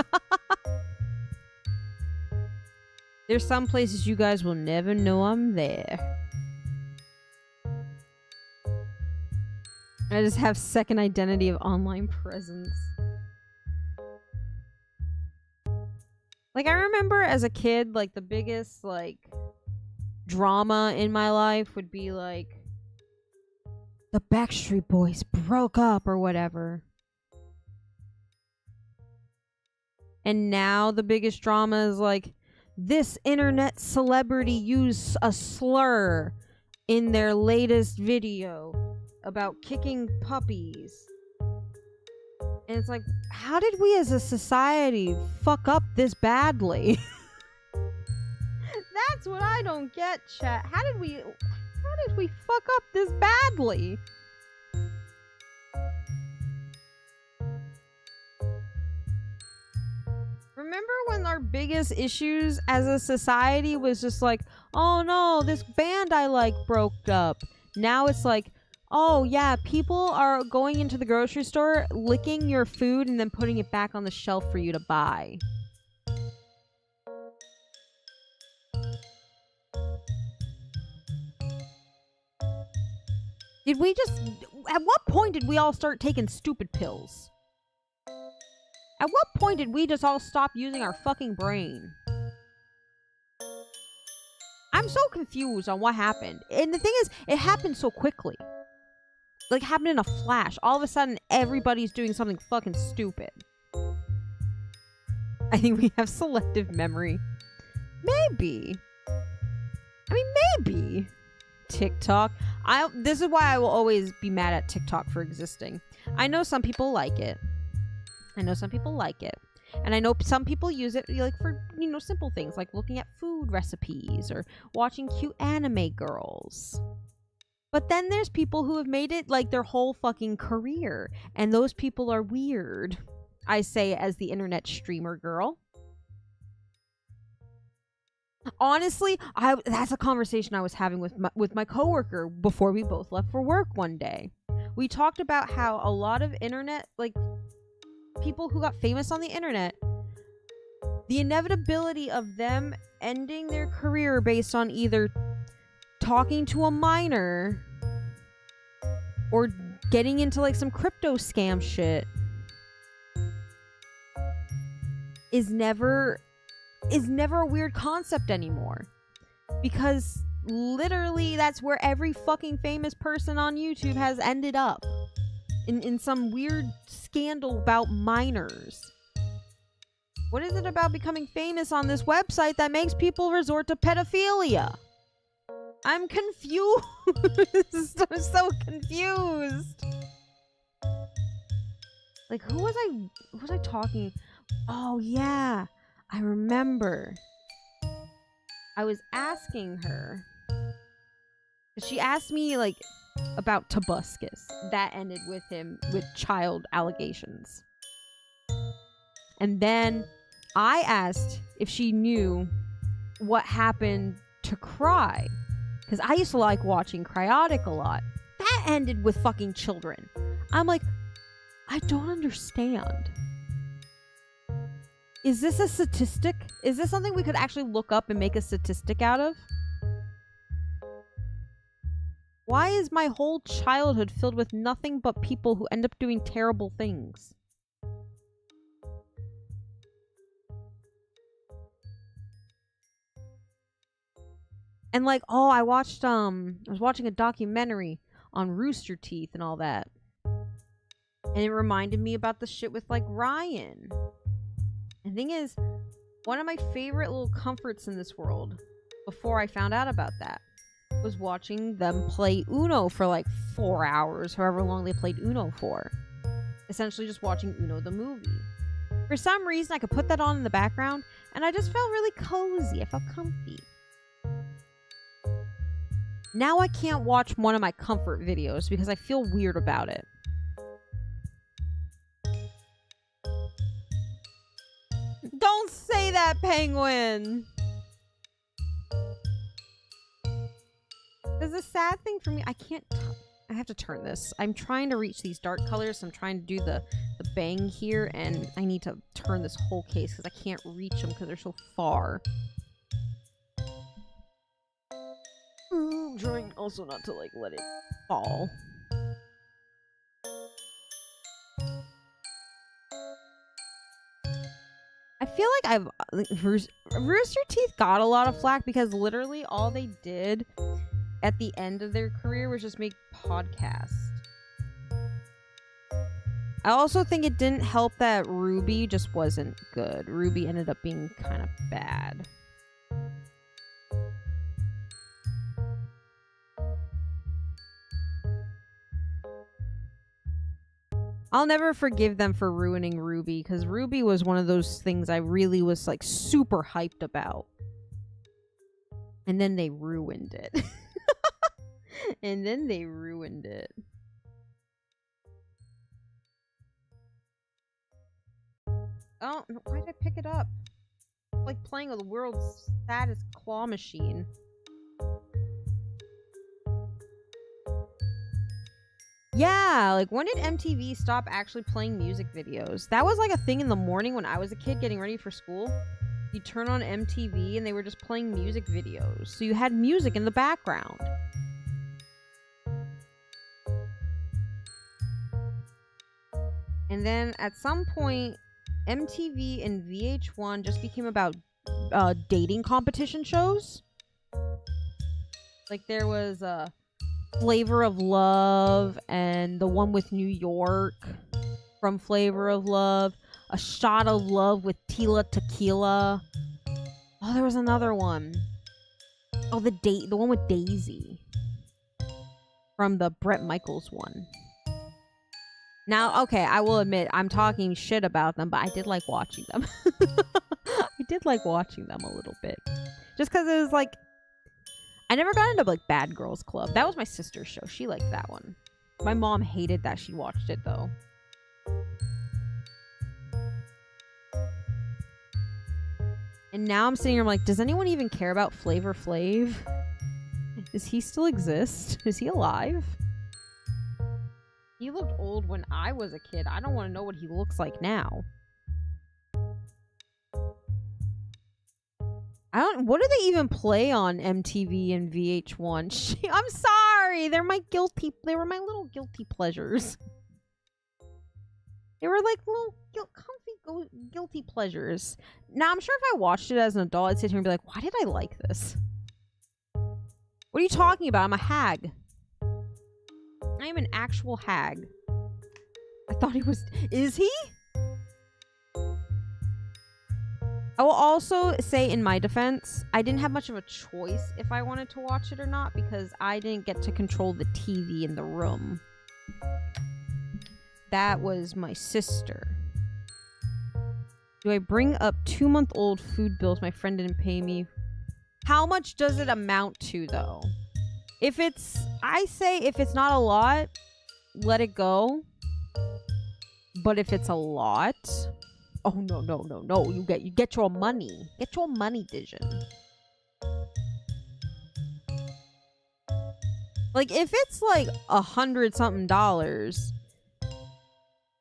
There's some places you guys will never know I'm there. I just have second identity of online presence. Like, I remember as a kid, like, the biggest, like, drama in my life would be, like, the Backstreet Boys broke up or whatever. And now the biggest drama is, like, this internet celebrity used a slur in their latest video about kicking puppies. And it's like, how did we as a society fuck up this badly? That's what I don't get, chat. How did we fuck up this badly? Remember when our biggest issues as a society was just like, oh no, this band I like broke up. Now it's like, oh yeah, people are going into the grocery store, licking your food, and then putting it back on the shelf for you to buy. At what point did we all start taking stupid pills? At what point did we just all stop using our fucking brain? I'm so confused on what happened. And the thing is, it happened so quickly. Like, happened in a flash. All of a sudden, everybody's doing something fucking stupid. I think we have selective memory. Maybe. I mean, maybe. TikTok. This is why I will always be mad at TikTok for existing. I know some people like it. And I know some people use it like for, simple things like looking at food recipes or watching cute anime girls. But then there's people who have made it like their whole fucking career. And those people are weird. I say as the internet streamer girl. Honestly, that's a conversation I was having with my coworker before we both left for work one day. We talked about how a lot of internet, like, people who got famous on the internet, the inevitability of them ending their career based on either talking to a minor or getting into, like, some crypto scam shit is never a weird concept anymore, because literally that's where every fucking famous person on YouTube has ended up, in some weird scandal about minors. What is it about becoming famous on this website that makes people resort to pedophilia? I'm confused. I'm so confused. Like, who was I talking? Oh yeah, I remember. I was asking her. She asked me, like, about Tobuscus. That ended with child allegations. And then I asked if she knew what happened to Cry. Because I used to like watching Cryotic a lot. That ended with fucking children. I'm like, I don't understand. Is this a statistic? Is this something we could actually look up and make a statistic out of? Why is my whole childhood filled with nothing but people who end up doing terrible things? And like, oh, I was watching a documentary on Rooster Teeth and all that. And it reminded me about the shit with, like, Ryan. And the thing is, one of my favorite little comforts in this world, before I found out about that, was watching them play Uno for like 4 hours, however long they played Uno for. Essentially just watching Uno the movie. For some reason, I could put that on in the background, and I just felt really cozy. I felt comfy. Now I can't watch one of my comfort videos because I feel weird about it. Don't say that, Penguin! There's a sad thing for me. I have to turn this. I'm trying to reach these dark colors. So I'm trying to do the bang here, and I need to turn this whole case because I can't reach them because they're so far. I'm trying also not to, like, let it fall. I feel like Rooster Teeth got a lot of flack because literally all they did at the end of their career was just make podcasts. I also think it didn't help that Ruby just wasn't good. Ruby ended up being kind of bad. I'll never forgive them for ruining Ruby, because Ruby was one of those things I really was, like, super hyped about. And then they ruined it. And then they ruined it. Oh, why did I pick it up? It's like playing with the world's saddest claw machine. Yeah, like, when did MTV stop actually playing music videos? That was like a thing in the morning when I was a kid getting ready for school. You turn on MTV and they were just playing music videos. So you had music in the background. And then at some point, MTV and VH1 just became about dating competition shows. Like there was a Flavor of Love and the one with New York from Flavor of Love. A Shot of Love with Tila Tequila. Oh, there was another one. Oh, the one with Daisy. From the Bret Michaels one. Now, okay, I will admit, I'm talking shit about them, but I did like watching them. I did like watching them a little bit. Just because it was like... I never got into like Bad Girls Club. That was my sister's show. She liked that one. My mom hated that she watched it, though. And now I'm sitting here, I'm like, does anyone even care about Flavor Flav? Does he still exist? Is he alive? He looked old when I was a kid. I don't want to know what he looks like now. What do they even play on MTV and VH1? I'm sorry. They were my little guilty pleasures. They were like little comfy guilty pleasures. Now, I'm sure if I watched it as an adult, I'd sit here and be like, why did I like this? What are you talking about? I'm a hag. I am an actual hag. I thought he was... Is he? I will also say in my defense, I didn't have much of a choice if I wanted to watch it or not because I didn't get to control the TV in the room. That was my sister. Do I bring up 2-month-old food bills my friend didn't pay me? How much does it amount to, though? I say if it's not a lot, let it go. But if it's a lot... Oh, no. You get your money. Get your money, Dijon. Like, if it's like $100-something,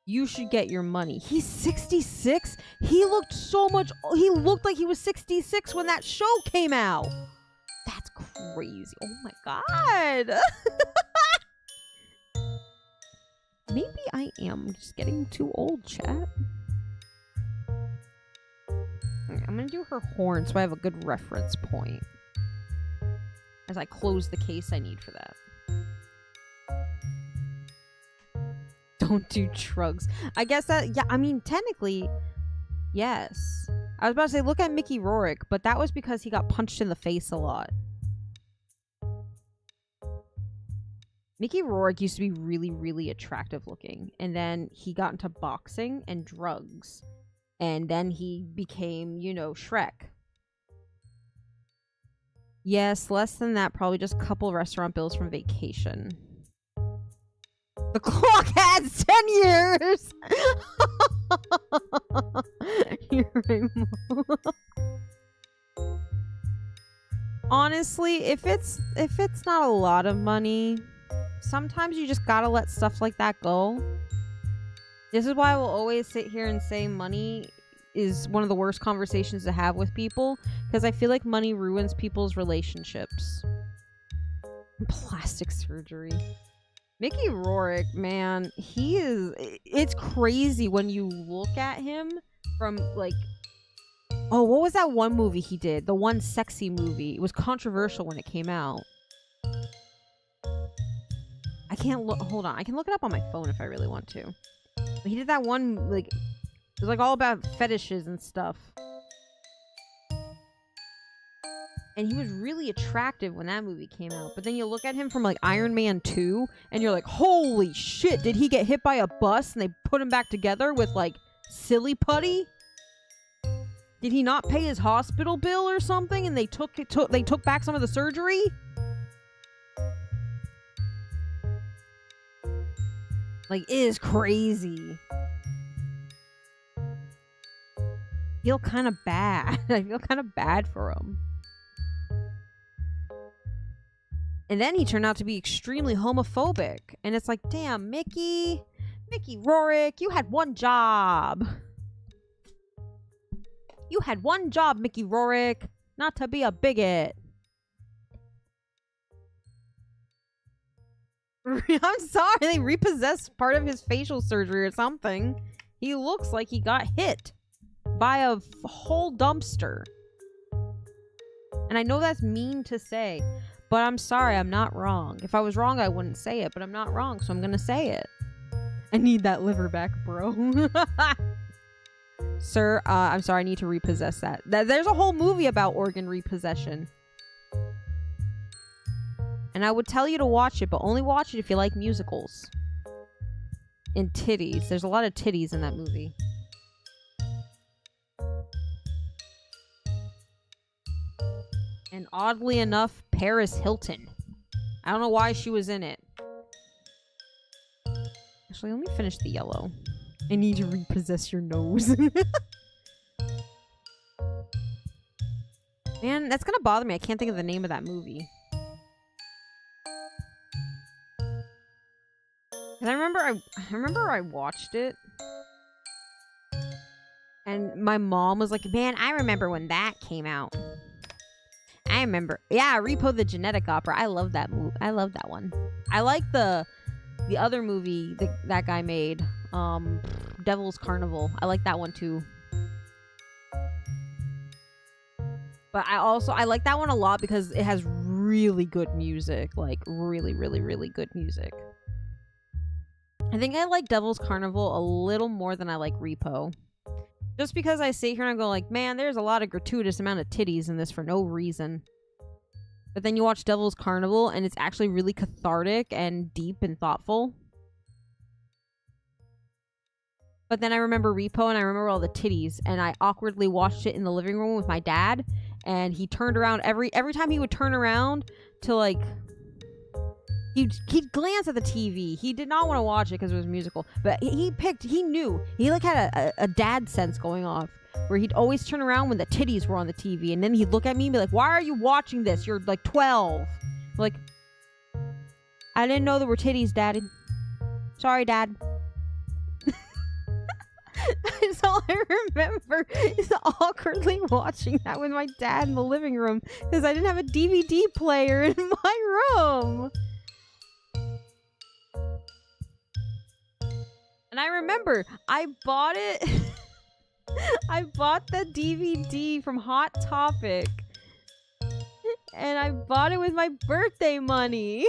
you should get your money. He's 66? He looked like he was 66 when that show came out. That's crazy. Oh my god. Maybe I am just getting too old, chat. Okay, I'm gonna do her horn so I have a good reference point as I close the case I need for that. Don't do drugs. I guess that, yeah, I mean, technically, yes. I was about to say, look at Mickey Rourke, but that was because he got punched in the face a lot. Mickey Rourke used to be really, really attractive looking, and then he got into boxing and drugs. And then he became, you know, Shrek. Yes, less than that. Probably just a couple restaurant bills from vacation. The clock has 10 years! You're right, Mom. Honestly, if it's not a lot of money, sometimes you just gotta let stuff like that go. This is why I will always sit here and say money is one of the worst conversations to have with people, because I feel like money ruins people's relationships. Plastic surgery. Mickey Rourke, man, it's crazy when you look at him from, like, oh, what was that one movie he did? The one sexy movie. It was controversial when it came out. I can't look, hold on. I can look it up on my phone if I really want to. He did that one, like, it was like all about fetishes and stuff. And he was really attractive when that movie came out. But then you look at him from, like, Iron Man 2, and you're like, holy shit, did he get hit by a bus and they put him back together with, like, silly putty? Did he not pay his hospital bill or something and they took back some of the surgery? Like, it is crazy. I feel kind of bad. I feel kind of bad for him. And then he turned out to be extremely homophobic. And it's like, damn, Mickey Rourke, you had one job. You had one job, Mickey Rourke, not to be a bigot. I'm sorry, they repossessed part of his facial surgery or something. He looks like he got hit by a whole dumpster. And I know that's mean to say, But I'm sorry, I'm not wrong. If I was wrong, I wouldn't say it, but I'm not wrong, so I'm gonna say it. I need that liver back, bro. Sir, I'm sorry, I need to repossess that. There's a whole movie about organ repossession. And I would tell you to watch it, but only watch it if you like musicals. And titties. There's a lot of titties in that movie. And oddly enough, Paris Hilton. I don't know why she was in it. Actually, let me finish the yellow. I need to repossess your nose. Man, that's gonna bother me. I can't think of the name of that movie. Cause I remember I watched it. And my mom was like, man, I remember when that came out. I remember. Yeah, Repo the Genetic Opera. I love that movie. I love that one. I like the other movie that guy made. Devil's Carnival. I like that one too. But I like that one a lot because it has really good music. Like, really, really, really good music. I think I like Devil's Carnival a little more than I like Repo. Just because I sit here and I go like, man, there's a lot of gratuitous amount of titties in this for no reason. But then you watch Devil's Carnival and it's actually really cathartic and deep and thoughtful. But then I remember Repo and I remember all the titties and I awkwardly watched it in the living room with my dad and he turned around every time he would turn around to like he'd glance at the TV. He did not want to watch it because it was musical, but he knew. He like had a dad sense going off where he'd always turn around when the titties were on the TV and then he'd look at me and be like, "Why are you watching this? You're like 12." Like, I didn't know there were titties, Daddy. Sorry, Dad. That's all I remember is awkwardly watching that with my dad in the living room because I didn't have a DVD player in my room. And I remember I bought it. I bought the DVD from Hot Topic. And I bought it with my birthday money.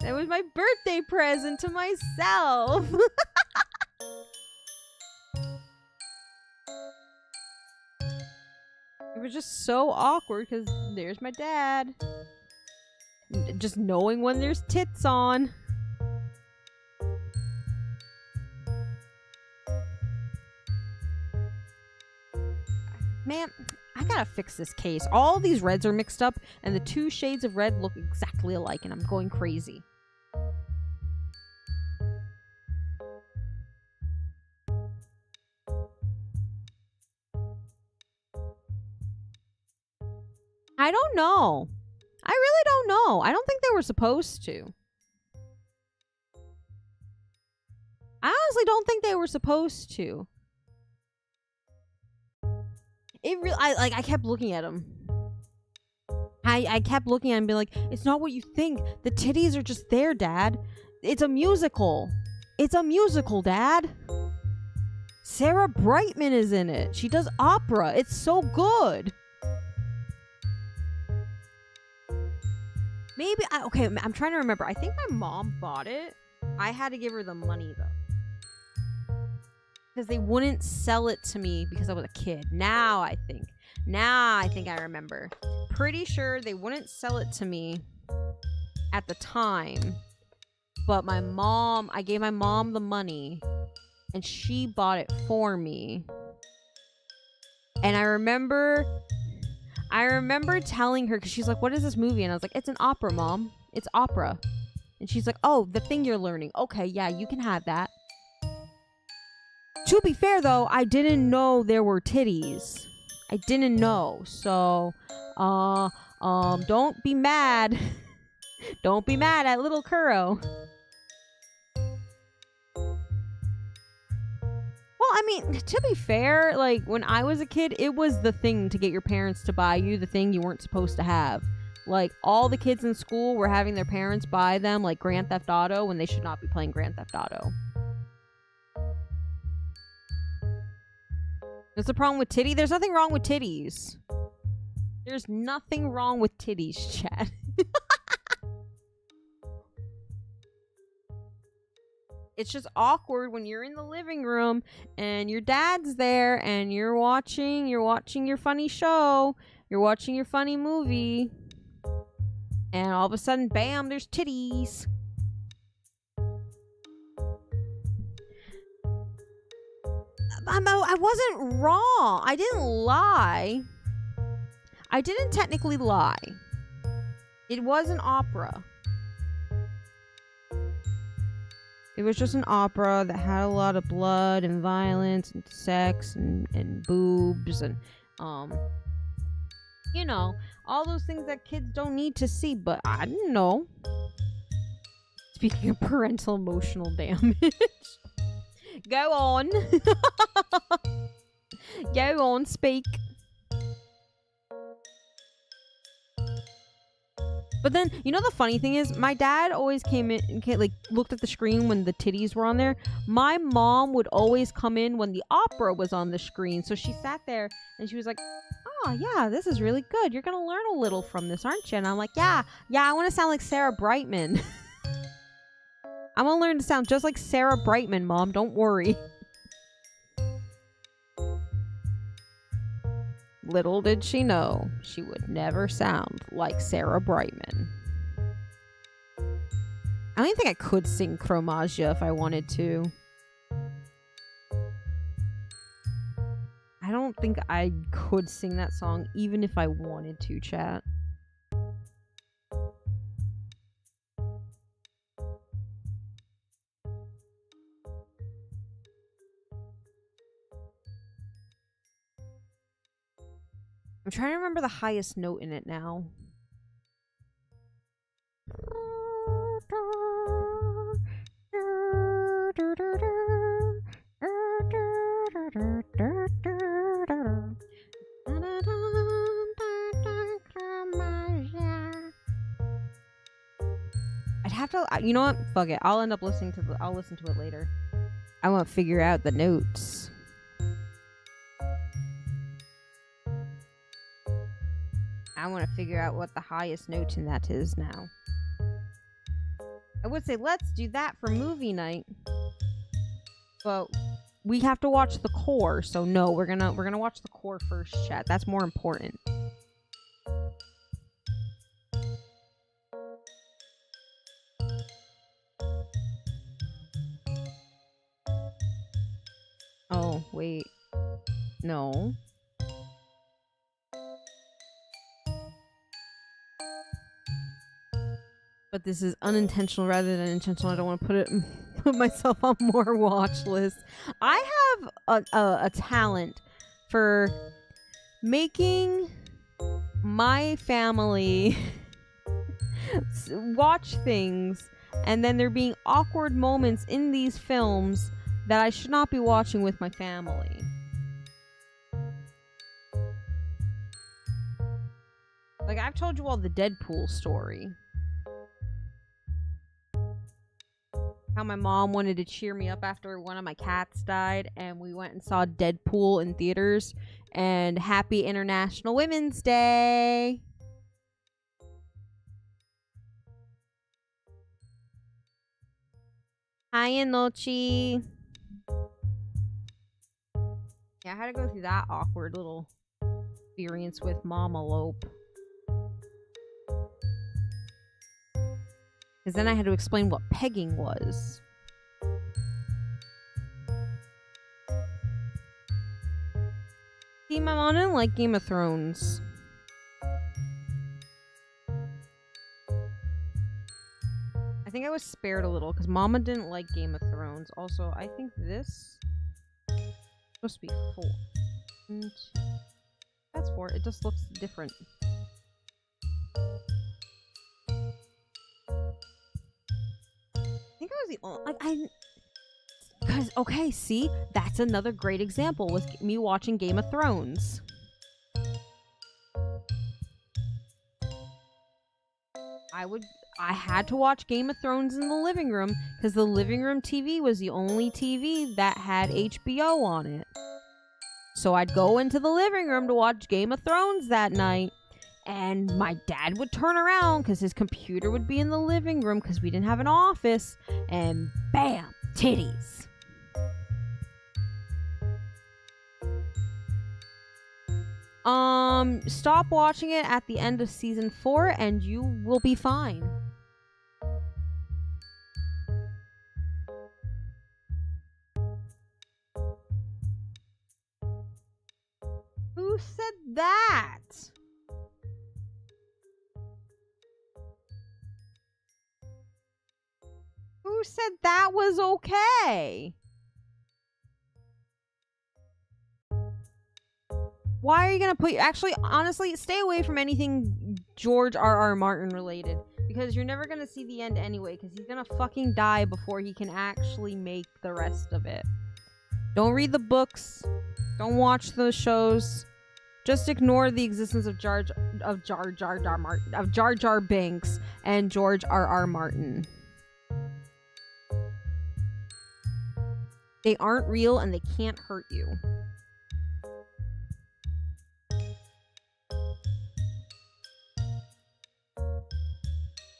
That was my birthday present to myself. It was just so awkward because there's my dad. Just knowing when there's tits on. Man, I gotta fix this case. All these reds are mixed up, and the two shades of red look exactly alike, and I'm going crazy. I don't know. I really don't know. I don't think they were supposed to. I honestly don't think they were supposed to. I kept looking at him. I kept looking at him and being like, it's not what you think. The titties are just there, Dad. It's a musical. It's a musical, Dad. Sarah Brightman is in it. She does opera. It's so good. Maybe, okay, I'm trying to remember. I think my mom bought it. I had to give her the money, though. Because they wouldn't sell it to me because I was a kid. Now I think I remember. Pretty sure they wouldn't sell it to me at the time. But I gave my mom the money and she bought it for me. And I remember telling her, because she's like, what is this movie? And I was like, it's an opera, Mom. It's opera. And she's like, oh, the thing you're learning. Okay, yeah, you can have that. To be fair, though, I didn't know there were titties. I didn't know. So, don't be mad. Don't be mad at little Kuro. Well, I mean, to be fair, like, when I was a kid, it was the thing to get your parents to buy you the thing you weren't supposed to have. Like, all the kids in school were having their parents buy them, like, Grand Theft Auto when they should not be playing Grand Theft Auto. What's the problem with titty? There's nothing wrong with titties. There's nothing wrong with titties, chat. It's just awkward when you're in the living room and your dad's there and you're watching your funny show, you're watching your funny movie, and all of a sudden, bam, there's titties. I wasn't wrong. I didn't lie. I didn't technically lie. It was an opera. It was just an opera that had a lot of blood and violence and sex and boobs and, you know, all those things that kids don't need to see, but I didn't know. Speaking of parental emotional damage. Go on. Go on, speak. But then, you know the funny thing is, my dad always came in, like, looked at the screen when the titties were on there. My mom would always come in when the opera was on the screen. So she sat there and she was like, oh, yeah, this is really good. You're going to learn a little from this, aren't you? And I'm like, yeah, I want to sound like Sarah Brightman. I want to learn to sound just like Sarah Brightman, Mom. Don't worry. Little did she know, she would never sound like Sarah Brightman. I don't even think I could sing Chromagia if I wanted to. I don't think I could sing that song even if I wanted to, chat. I'm trying to remember the highest note in it now. I'd have to, you know what? Fuck it. I'll end up listening to I'll listen to it later. I want to figure out the notes. I want to figure out what the highest note in that is now. I would say let's do that for movie night, but we have to watch the core. So no, we're gonna watch the core first, chat. That's more important. Oh wait, no. But this is unintentional rather than intentional. I don't want to put myself on more watch lists. I have a talent for making my family watch things, and then there being awkward moments in these films that I should not be watching with my family. Like, I've told you all the Deadpool story. How my mom wanted to cheer me up after one of my cats died, and we went and saw Deadpool in theaters. And happy International Women's Day! Hi, Inochi! Yeah, I had to go through that awkward little experience with Momalope. Because then I had to explain what pegging was. See, my mom didn't like Game of Thrones. I think I was spared a little because Mama didn't like Game of Thrones. Also, I think this is supposed to be 4. And that's 4. It just looks different. I think I was the only, like, because, okay, see, that's another great example, was me watching Game of Thrones. I had to watch Game of Thrones in the living room, because the living room TV was the only TV that had HBO on it. So I'd go into the living room to watch Game of Thrones that night, And my dad would turn around because his computer would be in the living room because we didn't have an office. And bam, titties. Stop watching it at the end of season 4 and you will be fine. Who said that? Who said that was okay? Why are you gonna put... Actually, honestly, stay away from anything George R.R. Martin related. Because you're never gonna see the end anyway. Because he's gonna fucking die before he can actually make the rest of it. Don't read the books. Don't watch the shows. Just ignore the existence of Jar Jar Binks and George R.R. Martin. They aren't real and they can't hurt you.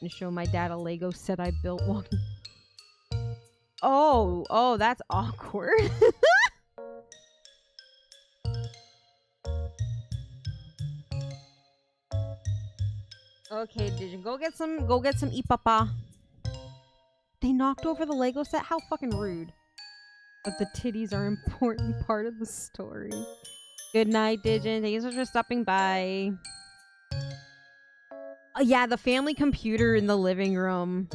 To show my dad a Lego set I built one. Oh, that's awkward. Okay, Dijon, go get some ipapa. They knocked over the Lego set? How fucking rude. But the titties are an important part of the story. Good night, Dijon. Thank you so much for stopping by. Yeah, the family computer in the living room.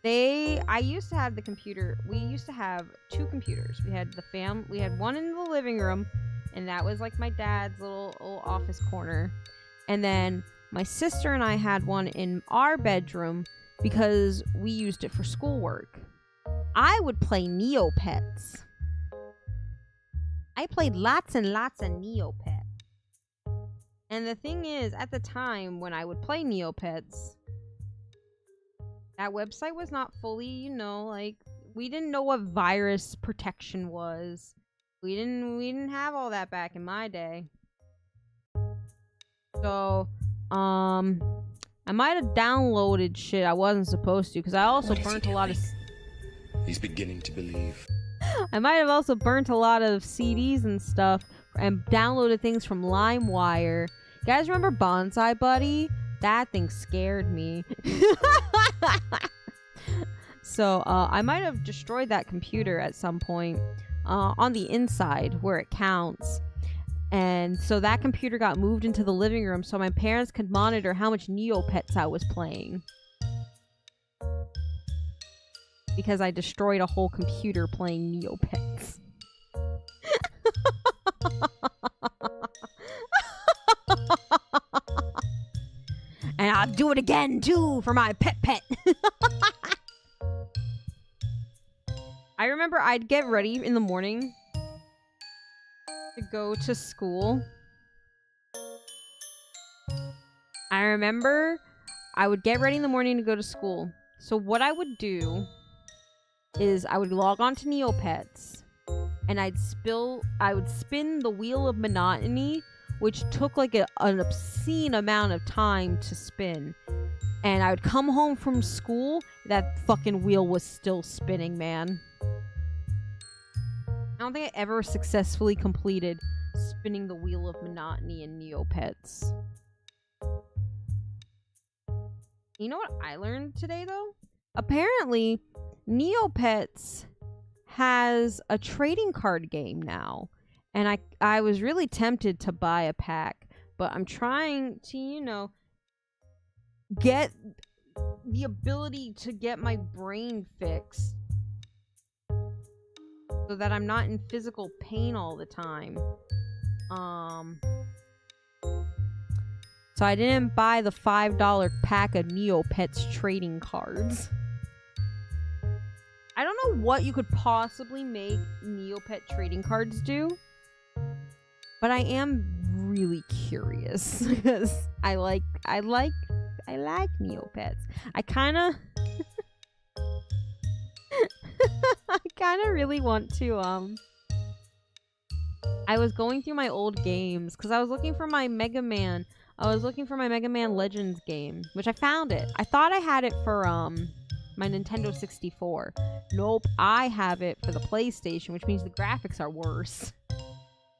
I used to have the computer. We used to have 2 computers. We had we had one in the living room, and that was like my dad's little office corner. And then my sister and I had one in our bedroom because we used it for schoolwork. I would play Neopets. I played lots and lots of Neopets. And the thing is, at the time when I would play Neopets, that website was not fully, you know, like, we didn't know what virus protection was. We didn't have all that back in my day. So, I might have downloaded shit I wasn't supposed to, because I also burnt a lot of... He's beginning to believe. I might have also burnt a lot of CDs and stuff and downloaded things from LimeWire. You guys remember Bonsai Buddy? That thing scared me. So, I might have destroyed that computer at some point on the inside where it counts. And so that computer got moved into the living room so my parents could monitor how much Neopets I was playing. Because I destroyed a whole computer playing Neopets. And I'll do it again, too, for my pet. I remember I'd get ready in the morning to go to school. I remember I would get ready in the morning to go to school. So what I would do is I would log on to Neopets and I would spin the wheel of monotony, which took like an obscene amount of time to spin. And I would come home from school, that fucking wheel was still spinning, man. I don't think I ever successfully completed spinning the wheel of monotony in Neopets. You know what I learned today, though? Apparently, Neopets has a trading card game now. And I was really tempted to buy a pack. But I'm trying to, you know, get the ability to get my brain fixed. So that I'm not in physical pain all the time. So I didn't buy the $5 pack of Neopets trading cards. I don't know what you could possibly make Neopet trading cards do. But I am really curious. Because I like Neopets. I kind of really want to I was going through my old games because I was looking for my Mega Man. I was looking for my Mega Man Legends game, which I found it. I thought I had it for my Nintendo 64. Nope, I have it for the PlayStation, which means the graphics are worse.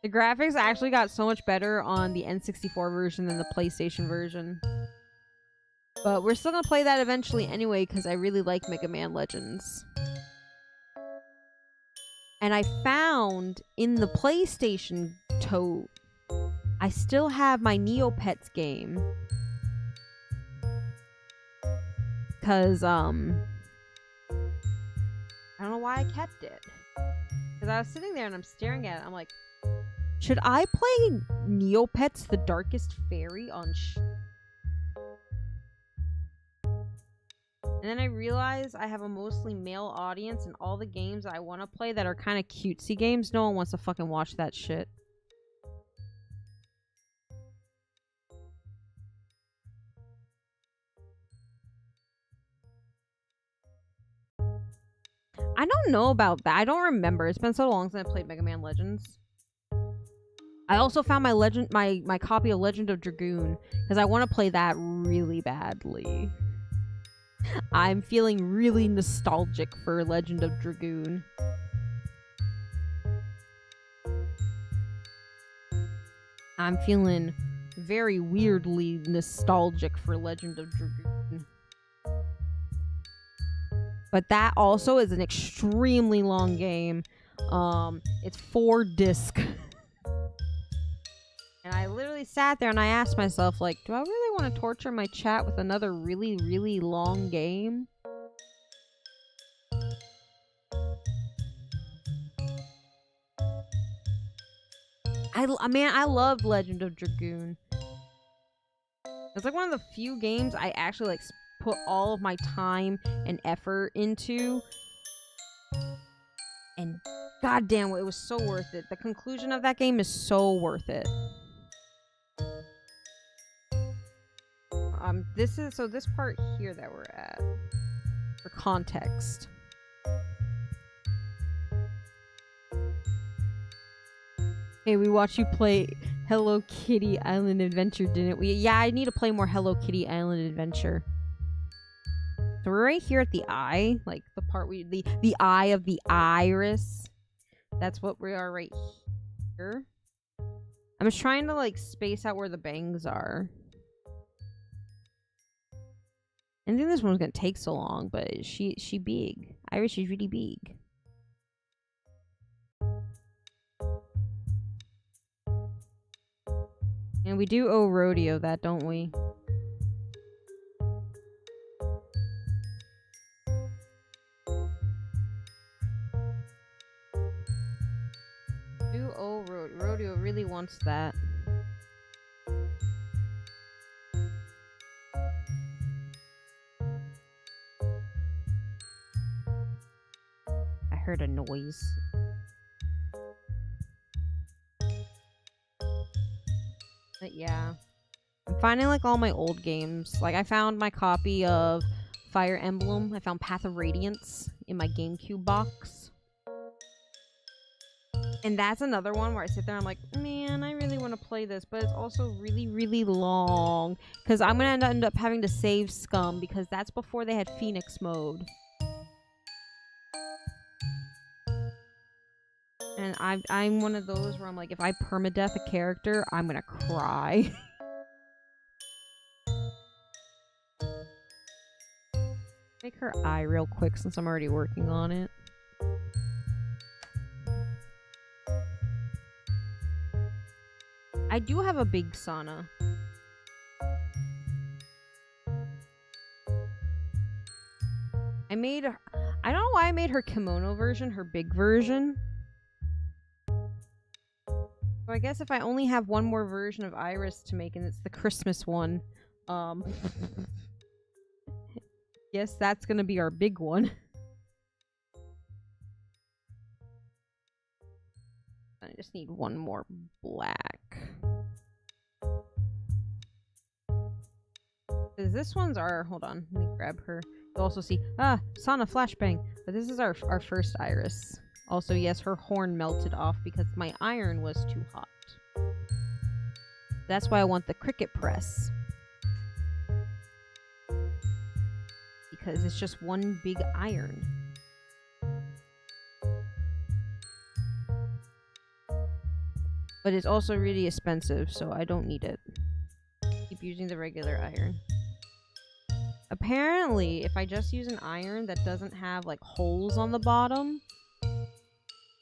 The graphics actually got so much better on the N64 version than the PlayStation version. But we're still gonna play that eventually anyway because I really like Mega Man Legends. And I found in the PlayStation tote, I still have my Neopets game. Because, I don't know why I kept it. Because I was sitting there and I'm staring at it. I'm like, should I play Neopets the Darkest Fairy on And then I realized I have a mostly male audience, and all the games I want to play that are kind of cutesy games, no one wants to fucking watch that shit. I don't know about that. I don't remember. It's been so long since I played Mega Man Legends. I also found my copy of Legend of Dragoon because I want to play that really badly. I'm feeling really nostalgic for Legend of Dragoon. I'm feeling very weirdly nostalgic for Legend of Dragoon. But that also is an extremely long game. It's 4 discs. And I literally sat there and I asked myself, like, do I really want to torture my chat with another really, really long game? I loved Legend of Dragoon. It's like one of the few games I actually like put all of my time and effort into. And goddamn, it was so worth it. The conclusion of that game is so worth it. This part here that we're at, for context. Hey, we watched you play Hello Kitty Island Adventure, didn't we? Yeah, I need to play more Hello Kitty Island Adventure. So we're right here at the eye, like the part the eye of the Irys. That's what we are right here. I'm just trying to like space out where the bangs are. I didn't think this one was gonna take so long, but she big. Irys is really big. And we do owe Rodeo that, don't we? Do owe Rodeo really wants that. I heard a noise. But yeah. I'm finding like all my old games. Like I found my copy of Fire Emblem. I found Path of Radiance in my GameCube box. And that's another one where I sit there and I'm like, man, I really want to play this, but it's also really, really long. Because I'm going to end up having to save Scum because that's before they had Phoenix mode. And I'm one of those where I'm like, if I permadeath a character, I'm gonna cry. Make her eye real quick since I'm already working on it. I do have a big Sana. I don't know why I made her kimono version, her big version. So I guess if I only have one more version of Irys to make, and it's the Christmas one, guess that's gonna be our big one. I just need one more black. This one's our, hold on, let me grab her. You'll also see, Sana Flashbang, but this is our first Irys. Also, yes, her horn melted off because my iron was too hot. That's why I want the cricket press. Because it's just one big iron. But it's also really expensive, so I don't need it. Keep using the regular iron. Apparently, if I just use an iron that doesn't have like holes on the bottom,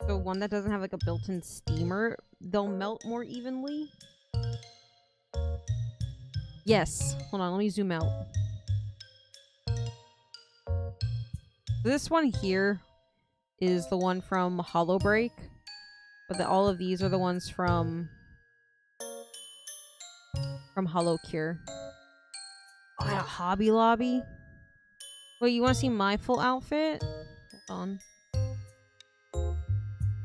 so one that doesn't have like a built-in steamer, they'll melt more evenly. Yes. Hold on, let me zoom out. This one here is the one from Hollow Break, but all of these are the ones from Hollow Cure. Oh, at a Hobby Lobby. Wait, you want to see my full outfit? Hold on.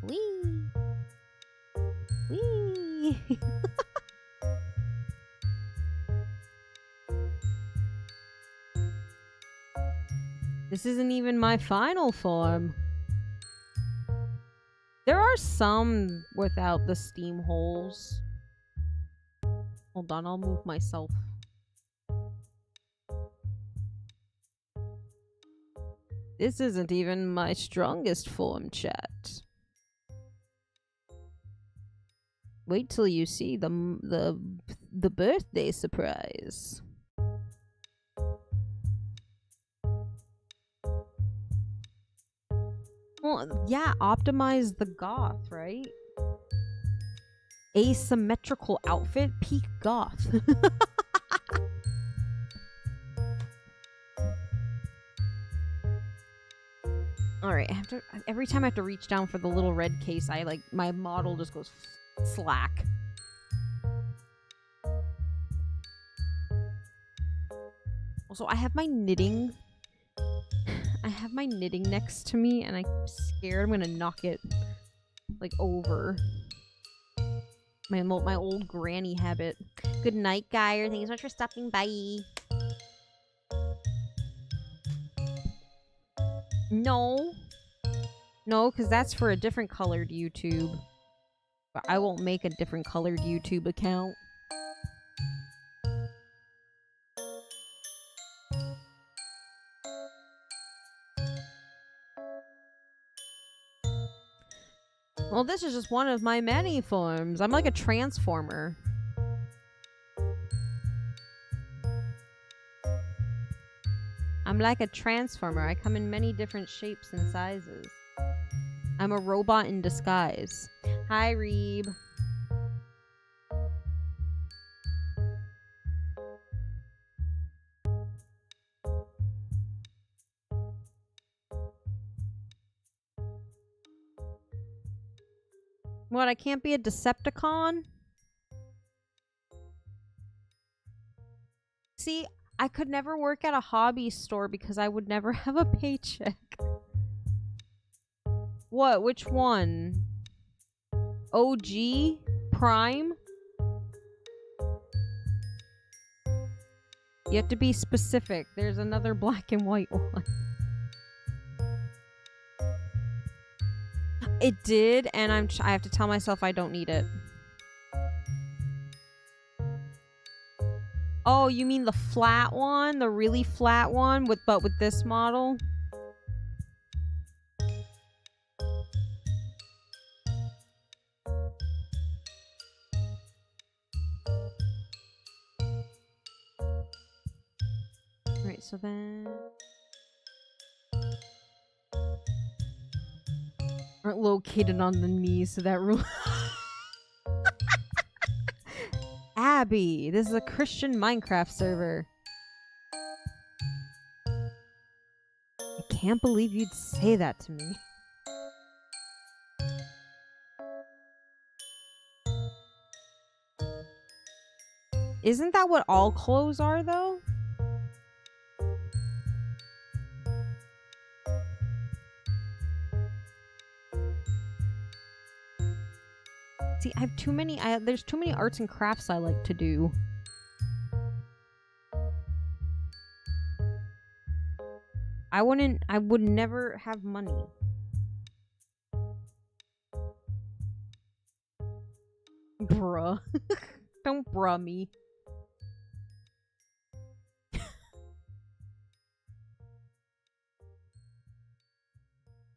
Wee. Wee. This isn't even my final form. There are some without the steam holes. Hold on, I'll move myself. This isn't even my strongest form, chat. Wait till you see the birthday surprise. Well, yeah, optimize the goth, right? Asymmetrical outfit, peak goth. Alright, every time I have to reach down for the little red case, my model just goes slack. Also, I have my knitting next to me, and I'm scared I'm gonna knock it, like, over. My old granny habit. Good night, Geyer. Thank you so much for stopping by. No. No, because that's for a different colored YouTube. But I won't make a different colored YouTube account. Well, this is just one of my many forms. I'm like a transformer. I'm like a transformer. I come in many different shapes and sizes. I'm a robot in disguise. Hi, Reeb. What, I can't be a Decepticon? See, I could never work at a hobby store because I would never have a paycheck. What? Which one? OG? Prime? You have to be specific. There's another black and white one. It did, and I have to tell myself I don't need it. Oh, you mean the flat one? The really flat one but with this model? Alright, so then aren't located on the knees, so that rule. Abby, this is a Christian Minecraft server. I can't believe you'd say that to me. Isn't that what all clothes are, though? See, I have too many. There's too many arts and crafts I like to do. I would never have money. Bruh. Don't bruh me.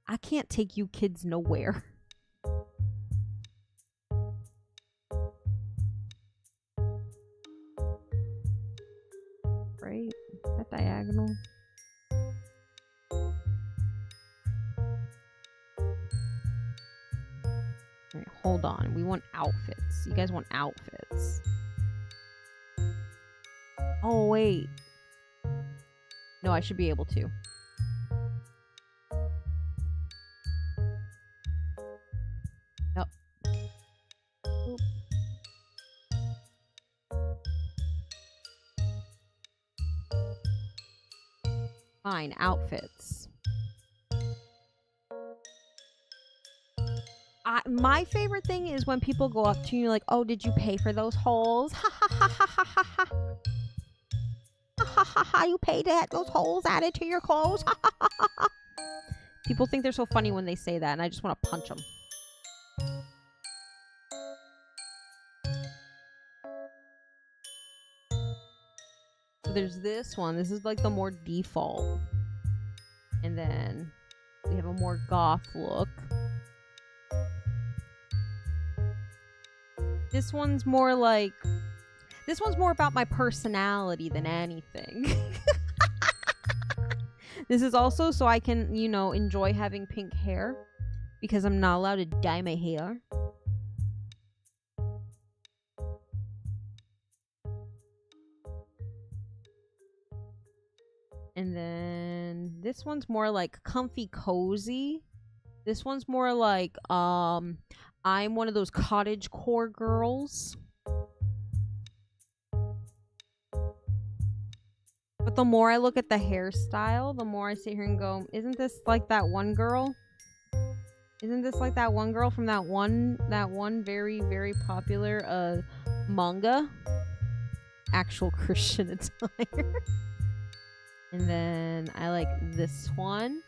I can't take you kids nowhere. Right? That diagonal. Alright, hold on. We want outfits. You guys want outfits. Oh, wait. No, I should be able to. Yep. Oop. Fine, outfits. My favorite thing is when people go up to you like, oh, did you pay for those holes? Ha ha ha ha ha ha ha. Ha ha ha ha, you paid to have those holes added to your clothes? Ha ha ha ha ha. People think they're so funny when they say that, and I just want to punch them. So there's this one. This is like the more default. And then we have a more goth look. This one's more like... This one's more about my personality than anything. This is also so I can, you know, enjoy having pink hair. Because I'm not allowed to dye my hair. And then this one's more like comfy cozy. This one's more like, I'm one of those cottagecore girls. But the more I look at the hairstyle, the more I sit here and go, isn't this like that one girl? Isn't this like that one girl from that one very, very popular manga? Actual Christian attire. And then I like this one.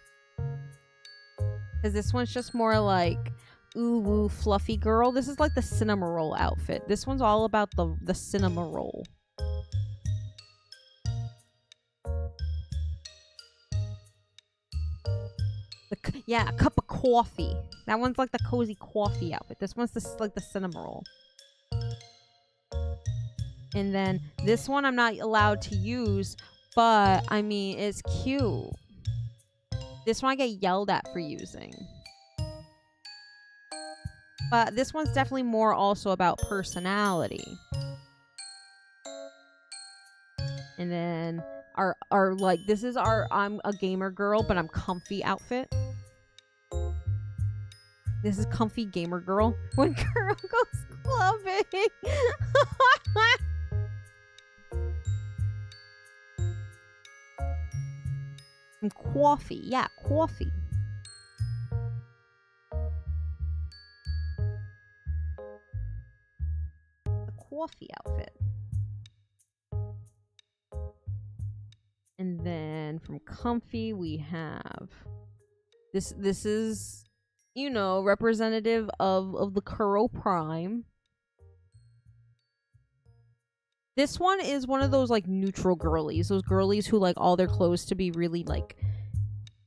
Because this one's just more like, ooh, woo, fluffy girl. This is like the cinema roll outfit. This one's all about the cinema roll. Yeah, a cup of coffee. That one's like the cozy coffee outfit. This one's like the cinema roll. And then this one I'm not allowed to use, but I mean, it's cute. This one I get yelled at for using. But this one's definitely more also about personality. And then our like, this is our I'm a gamer girl, but I'm comfy outfit. This is comfy gamer girl. When girl goes clubbing. And coffee. Yeah, coffee. The coffee outfit. And then from comfy we have this is, you know, representative of the Kuro Prime. This one is one of those like neutral girlies. Those girlies who like all their clothes to be really like,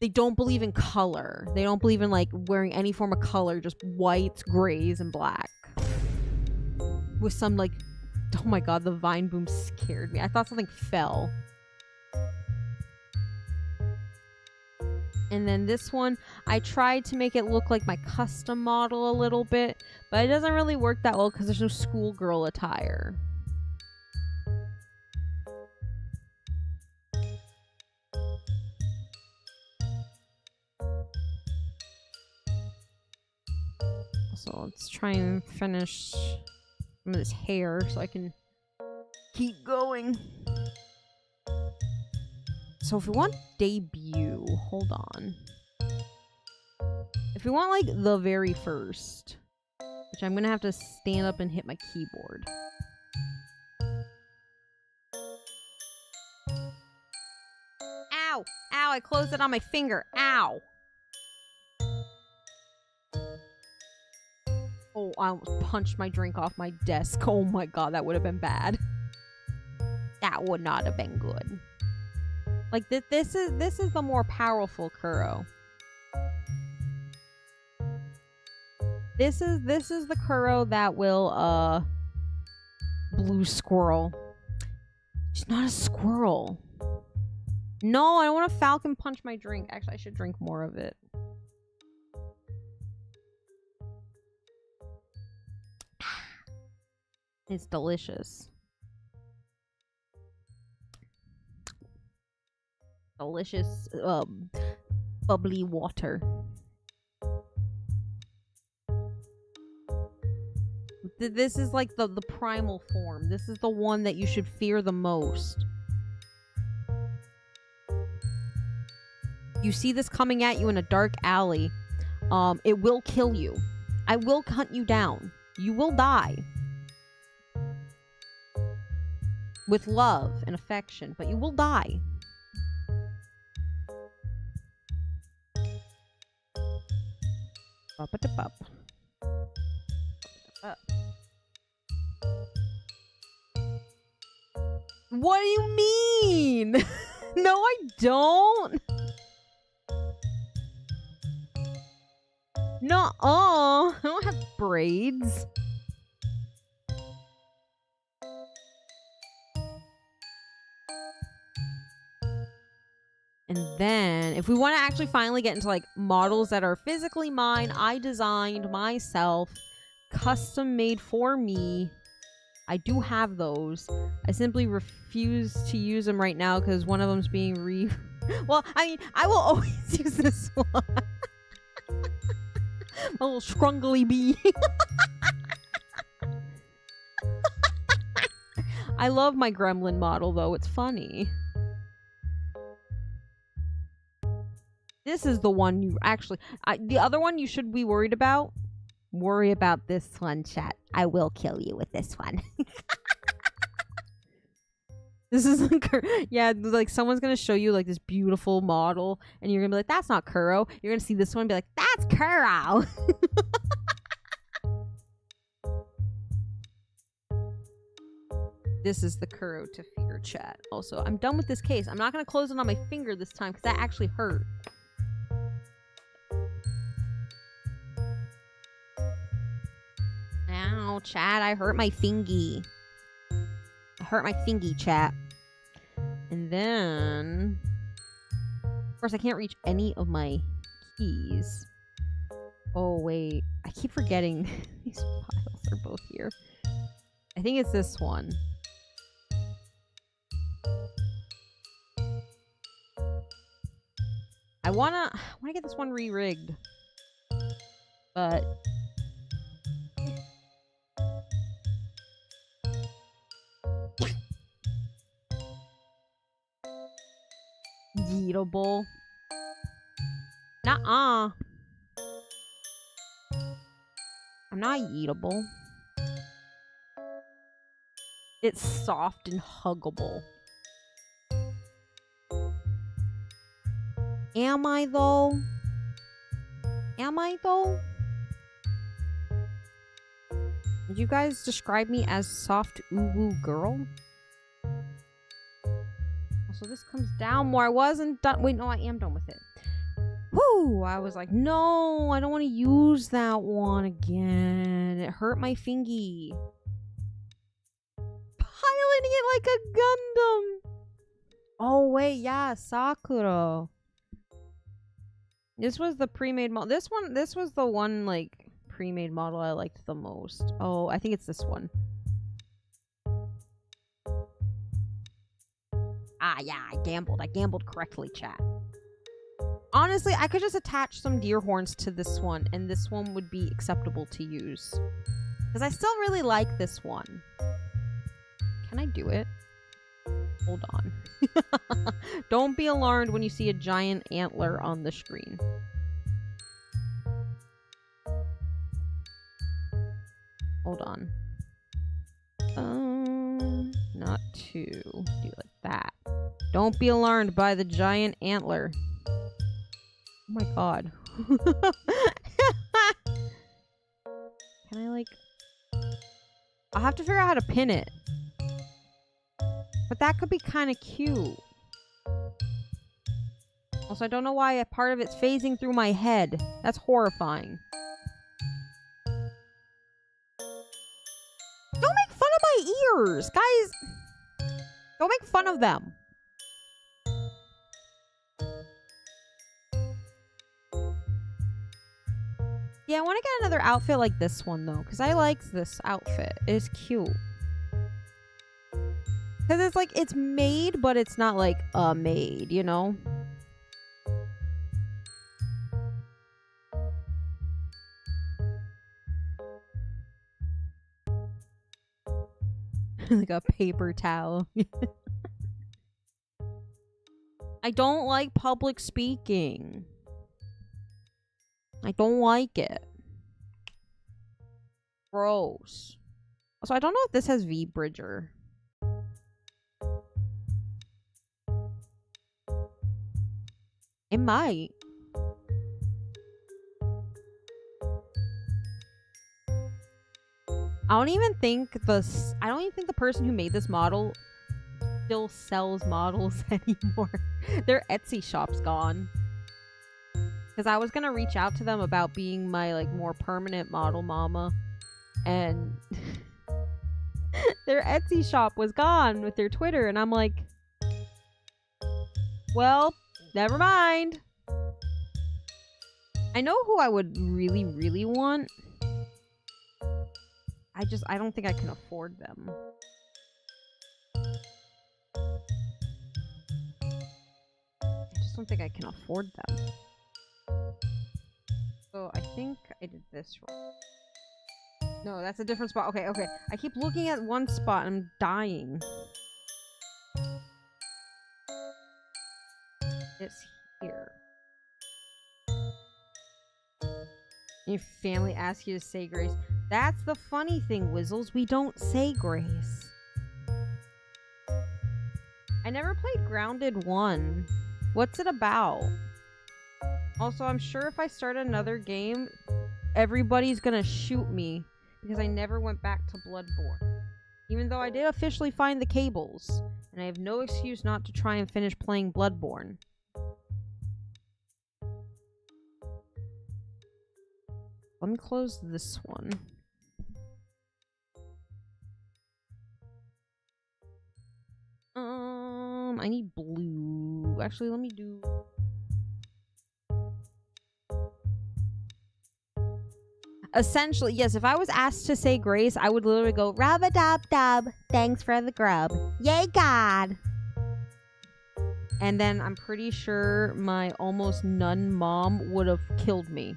they don't believe in color. They don't believe in like wearing any form of color, just whites, grays, and black. With some like, oh my god, the vine boom scared me. I thought something fell. And then this one, I tried to make it look like my custom model a little bit, but it doesn't really work that well because there's no schoolgirl attire. So let's try and finish some of this hair so I can keep going. So if we want debut, hold on. If we want like the very first, which I'm gonna have to stand up and hit my keyboard. Ow! Ow, I closed it on my finger. Ow! Oh, I almost punched my drink off my desk. Oh my god, that would have been bad. That would not have been good. Like, this is the more powerful Kuro. This is the Kuro that will, blue squirrel. She's not a squirrel. No, I don't want to falcon punch my drink. Actually, I should drink more of it. It's delicious. Delicious, bubbly water. This is like the primal form. This is the one that you should fear the most. You see this coming at you in a dark alley. It will kill you. I will hunt you down. You will die. With love and affection, but you will die. Ba-ba-da-bub. What do you mean? No, I don't. No, I don't have braids. And then, if we want to actually finally get into, like, models that are physically mine, I designed myself, custom made for me. I do have those. I simply refuse to use them right now because one of them's being Well, I mean, I will always use this one. My little scrungly bee. I love my gremlin model, though. It's funny. This is the one you actually... the other one you should be worried about. Worry about this one, chat. I will kill you with this one. This is like... Yeah, like someone's going to show you like this beautiful model. And you're going to be like, that's not Kuro. You're going to see this one and be like, that's Kuro. This is the Kuro to fear, chat. Also, I'm done with this case. I'm not going to close it on my finger this time because that actually hurt. Ow, chat, I hurt my fingy. I hurt my fingy, chat. And then... Of course, I can't reach any of my keys. Oh, wait. I keep forgetting these files are both here. I think it's this one. I wanna get this one re-rigged. But... Yeetable. Nuh-uh. I'm not yeetable. It's soft and huggable. Am I though? Am I though? Did you guys describe me as soft uwu girl? So this comes down more. I wasn't done. Wait, no, I am done with it. Whoo! I was like, no, I don't want to use that one again. It hurt my fingy. Piloting it like a Gundam. Oh, wait, yeah, Sakuro. This was the pre-made model. This was the one, like, pre-made model I liked the most. Oh, I think it's this one. Ah, yeah, I gambled. I gambled correctly, chat. Honestly, I could just attach some deer horns to this one, and this one would be acceptable to use. Because I still really like this one. Can I do it? Hold on. Don't be alarmed when you see a giant antler on the screen. Hold on. Not to do like that. Don't be alarmed by the giant antler. Oh my god. Can I like... I'll have to figure out how to pin it. But that could be kind of cute. Also, I don't know why a part of it's phasing through my head. That's horrifying. Don't make fun of my ears, guys. Don't make fun of them. Yeah, I want to get another outfit like this one, though, because I like this outfit. It's cute. Because it's like, it's made, but it's not like made, you know? Like a paper towel. I don't like public speaking. I don't like it. Gross. Also, I don't know if this has V-Bridger. It might. I don't even think the person who made this model still sells models anymore. Their Etsy shop's gone. Because I was gonna reach out to them about being my like more permanent model mama, and their Etsy shop was gone with their Twitter, and I'm like, well, never mind. I know who I would really, really want. I don't think I can afford them. I just don't think I can afford them. So I think I did this wrong. No, that's a different spot. Okay, okay. I keep looking at one spot and I'm dying. It's here. Your family asks you to say grace. That's the funny thing, Wizzles. We don't say grace. I never played Grounded 1. What's it about? Also, I'm sure if I start another game, everybody's gonna shoot me because I never went back to Bloodborne. Even though I did officially find the cables, and I have no excuse not to try and finish playing Bloodborne. Let me close this one. I need blue. Actually, let me do... Essentially, yes, if I was asked to say grace, I would literally go, rub-a-dub-dub, thanks for the grub. Yay, God! And then I'm pretty sure my almost nun mom would have killed me.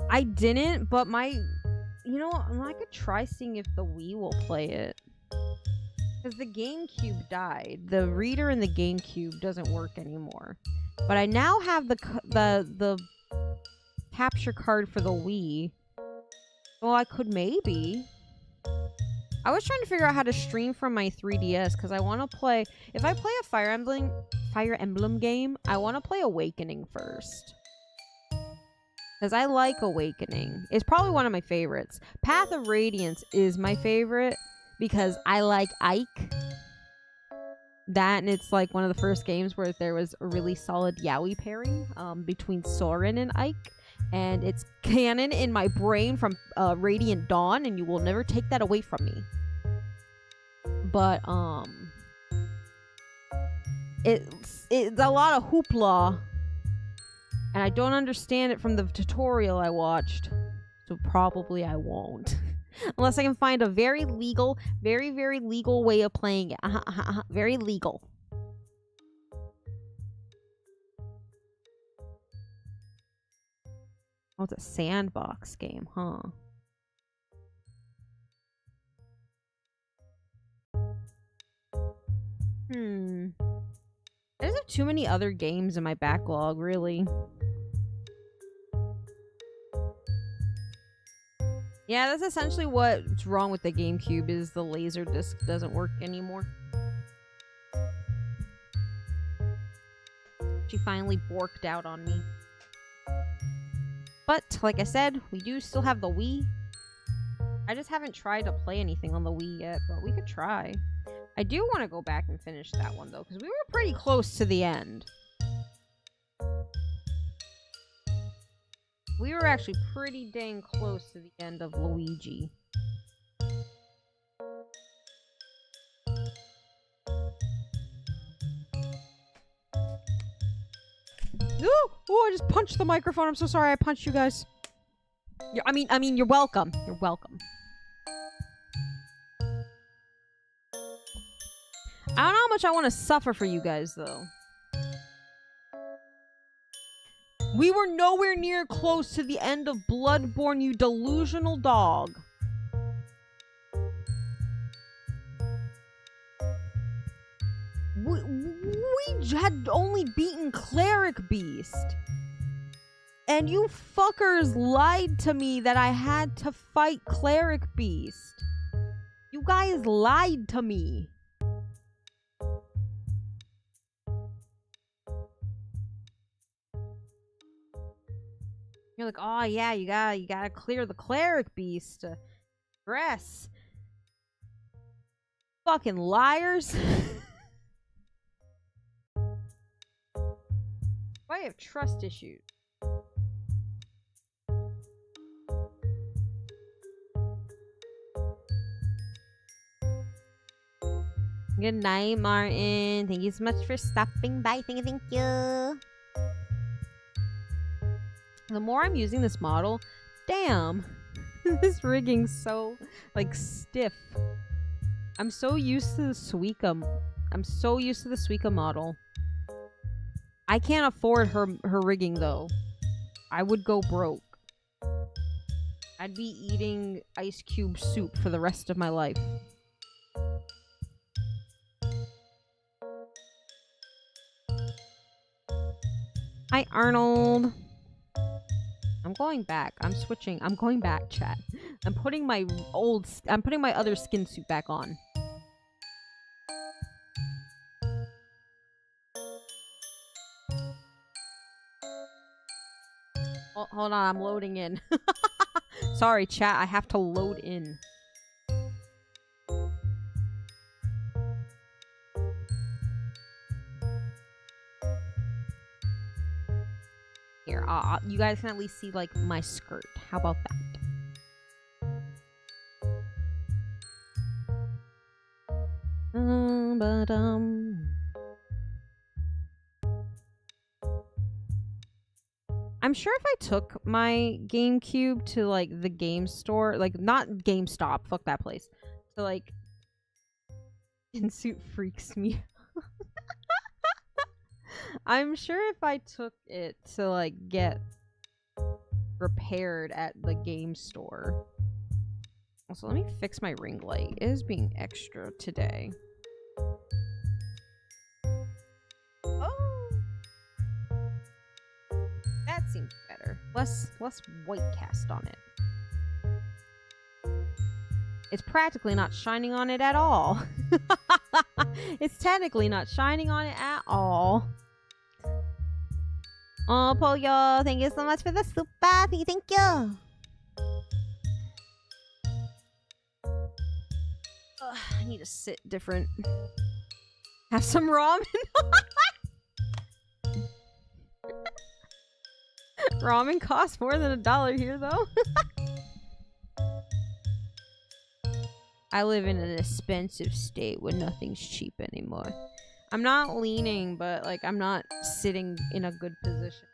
I didn't, but you know, I could try seeing if the Wii will play it. Because the GameCube died. The reader in the GameCube doesn't work anymore. But I now have the capture card for the Wii. Well, I could maybe. I was trying to figure out how to stream from my 3DS because I want to play... If I play a Fire Emblem game, I want to play Awakening first. Because I like Awakening. It's probably one of my favorites. Path of Radiance is my favorite because I like Ike. That, and it's like one of the first games where there was a really solid yaoi pairing between Soren and Ike. And it's canon in my brain from Radiant Dawn, and you will never take that away from me. But, it's a lot of hoopla. And I don't understand it from the tutorial I watched. So probably I won't. Unless I can find a very legal, very, very legal way of playing it. Very legal. Oh, it's a sandbox game, huh? I just have too many other games in my backlog, really. Yeah, that's essentially what's wrong with the GameCube, is the laser disc doesn't work anymore. She finally borked out on me. But, like I said, we do still have the Wii. I just haven't tried to play anything on the Wii yet, but we could try. I do want to go back and finish that one, though, because we were pretty close to the end. We were actually pretty dang close to the end of Luigi. Ooh, I just punched the microphone. I'm so sorry I punched you guys. I mean, you're welcome. You're welcome. I don't know how much I want to suffer for you guys, though. We were nowhere near close to the end of Bloodborne, you delusional dog. We had only beaten Cleric Beast. And you fuckers lied to me that I had to fight Cleric Beast. You guys lied to me. You're like, oh yeah, you gotta clear the Cleric Beast to progress. Fucking liars. Why have trust issues? Good night, Martin. Thank you so much for stopping by. Thank you. The more I'm using this model, damn, this rigging's so, like, stiff. I'm so used to the Suica. I'm so used to the Suica model. I can't afford her rigging, though. I would go broke. I'd be eating ice cube soup for the rest of my life. Hi, Arnold. I'm going back. I'm switching. I'm going back, chat. I'm putting my other skin suit back on. Oh, hold on, I'm loading in. Sorry, chat. I have to load in. Here, you guys can at least see, like, my skirt. How about that? I'm sure if I took my GameCube to, like, the game store, like, not GameStop, fuck that place, to, like, suit freaks me. I'm sure if I took it to, like, get repaired at the game store. Also, let me fix my ring light. It is being extra today. Oh! That seems better. Less white cast on it. It's practically not shining on it at all. It's technically not shining on it at all. Oh, Pollo, thank you so much for the super. Thank you. Ugh, I need to sit different. Have some ramen. Ramen costs more than $1 here, though. I live in an expensive state where nothing's cheap anymore. I'm not leaning, but, like, I'm not sitting in a good position.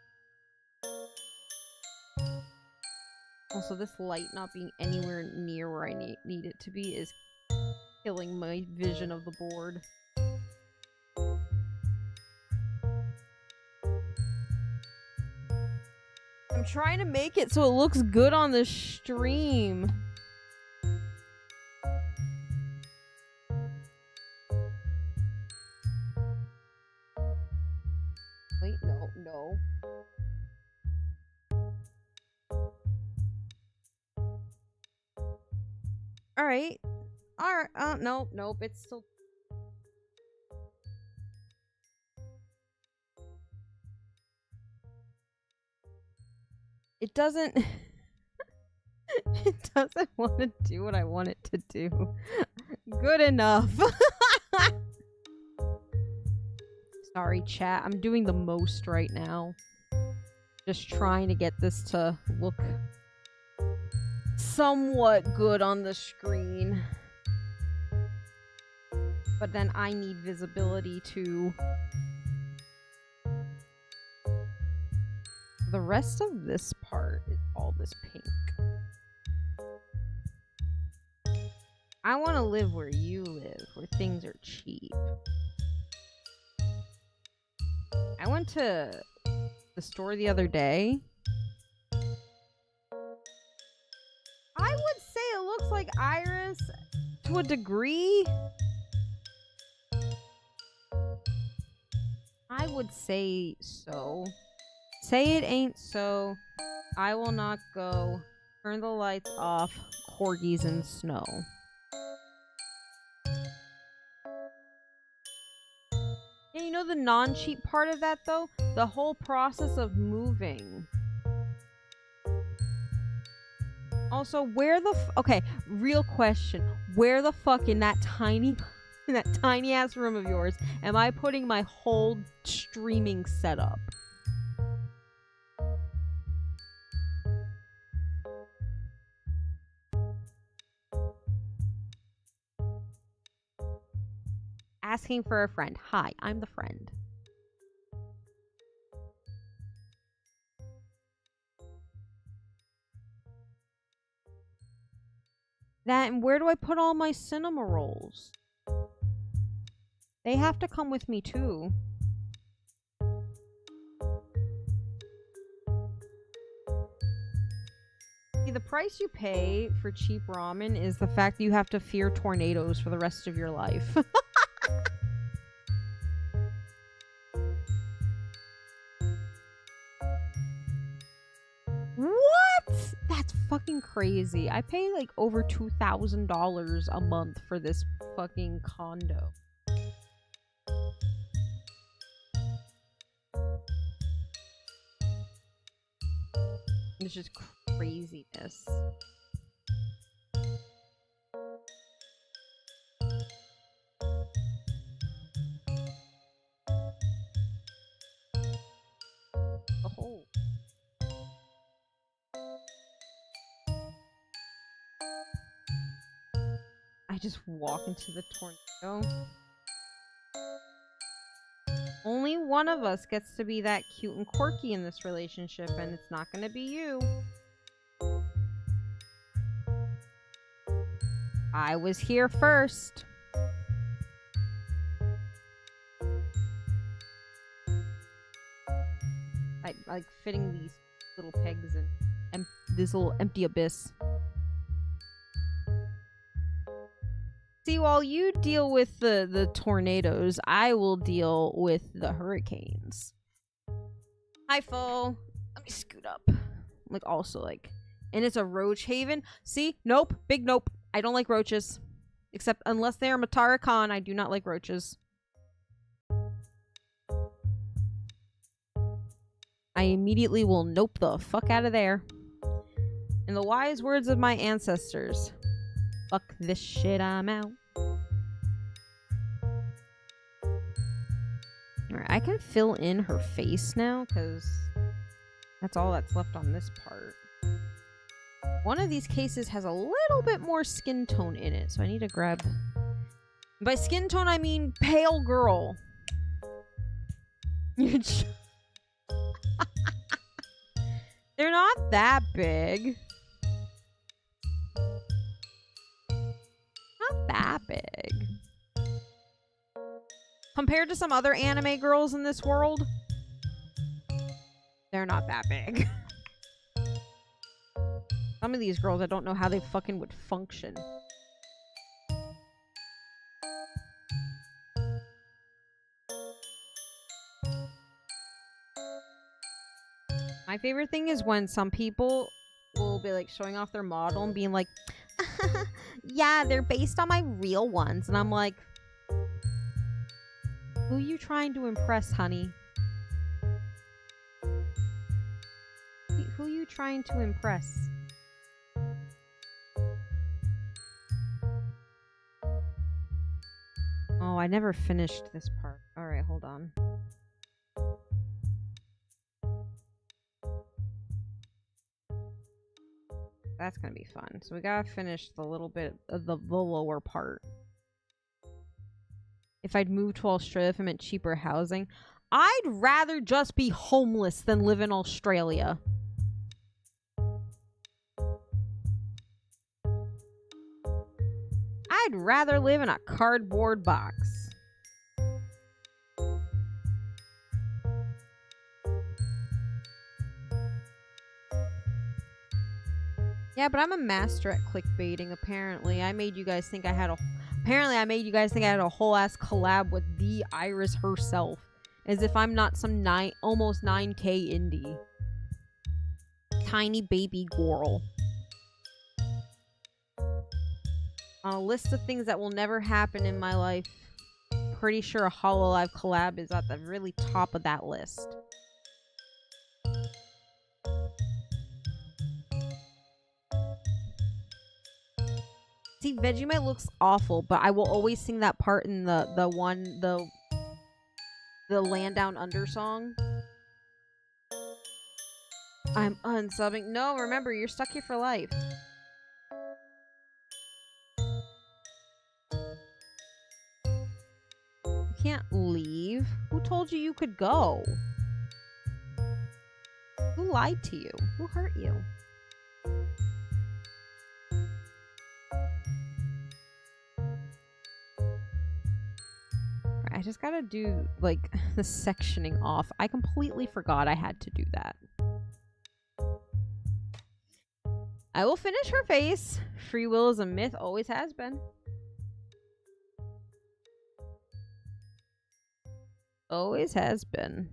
Also, this light not being anywhere near where I need it to be is killing my vision of the board. I'm trying to make it so it looks good on the stream. Wait, no. Alright. Nope, it's still... It doesn't... it doesn't want to do what I want it to do. Good enough. Sorry, chat. I'm doing the most right now. Just trying to get this to look somewhat good on the screen. But then I need visibility too. The rest of this part is all this pink. I want to live where you live, where things are cheap. I went to the store the other day. I would say it looks like Irys to a degree. I would say so. Say it ain't so. I will not go. Turn the lights off. Corgis in snow. Yeah, you know the non-cheap part of that though? The whole process of moving. Also, where the okay, real question. Where the fuck in that tiny ass room of yours am I putting my whole streaming setup? Asking for a friend. Hi, I'm the friend. That, and where do I put all my cinema rolls? They have to come with me too. See, the price you pay for cheap ramen is the fact that you have to fear tornadoes for the rest of your life. What? That's fucking crazy. I pay like over $2,000 a month for this fucking condo. It's just craziness. Oh. I just walk into the tornado. Only one of us gets to be that cute and quirky in this relationship, and it's not gonna be you. I was here first. I like fitting these little pegs in this little empty abyss. See, while you deal with the tornadoes, I will deal with the hurricanes. Hi, Fo. Let me scoot up. Like, also, like... And it's a roach haven. See? Nope. Big nope. I don't like roaches. Except unless they are Matara Khan, I do not like roaches. I immediately will nope the fuck out of there. In the wise words of my ancestors... Fuck this shit, I'm out. Alright, I can fill in her face now, because that's all that's left on this part. One of these cases has a little bit more skin tone in it, so I need to grab... By skin tone, I mean pale girl. They're not that big. That big. Compared to some other anime girls in this world, they're not that big. Some of these girls, I don't know how they fucking would function. My favorite thing is when some people will be like showing off their model and being like, yeah, they're based on my real ones. And I'm like, who are you trying to impress, honey? who you trying to impress? Oh, I never finished this part. All right, hold on. That's gonna be fun. So we gotta finish the little bit of the lower part. If I'd moved to Australia, if I meant cheaper housing, I'd rather just be homeless than live in Australia. I'd rather live in a cardboard box. Yeah, but I'm a master at clickbaiting, apparently. I made you guys think I had a... Apparently, I made you guys think I had a whole-ass collab with the Irys herself. As if I'm not some almost 9K indie. Tiny baby girl. On a list of things that will never happen in my life, pretty sure a Hololive collab is at the really top of that list. See, Vegemite looks awful, but I will always sing that part in the Land Down Under song. I'm unsubbing. No, remember, you're stuck here for life. You can't leave. Who told you you could go? Who lied to you? Who hurt you? I just gotta do, like, the sectioning off. I completely forgot I had to do that. I will finish her face. Free will is a myth, always has been. Always has been.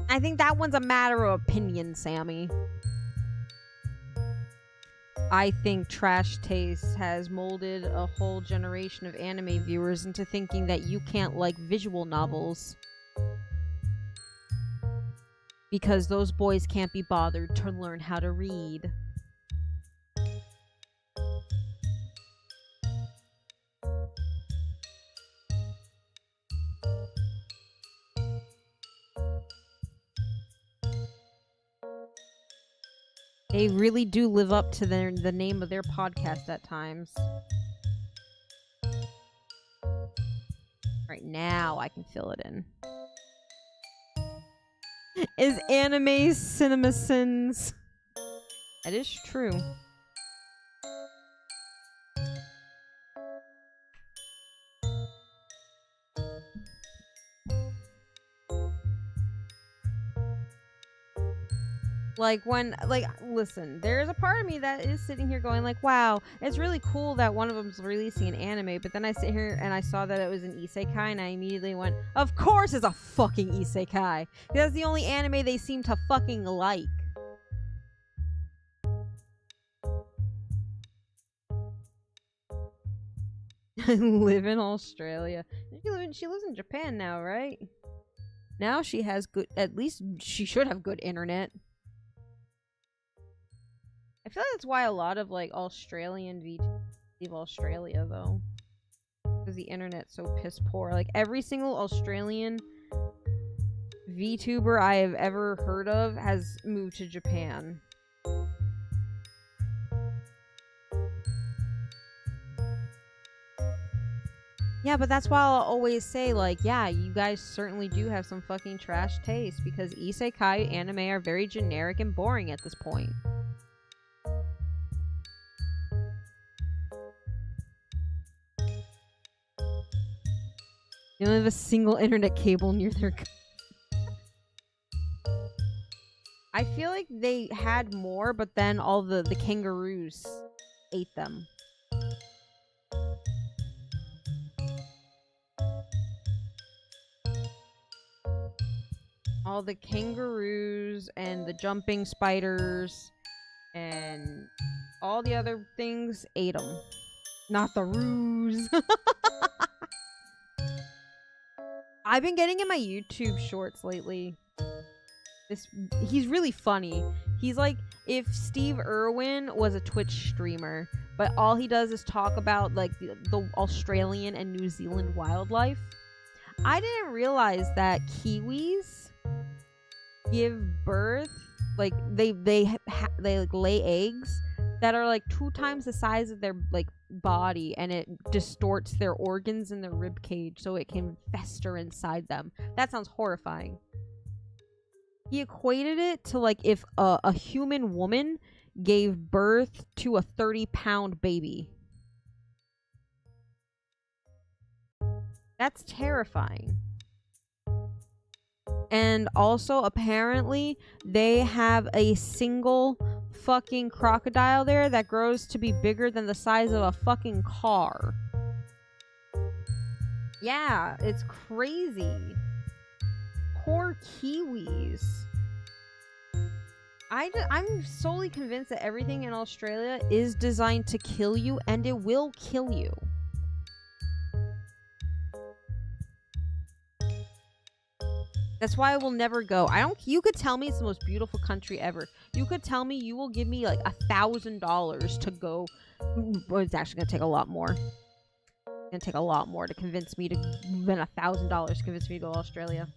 I think that one's a matter of opinion, Sammy. I think trash taste has molded a whole generation of anime viewers into thinking that you can't like visual novels. Because those boys can't be bothered to learn how to read. They really do live up to the name of their podcast at times. Right now, I can fill it in. Is anime cinema sins? That is true. Listen, there's a part of me that is sitting here going like, wow, it's really cool that one of them's releasing an anime, but then I sit here and I saw that it was an isekai and I immediately went, of course it's a fucking isekai. That's the only anime they seem to fucking like. I live in Australia. She lives in Japan now, right? Now she has good, at least she should have good internet. I feel like that's why a lot of, like, Australian VTubers leave Australia, though. Because the internet's so piss poor. Like, every single Australian VTuber I have ever heard of has moved to Japan. Yeah, but that's why I'll always say, like, yeah, you guys certainly do have some fucking trash taste, because isekai anime are very generic and boring at this point. They don't have a single internet cable near their... I feel like they had more, but then all the kangaroos ate them. all the kangaroos and the jumping spiders and all the other things ate them. Not the roos. I've been getting in my YouTube shorts lately. He's really funny. He's like if Steve Irwin was a Twitch streamer, but all he does is talk about like the Australian and New Zealand wildlife. I didn't realize that kiwis give birth, like they like lay eggs that are like 2 times the size of their like body, and it distorts their organs in their rib cage so it can fester inside them. That sounds horrifying. He equated it to like if a human woman gave birth to a 30-pound baby. That's terrifying. And also, apparently, they have a single fucking crocodile there that grows to be bigger than the size of a fucking car. Yeah, it's crazy. Poor kiwis. I'm solely convinced that everything in Australia is designed to kill you, and it will kill you. That's why I will never go. You could tell me it's the most beautiful country ever. You could tell me you will give me like $1,000 to go. Well, it's actually gonna take a lot more. It's gonna take a lot more to convince me to than $1,000 to convince me to go to Australia.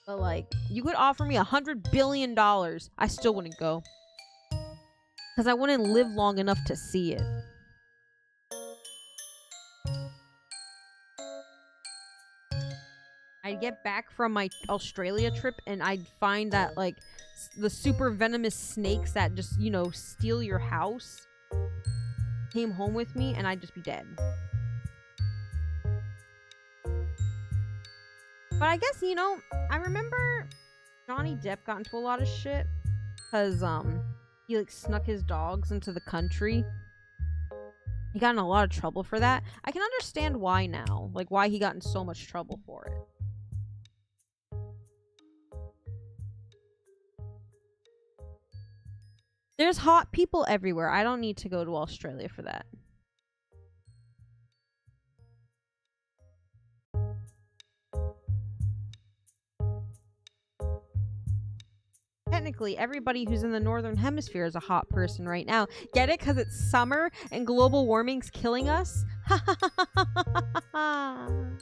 But like, you could offer me $100 billion. I still wouldn't go. Because I wouldn't live long enough to see it. I'd get back from my Australia trip and I'd find that like the super venomous snakes that just, you know, steal your house came home with me, and I'd just be dead. But I guess, you know, I remember Johnny Depp got into a lot of shit because he like snuck his dogs into the country. He got in a lot of trouble for that. I can understand why now, like why he got in so much trouble for it. There's hot people everywhere. I don't need to go to Australia for that. Technically, everybody who's in the northern hemisphere is a hot person right now. Get it? Because it's summer and global warming's killing us? I'm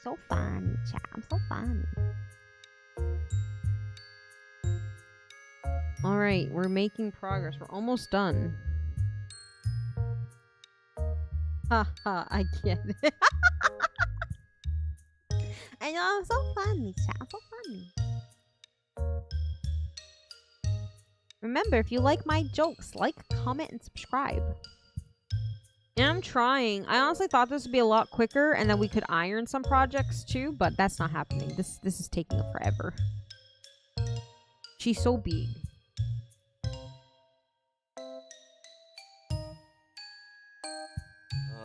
so funny, chat. I'm so funny. Alright, we're making progress. We're almost done. Haha, I get it. I know, I'm so funny, chat. I'm so funny. Remember, if you like my jokes, like, comment, and subscribe. Yeah, I'm trying. I honestly thought this would be a lot quicker and that we could iron some projects too, but that's not happening. This is taking forever. She's so big.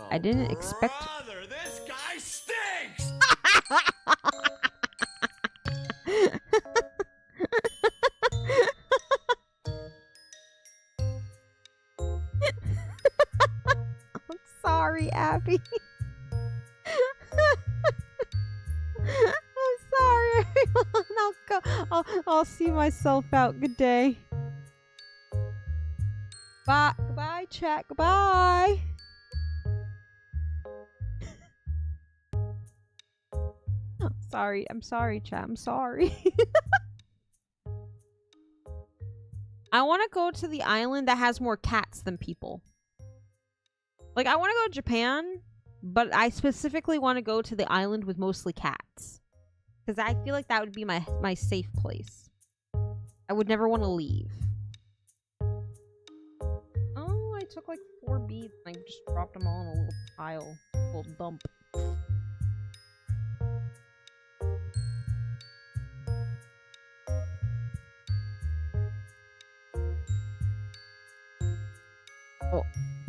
I didn't expect. Brother, this guy stinks! I'm sorry, Abby. I'm sorry, everyone. I'll see myself out. Good day. Bye. Goodbye, chat. Goodbye. I'm sorry, chat. I'm sorry. I want to go to the island that has more cats than people. Like, I want to go to Japan, but I specifically want to go to the island with mostly cats. Because I feel like that would be my safe place. I would never want to leave. Oh, I took like 4 beads and I just dropped them all in a little pile. A little dump.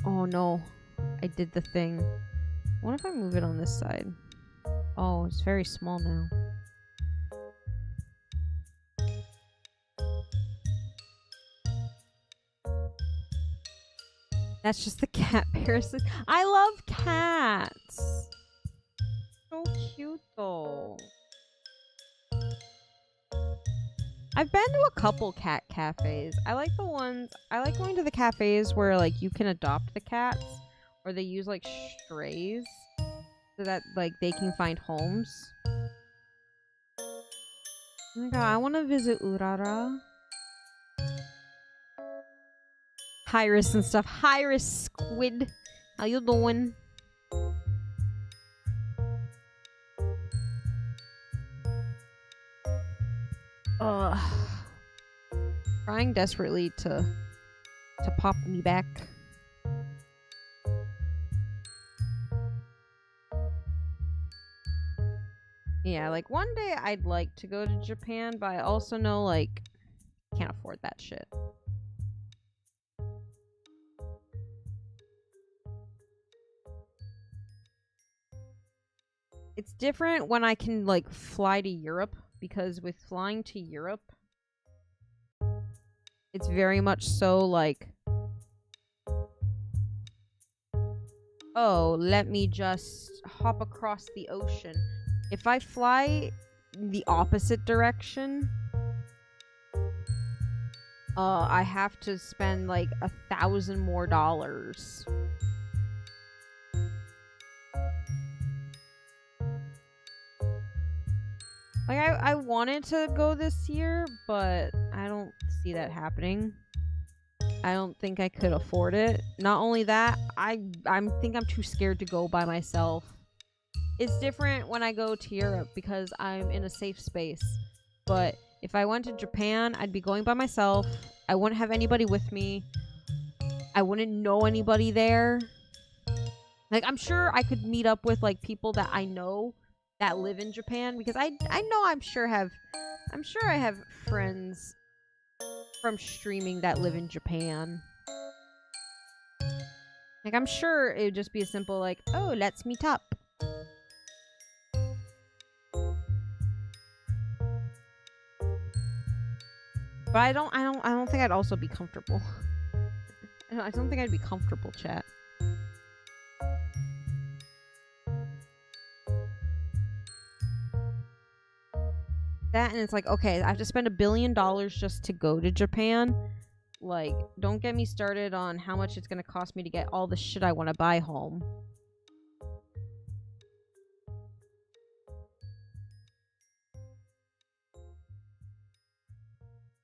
Oh no, I did the thing. What if I move it on this side? Oh, it's very small now. That's just the cat parasite. I love cats. So cute though. I've been to a couple cat cafes. I like going to the cafes where like you can adopt the cats or they use like strays so that like they can find homes. Oh my god, I want to visit Urara. Irys and stuff. Irys squid. How you doing? Ugh. Trying desperately to pop me back. Yeah, like one day I'd like to go to Japan, but I also know like can't afford that shit. It's different when I can like fly to Europe, because with flying to Europe it's very much so like, oh, let me just hop across the ocean. If I fly the opposite direction, I have to spend like $1,000 more. Like, I wanted to go this year, but I don't see that happening. I don't think I could afford it. Not only that, I think I'm too scared to go by myself. It's different when I go to Europe because I'm in a safe space. But if I went to Japan, I'd be going by myself. I wouldn't have anybody with me. I wouldn't know anybody there. Like, I'm sure I could meet up with like people that I know that live in Japan, because I know I'm sure I have friends from streaming that live in Japan. Like, I'm sure it would just be a simple like, oh, let's meet up. But I don't think I'd also be comfortable. I don't think I'd be comfortable, chat. That, and it's like, okay, I have to spend $1 billion just to go to Japan. Like, don't get me started on how much it's gonna cost me to get all the shit I want to buy home.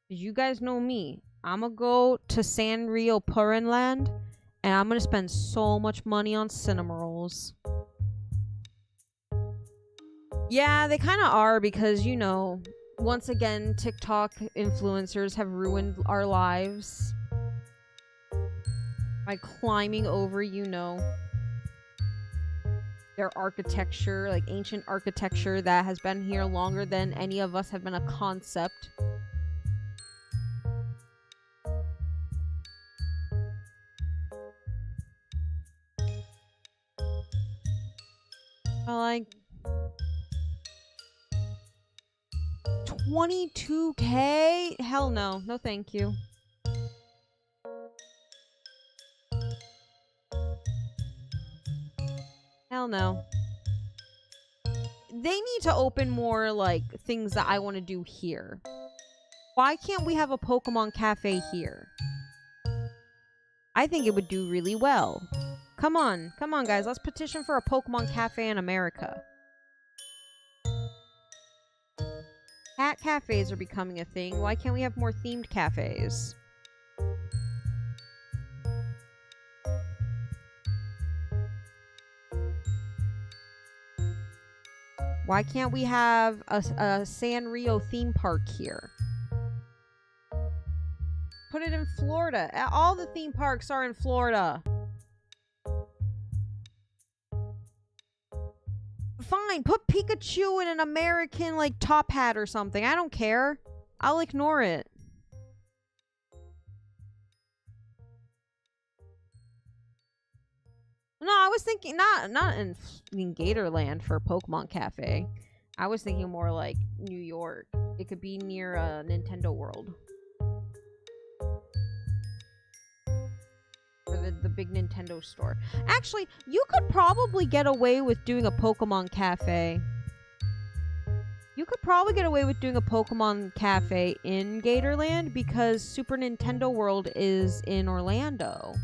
You guys know me. I'm gonna go to Sanrio Purinland, and I'm gonna spend so much money on cinema rolls. Yeah, they kind of are, because, you know, once again, TikTok influencers have ruined our lives by climbing over, you know, their architecture, like ancient architecture that has been here longer than any of us have been a concept. Like 22K? Hell no. No thank you. Hell no. They need to open more, like, things that I want to do here. Why can't we have a Pokemon cafe here? I think it would do really well. Come on, guys. Let's petition for a Pokemon cafe in America. Cat cafes are becoming a thing. Why can't we have more themed cafes? Why can't we have a Sanrio theme park here? Put it in Florida. All the theme parks are in Florida. Fine, put Pikachu in an American, like, top hat or something. I don't care. I'll ignore it. No, I was thinking not in Gatorland for Pokemon Cafe. I was thinking more like New York. It could be near Nintendo World. Or the big Nintendo store. Actually, you could probably get away with doing a Pokemon Cafe. You could probably get away with doing a Pokemon Cafe in Gatorland because Super Nintendo World is in Orlando.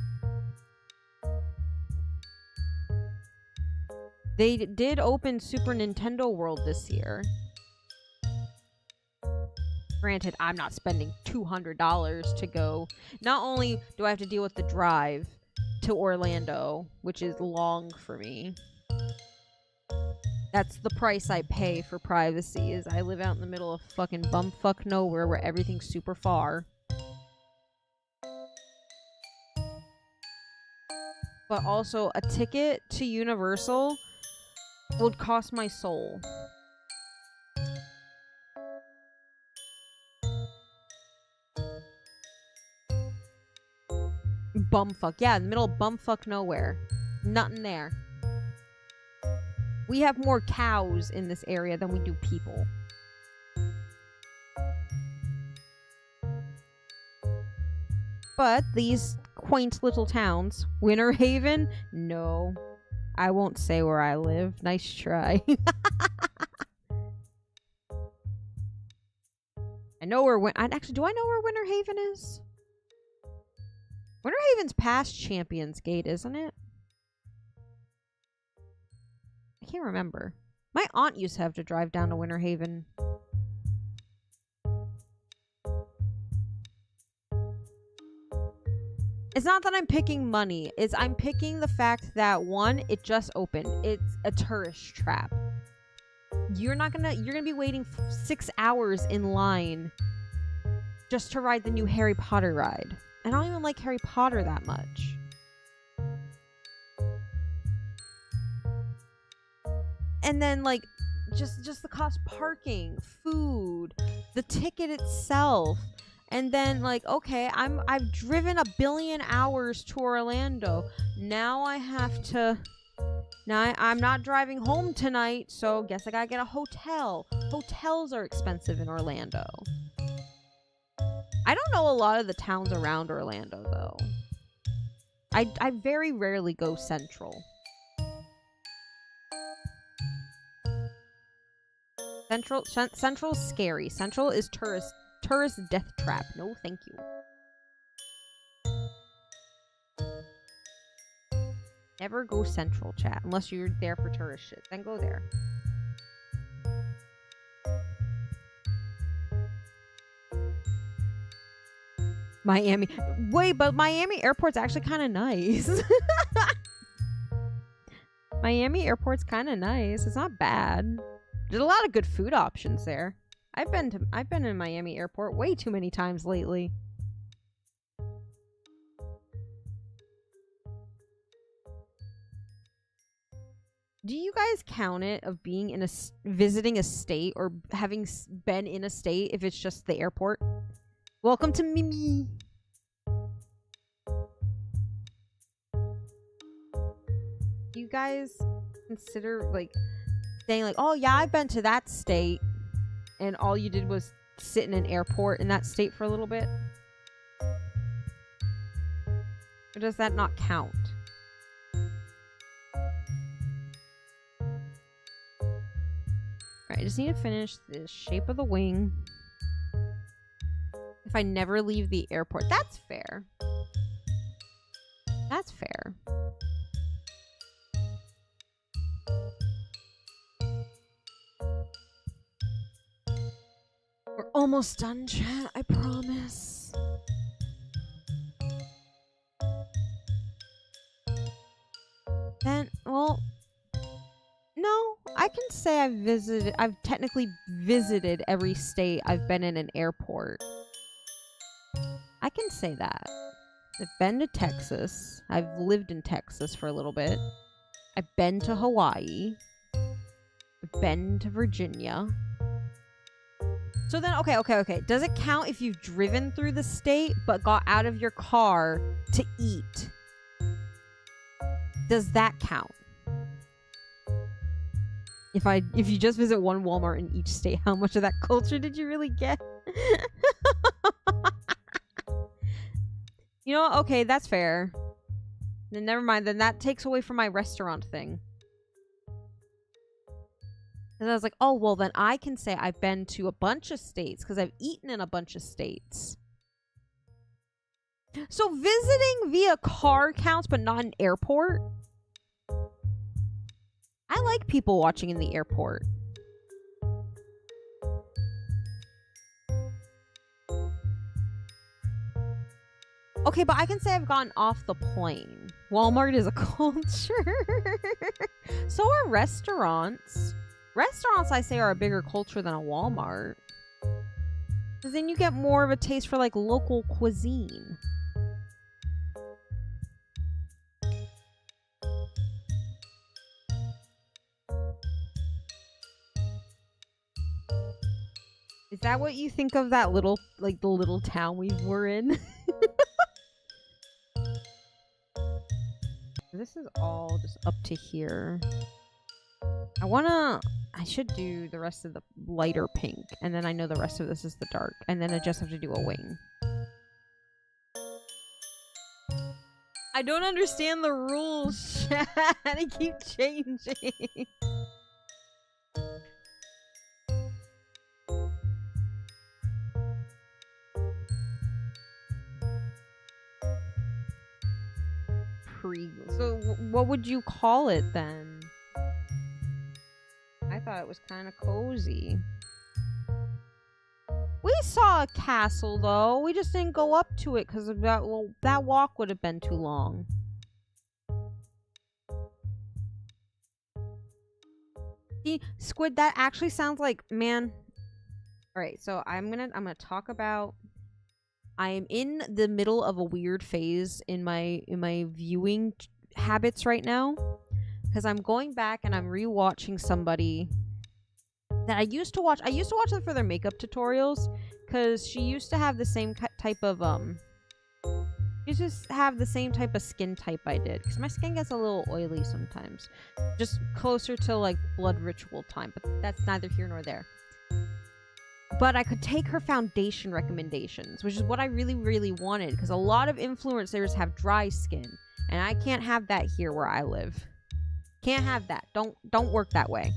They did open Super Nintendo World this year. Granted, I'm not spending $200 to go. Not only do I have to deal with the drive to Orlando, which is long for me. That's the price I pay for privacy, is I live out in the middle of fucking bumfuck nowhere where everything's super far. But also, a ticket to Universal would cost my soul. Bumfuck. Yeah, in the middle of bumfuck nowhere. Nothing there. We have more cows in this area than we do people. But these quaint little towns, Winter Haven, no. I won't say where I live. Nice try. I know where actually, do I know where Winter Haven is? Winter Haven's past Champions Gate, isn't it? I can't remember. My aunt used to have to drive down to Winter Haven. It's not that I'm picking money. It's I'm picking the fact that, one, it just opened. It's a tourist trap. You're gonna be waiting 6 hours in line just to ride the new Harry Potter ride. I don't even like Harry Potter that much. And then, like, just the cost, parking, food, the ticket itself. And then, like, okay, I've driven 1 billion hours to Orlando. Now I have to... Now I'm not driving home tonight, so guess I gotta get a hotel. Hotels are expensive in Orlando. I don't know a lot of the towns around Orlando, though. I very rarely go central. Central's scary. Central is tourist death trap. No, thank you. Never go central, chat, unless you're there for tourist shit. Then go there. Miami. Wait, but Miami Airport's actually kind of nice. Miami Airport's kind of nice. It's not bad. There's a lot of good food options there. I've been in Miami Airport way too many times lately. Do you guys count it of being in visiting a state or having been in a state if it's just the airport? Welcome to Mimi. Do you guys consider, like, saying, like, oh yeah, I've been to that state, and all you did was sit in an airport in that state for a little bit? Or does that not count? Alright, I just need to finish the shape of the wing. If I never leave the airport. That's fair. That's fair. We're almost done, chat. I promise. Then, well... No, I can say I've technically visited every state I've been in an airport. I can say that. I've been to Texas. I've lived in Texas for a little bit. I've been to Hawaii. I've been to Virginia. So then, okay. Does it count if you've driven through the state but got out of your car to eat? Does that count? If you just visit one Walmart in each state, how much of that culture did you really get? You know what? Okay, that's fair. Then never mind. Then that takes away from my restaurant thing. Because I was like, oh, well, then I can say I've been to a bunch of states because I've eaten in a bunch of states. So visiting via car counts, but not an airport? I like people watching in the airport. Okay, but I can say I've gotten off the plane. Walmart is a culture. So are restaurants. Restaurants, I say, are a bigger culture than a Walmart. Because then you get more of a taste for, like, local cuisine. Is that what you think of that little, like, the little town we were in? This is all just up to here. I should do the rest of the lighter pink, and then I know the rest of this is the dark, and then I just have to do a wing. I don't understand the rules, chat. They keep changing. So what would you call it then? I thought it was kind of cozy. We saw a castle though. We just didn't go up to it because of that. Well, that walk would have been too long. See, Squid, that actually sounds like, man. All right, so I'm gonna talk about. I am in the middle of a weird phase in my viewing habits right now, because I'm going back and I'm rewatching somebody that I used to watch. I used to watch them for their makeup tutorials, because she used to have the same type of she used to have the same type of skin type I did, because my skin gets a little oily sometimes, just closer to like blood ritual time. But that's neither here nor there. But I could take her foundation recommendations, which is what I really, really wanted, because a lot of influencers have dry skin, and I can't have that here where I live. Can't have that. Don't work that way.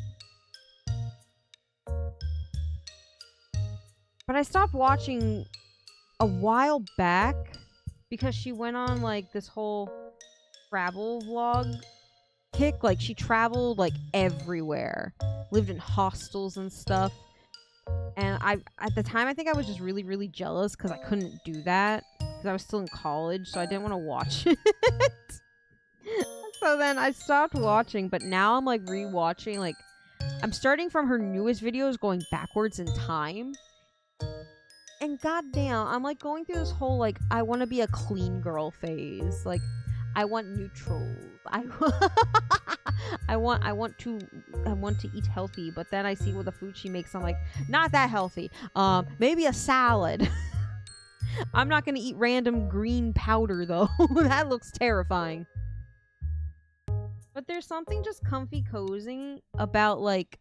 But I stopped watching a while back because she went on like this whole travel vlog kick. Like she traveled like everywhere, lived in hostels and stuff. And at the time, I think I was just really, really jealous because I couldn't do that because I was still in college, so I didn't want to watch it. So then I stopped watching, but now I'm like rewatching. Like I'm starting from her newest videos, going backwards in time. And goddamn, I'm like going through this whole like I want to be a clean girl phase. Like I want neutrals. I want to eat healthy, but then I see what the food she makes. I'm like, not that healthy. Maybe a salad. I'm not gonna eat random green powder though. That looks terrifying. But there's something just comfy cozy about like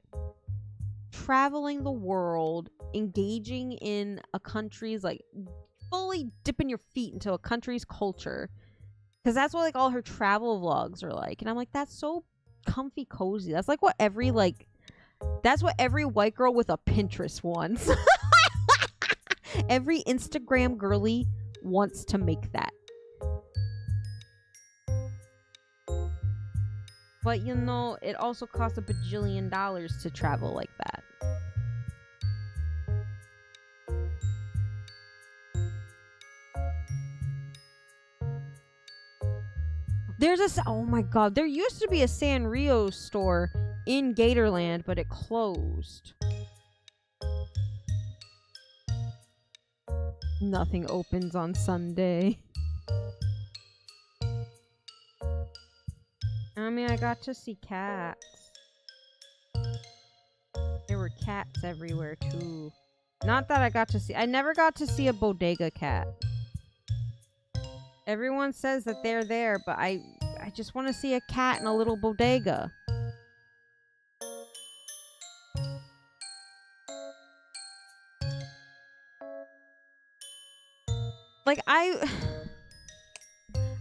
traveling the world, engaging in a country's like fully dipping your feet into a country's culture. Because that's what like all her travel vlogs are like. And I'm like, that's so comfy cozy. That's like what that's what every white girl with a Pinterest wants. Every Instagram girly wants to make that. But you know, it also costs $1 bajillion to travel like that. Oh my god, there used to be a Sanrio store in Gatorland, but it closed. Nothing opens on Sunday. I mean, I got to see cats. There were cats everywhere too. Not that I never got to see a bodega cat. Everyone says that they're there, but I I just want to see a cat in a little bodega. Like, I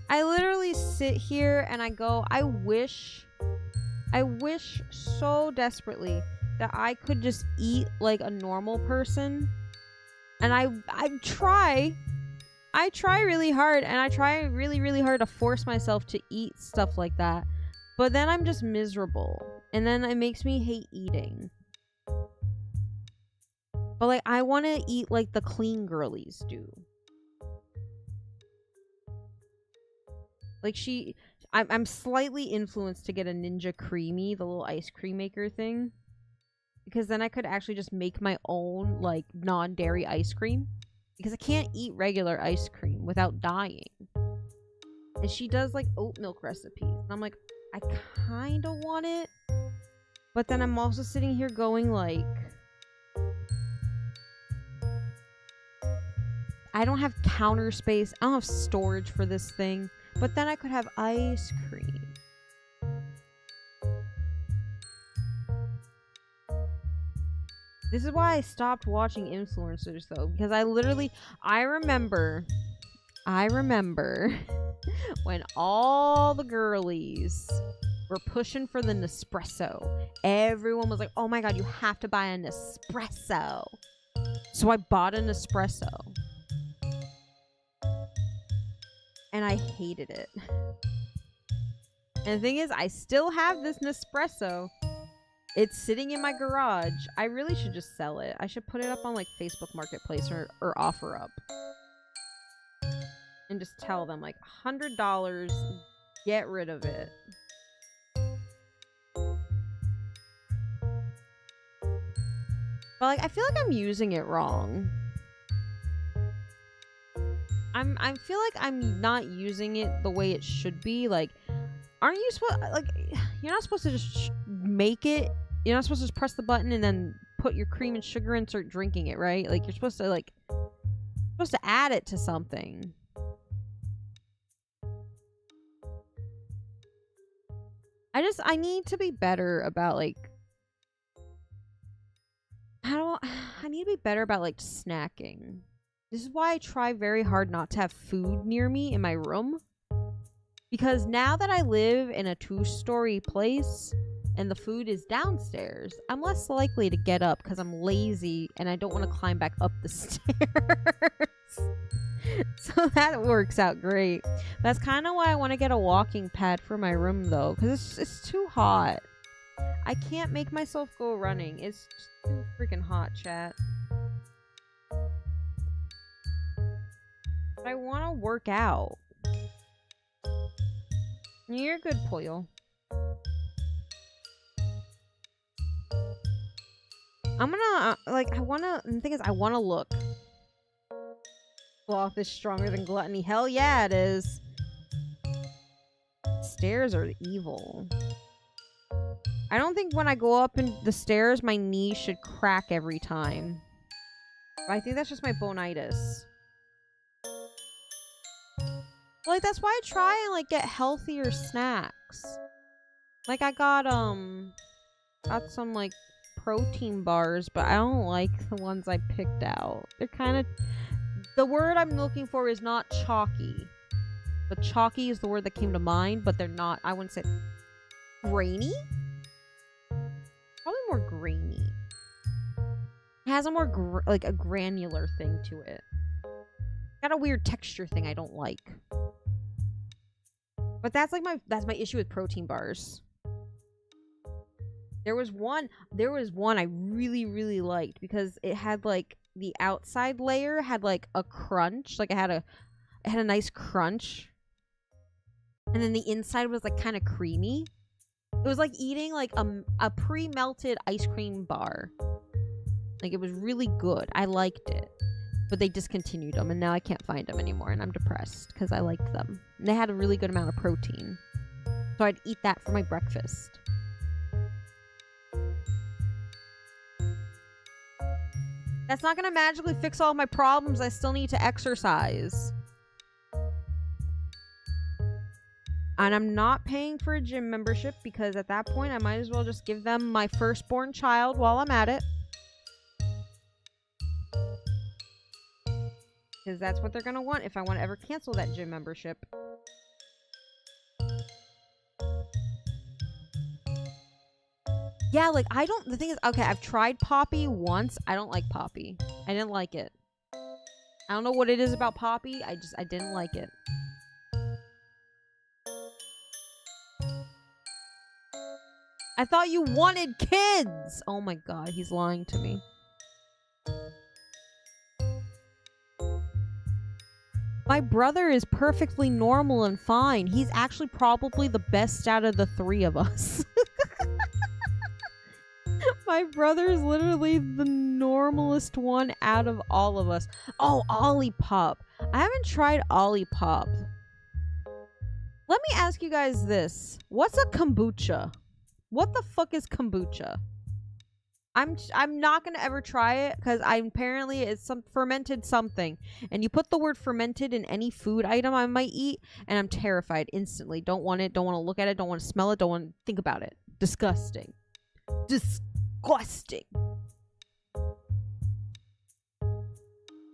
literally sit here and I go, I wish so desperately that I could just eat like a normal person. And I try really hard, and I try really, really hard to force myself to eat stuff like that. But then I'm just miserable. And then it makes me hate eating. But like, I want to eat like the clean girlies do. Like I'm slightly influenced to get a Ninja Creamy, the little ice cream maker thing. Because then I could actually just make my own, like, non-dairy ice cream. Because I can't eat regular ice cream without dying. And she does, like, oat milk recipes. And I'm like, I kind of want it. But then I'm also sitting here going, like, I don't have counter space. I don't have storage for this thing. But then I could have ice cream. This is why I stopped watching influencers, though. Because I remember when all the girlies were pushing for the Nespresso. Everyone was like, oh my god, you have to buy a Nespresso. So I bought a Nespresso. And I hated it. And the thing is, I still have this Nespresso. It's sitting in my garage. I really should just sell it. I should put it up on like Facebook Marketplace or OfferUp. And just tell them like $100, get rid of it. But like, I feel like I'm using it wrong. I feel like I'm not using it the way it should be. Like, aren't you supposed, like, you're not supposed to just make it. You're not supposed to just press the button and then put your cream and sugar and start drinking it, right? Like, you're supposed to add it to something. I need to be better about, like, I need to be better about, like, snacking. This is why I try very hard not to have food near me in my room. Because now that I live in a 2-story place and the food is downstairs, I'm less likely to get up because I'm lazy and I don't want to climb back up the stairs. So that works out great. That's kind of why I want to get a walking pad for my room, though, because it's too hot. I can't make myself go running. It's just too freaking hot, chat. But I want to work out. You're good, Poyo. I'm gonna, the thing is, I want to look. Sloth is stronger than gluttony. Hell yeah, it is. Stairs are evil. I don't think when I go up in the stairs, my knees should crack every time. But I think that's just my bonitis. Like, that's why I try and, like, get healthier snacks. Like, I got some, like, protein bars, but I don't like the ones I picked out. They're kind of... The word I'm looking for is not chalky. But chalky is the word that came to mind, but they're not, I wouldn't say... Grainy? Probably more grainy. It has a more, like, a granular thing to it. Got a weird texture thing I don't like. But that's like that's my issue with protein bars. There was one I really, really liked because it had like the outside layer had like a crunch, like it had a nice crunch. And then the inside was like kind of creamy. It was like eating like a pre-melted ice cream bar. Like, it was really good. I liked it. But they discontinued them, and now I can't find them anymore, and I'm depressed because I liked them. And they had a really good amount of protein. So I'd eat that for my breakfast. That's not going to magically fix all my problems. I still need to exercise. And I'm not paying for a gym membership because at that point I might as well just give them my firstborn child while I'm at it. Because that's what they're going to want if I want to ever cancel that gym membership. Yeah, like, the thing is, okay, I've tried Poppy once. I don't like Poppy. I didn't like it. I don't know what it is about Poppy. I didn't like it. I thought you wanted kids! Oh my god, he's lying to me. My brother is perfectly normal and fine. He's actually probably the best out of the three of us. My brother is literally the normalest one out of all of us. Oh, Olipop. I haven't tried Olipop. Let me ask you guys this. What's a kombucha? What the fuck is kombucha? I'm not gonna ever try it because apparently it's some fermented something, and you put the word fermented in any food item I might eat, and I'm terrified instantly. Don't want it. Don't want to look at it. Don't want to smell it. Don't want to think about it. Disgusting. Disgusting.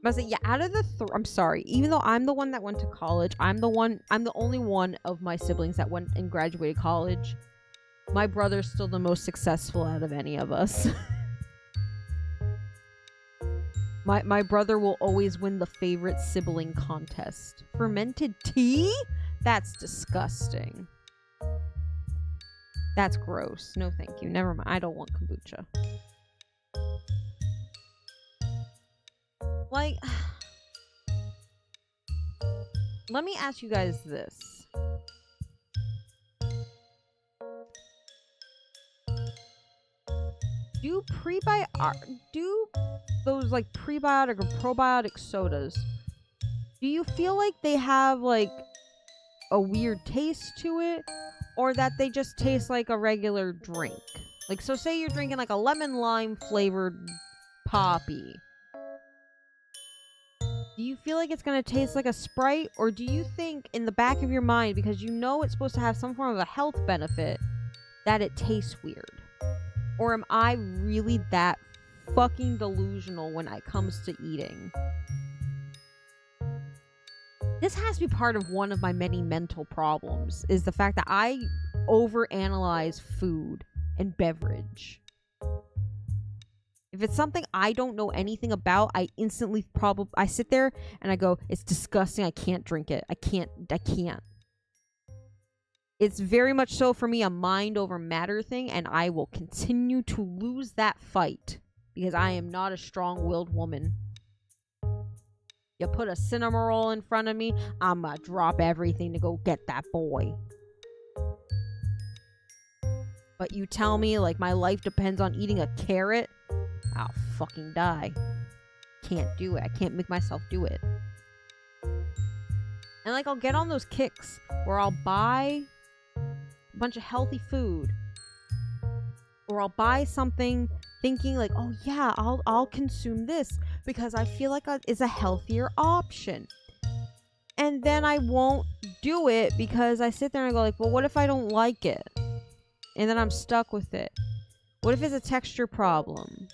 I say, yeah, out of the I'm sorry, even though I'm the one that went to college, I'm the only one of my siblings that went and graduated college. My brother's still the most successful out of any of us. My brother will always win the favorite sibling contest. Fermented tea? That's disgusting. That's gross. No thank you. Never mind. I don't want kombucha. Like, let me ask you guys this. Do those like prebiotic or probiotic sodas, do you feel like they have like a weird taste to it, or that they just taste like a regular drink? Like, so say you're drinking like a lemon lime flavored Poppy. Do you feel like it's going to taste like a Sprite, or do you think in the back of your mind, because you know it's supposed to have some form of a health benefit, that it tastes weird? Or am I really that fucking delusional when it comes to eating? This has to be part of one of my many mental problems, is the fact that I overanalyze food and beverage. If it's something I don't know anything about, I instantly I sit there and I go, it's disgusting, I can't drink it. I can't. It's very much so for me a mind over matter thing, and I will continue to lose that fight because I am not a strong-willed woman. You put a cinema roll in front of me, I'ma drop everything to go get that boy. But you tell me like my life depends on eating a carrot, I'll fucking die. Can't do it. I can't make myself do it. And like I'll get on those kicks where I'll buy a bunch of healthy food, or I'll buy something thinking like, oh yeah, I'll consume this because I feel like it's a healthier option. And then I won't do it because I sit there and I go like, well, what if I don't like it? And then I'm stuck with it. What if it's a texture problem?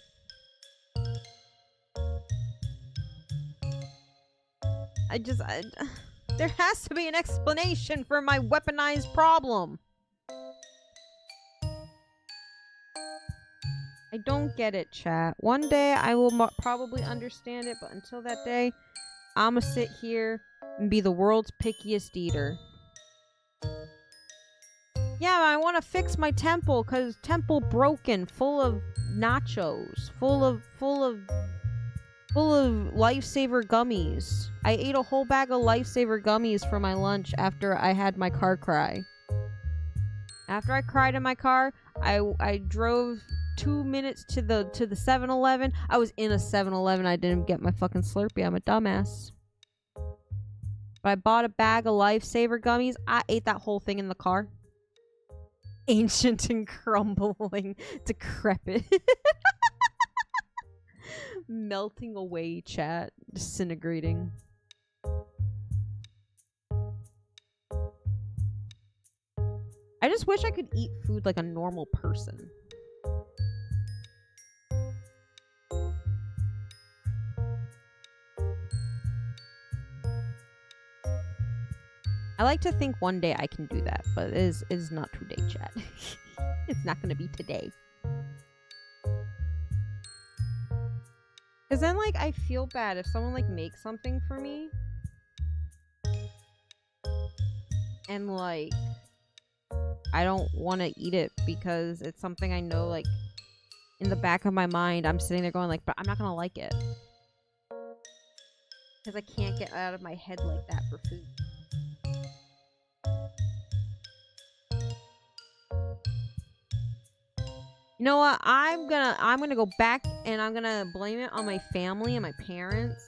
There has to be an explanation for my weaponized problem. I don't get it, chat. One day I will probably understand it, but until that day, I'ma sit here and be the world's pickiest eater. Yeah, I want to fix my temple because temple broken, full of nachos, full of lifesaver gummies. I ate a whole bag of lifesaver gummies for my lunch after I had my car cry. After I cried in my car, I drove 2 minutes to the 7-Eleven. I was in a 7-Eleven. I didn't get my fucking Slurpee. I'm a dumbass. But I bought a bag of lifesaver gummies. I ate that whole thing in the car. Ancient and crumbling, decrepit. Melting away, chat. Disintegrating. I just wish I could eat food like a normal person. I like to think one day I can do that, but it is not today, chat. It's not gonna be today. Cause then like I feel bad if someone like makes something for me and like I don't want to eat it because it's something I know like in the back of my mind I'm sitting there going like, but I'm not gonna like it. Because I can't get out of my head like that for food. You know what? I'm gonna go back and I'm gonna blame it on my family and my parents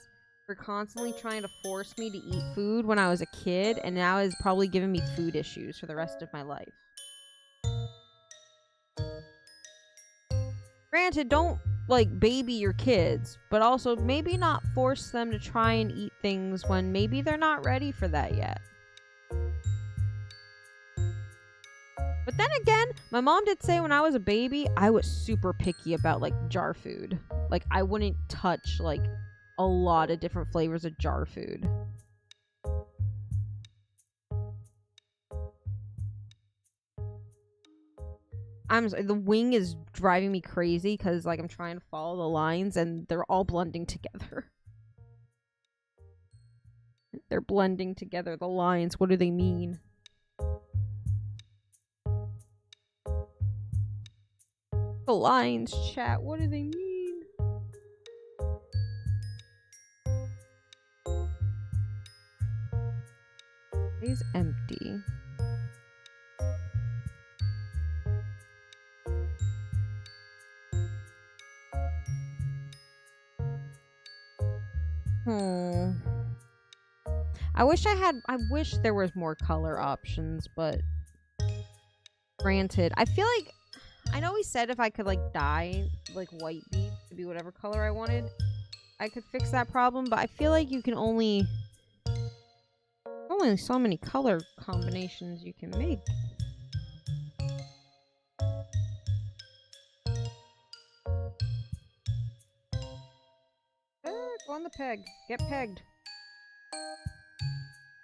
for constantly trying to force me to eat food when I was a kid, and now is probably giving me food issues for the rest of my life. Granted, don't like baby your kids, but also maybe not force them to try and eat things when maybe they're not ready for that yet. But then again, my mom did say when I was a baby, I was super picky about like jar food. Like I wouldn't touch like a lot of different flavors of jar food. The wing is driving me crazy because like I'm trying to follow the lines and they're all blending together. They're blending together, the lines. What do they mean? The lines, chat. What do they mean? He's empty. I wish there was more color options, but granted, I feel like I know he said if I could like dye like white beads to be whatever color I wanted, I could fix that problem, but I feel like you can only so many color combinations you can make. Go on the peg. Get pegged.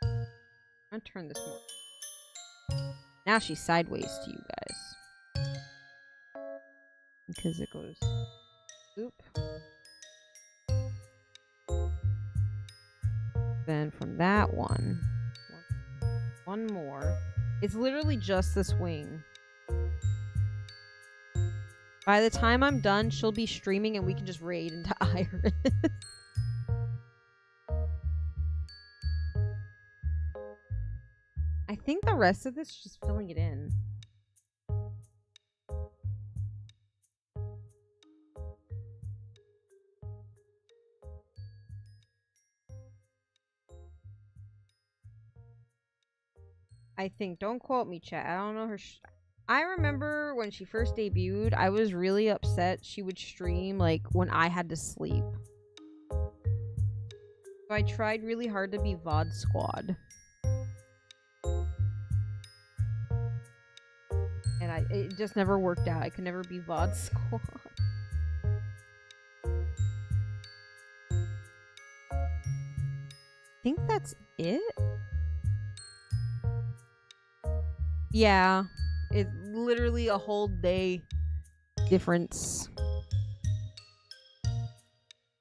I'm gonna turn this more. Now she's sideways to you guys. Because it goes... Oop. Then from that one more. It's literally just this wing. By the time I'm done, she'll be streaming and we can just raid into Irys. I think the rest of this is just filling it in. I think. Don't quote me, chat. I don't know her. I remember when she first debuted, I was really upset she would stream like when I had to sleep. So I tried really hard to be VOD squad. And it just never worked out. I could never be VOD squad. I think that's it. Yeah, it's literally a whole day difference.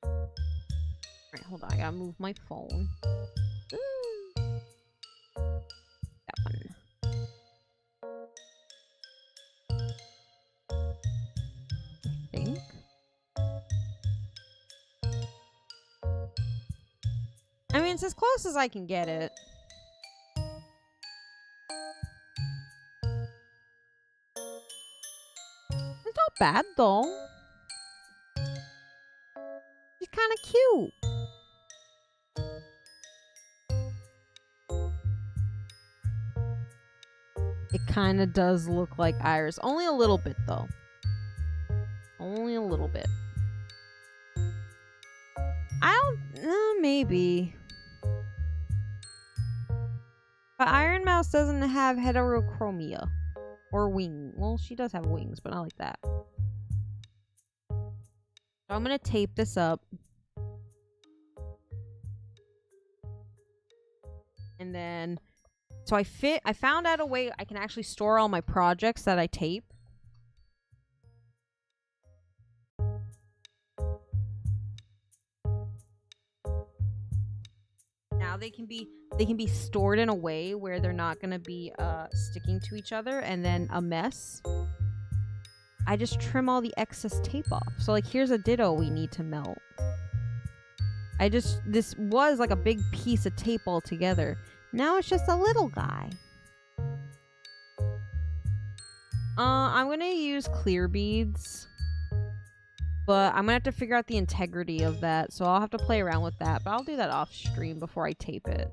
Alright, hold on. I gotta move my phone. That one. I think. I mean, it's as close as I can get it. It's not bad though. She's kind of cute. It kind of does look like Irys. Only a little bit though. Only a little bit. I don't... maybe. But Iron Mouse doesn't have heterochromia. Or wing. Well, she does have wings, but not like that. So I'm gonna tape this up. And then, so I found out a way I can actually store all my projects that I tape. Now they can be stored in a way where they're not gonna be sticking to each other and then a mess. I just trim all the excess tape off. So like here's a ditto we need to melt. This was like a big piece of tape all together. Now it's just a little guy. I'm gonna use clear beads. But I'm gonna have to figure out the integrity of that, so I'll have to play around with that. But I'll do that off stream before I tape it.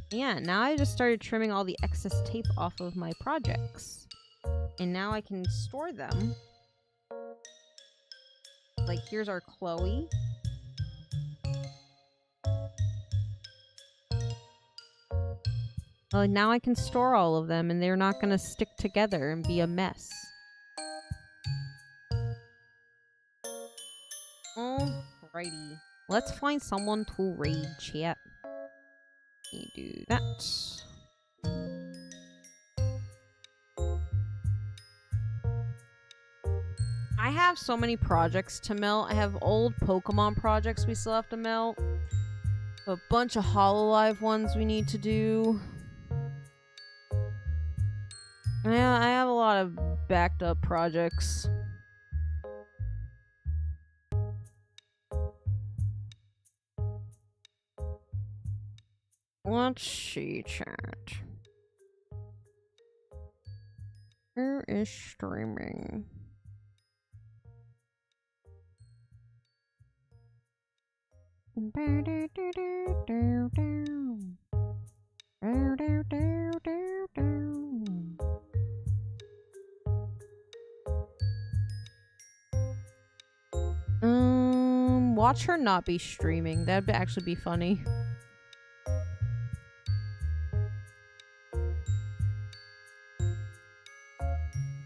Yeah, now I just started trimming all the excess tape off of my projects. And now I can store them. Like, here's our Chloe. Now I can store all of them, and they're not gonna stick together and be a mess. Alrighty. Let's find someone to raid chat. Let me do that. I have so many projects to melt. I have old Pokemon projects we still have to melt. A bunch of Hololive ones we need to do. I have a lot of backed up projects. Let's see, chat. Where is streaming? Watch her not be streaming. That'd actually be funny.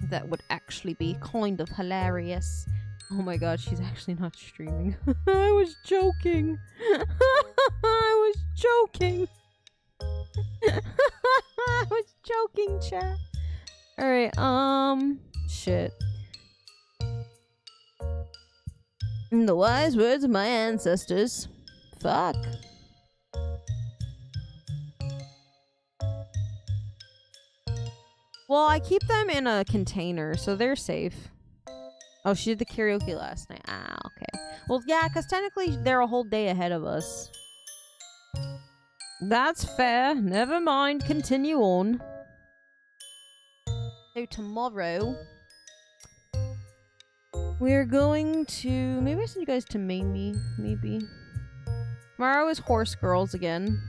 That would actually be kind of hilarious. Oh my god, she's actually not streaming. I was joking. I was joking. I was joking, chat. Alright, shit. In the wise words of my ancestors. Fuck. Well, I keep them in a container, so they're safe. Oh, she did the karaoke last night. Ah, okay. Well, yeah, because technically they're a whole day ahead of us. That's fair. Never mind. Continue on. So tomorrow, we're going to... Maybe I send you guys to Mamie. Maybe. Tomorrow is Horse Girls again.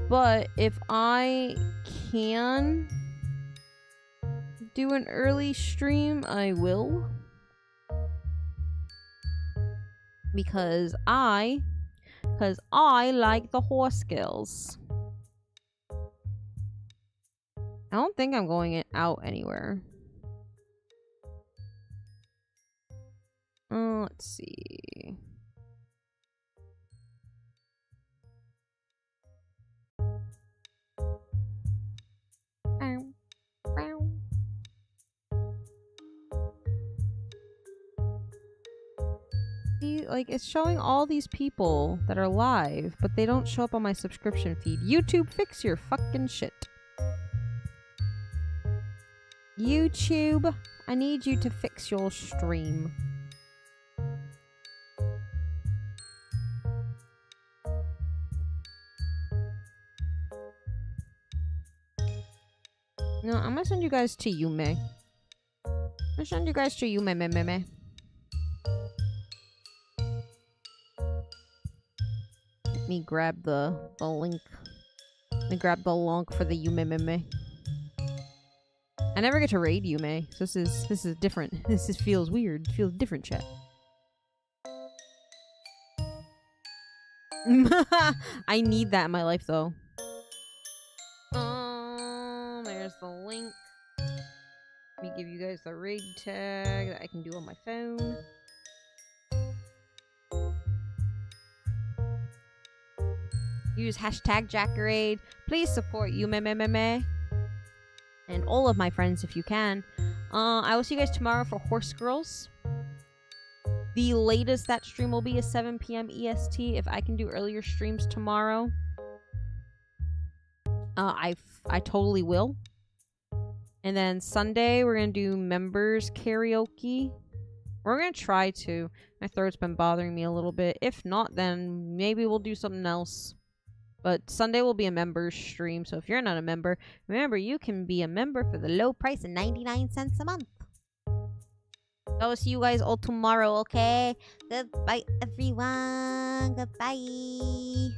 But if I can do an early stream, I will. Because I like the Horse Girls. I don't think I'm going out anywhere. Let's see. See, like, it's showing all these people that are live, but they don't show up on my subscription feed. YouTube, fix your fucking shit. YouTube, I need you to fix your stream. No, I'm gonna send you guys to Yumi. I'm gonna send you guys to Yumi. Let me grab the link. Let me grab the link for the Yumi. I never get to raid Yumi, so this is different. This feels weird. It feels different, chat. I need that in my life, though. There's the link. Let me give you guys the raid tag that I can do on my phone. Use hashtag Jackraid. Please support Yumi and all of my friends if you can. I will see you guys tomorrow for Horse Girls. The latest that stream will be is 7 p.m. EST. If I can do earlier streams tomorrow, I totally will. And then Sunday we're gonna do members karaoke. We're gonna try to. My throat's been bothering me a little bit. If not, then maybe we'll do something else. But Sunday will be a members stream, so if you're not a member, remember you can be a member for the low price of 99 cents a month. I will see you guys all tomorrow, okay? Goodbye, everyone. Goodbye.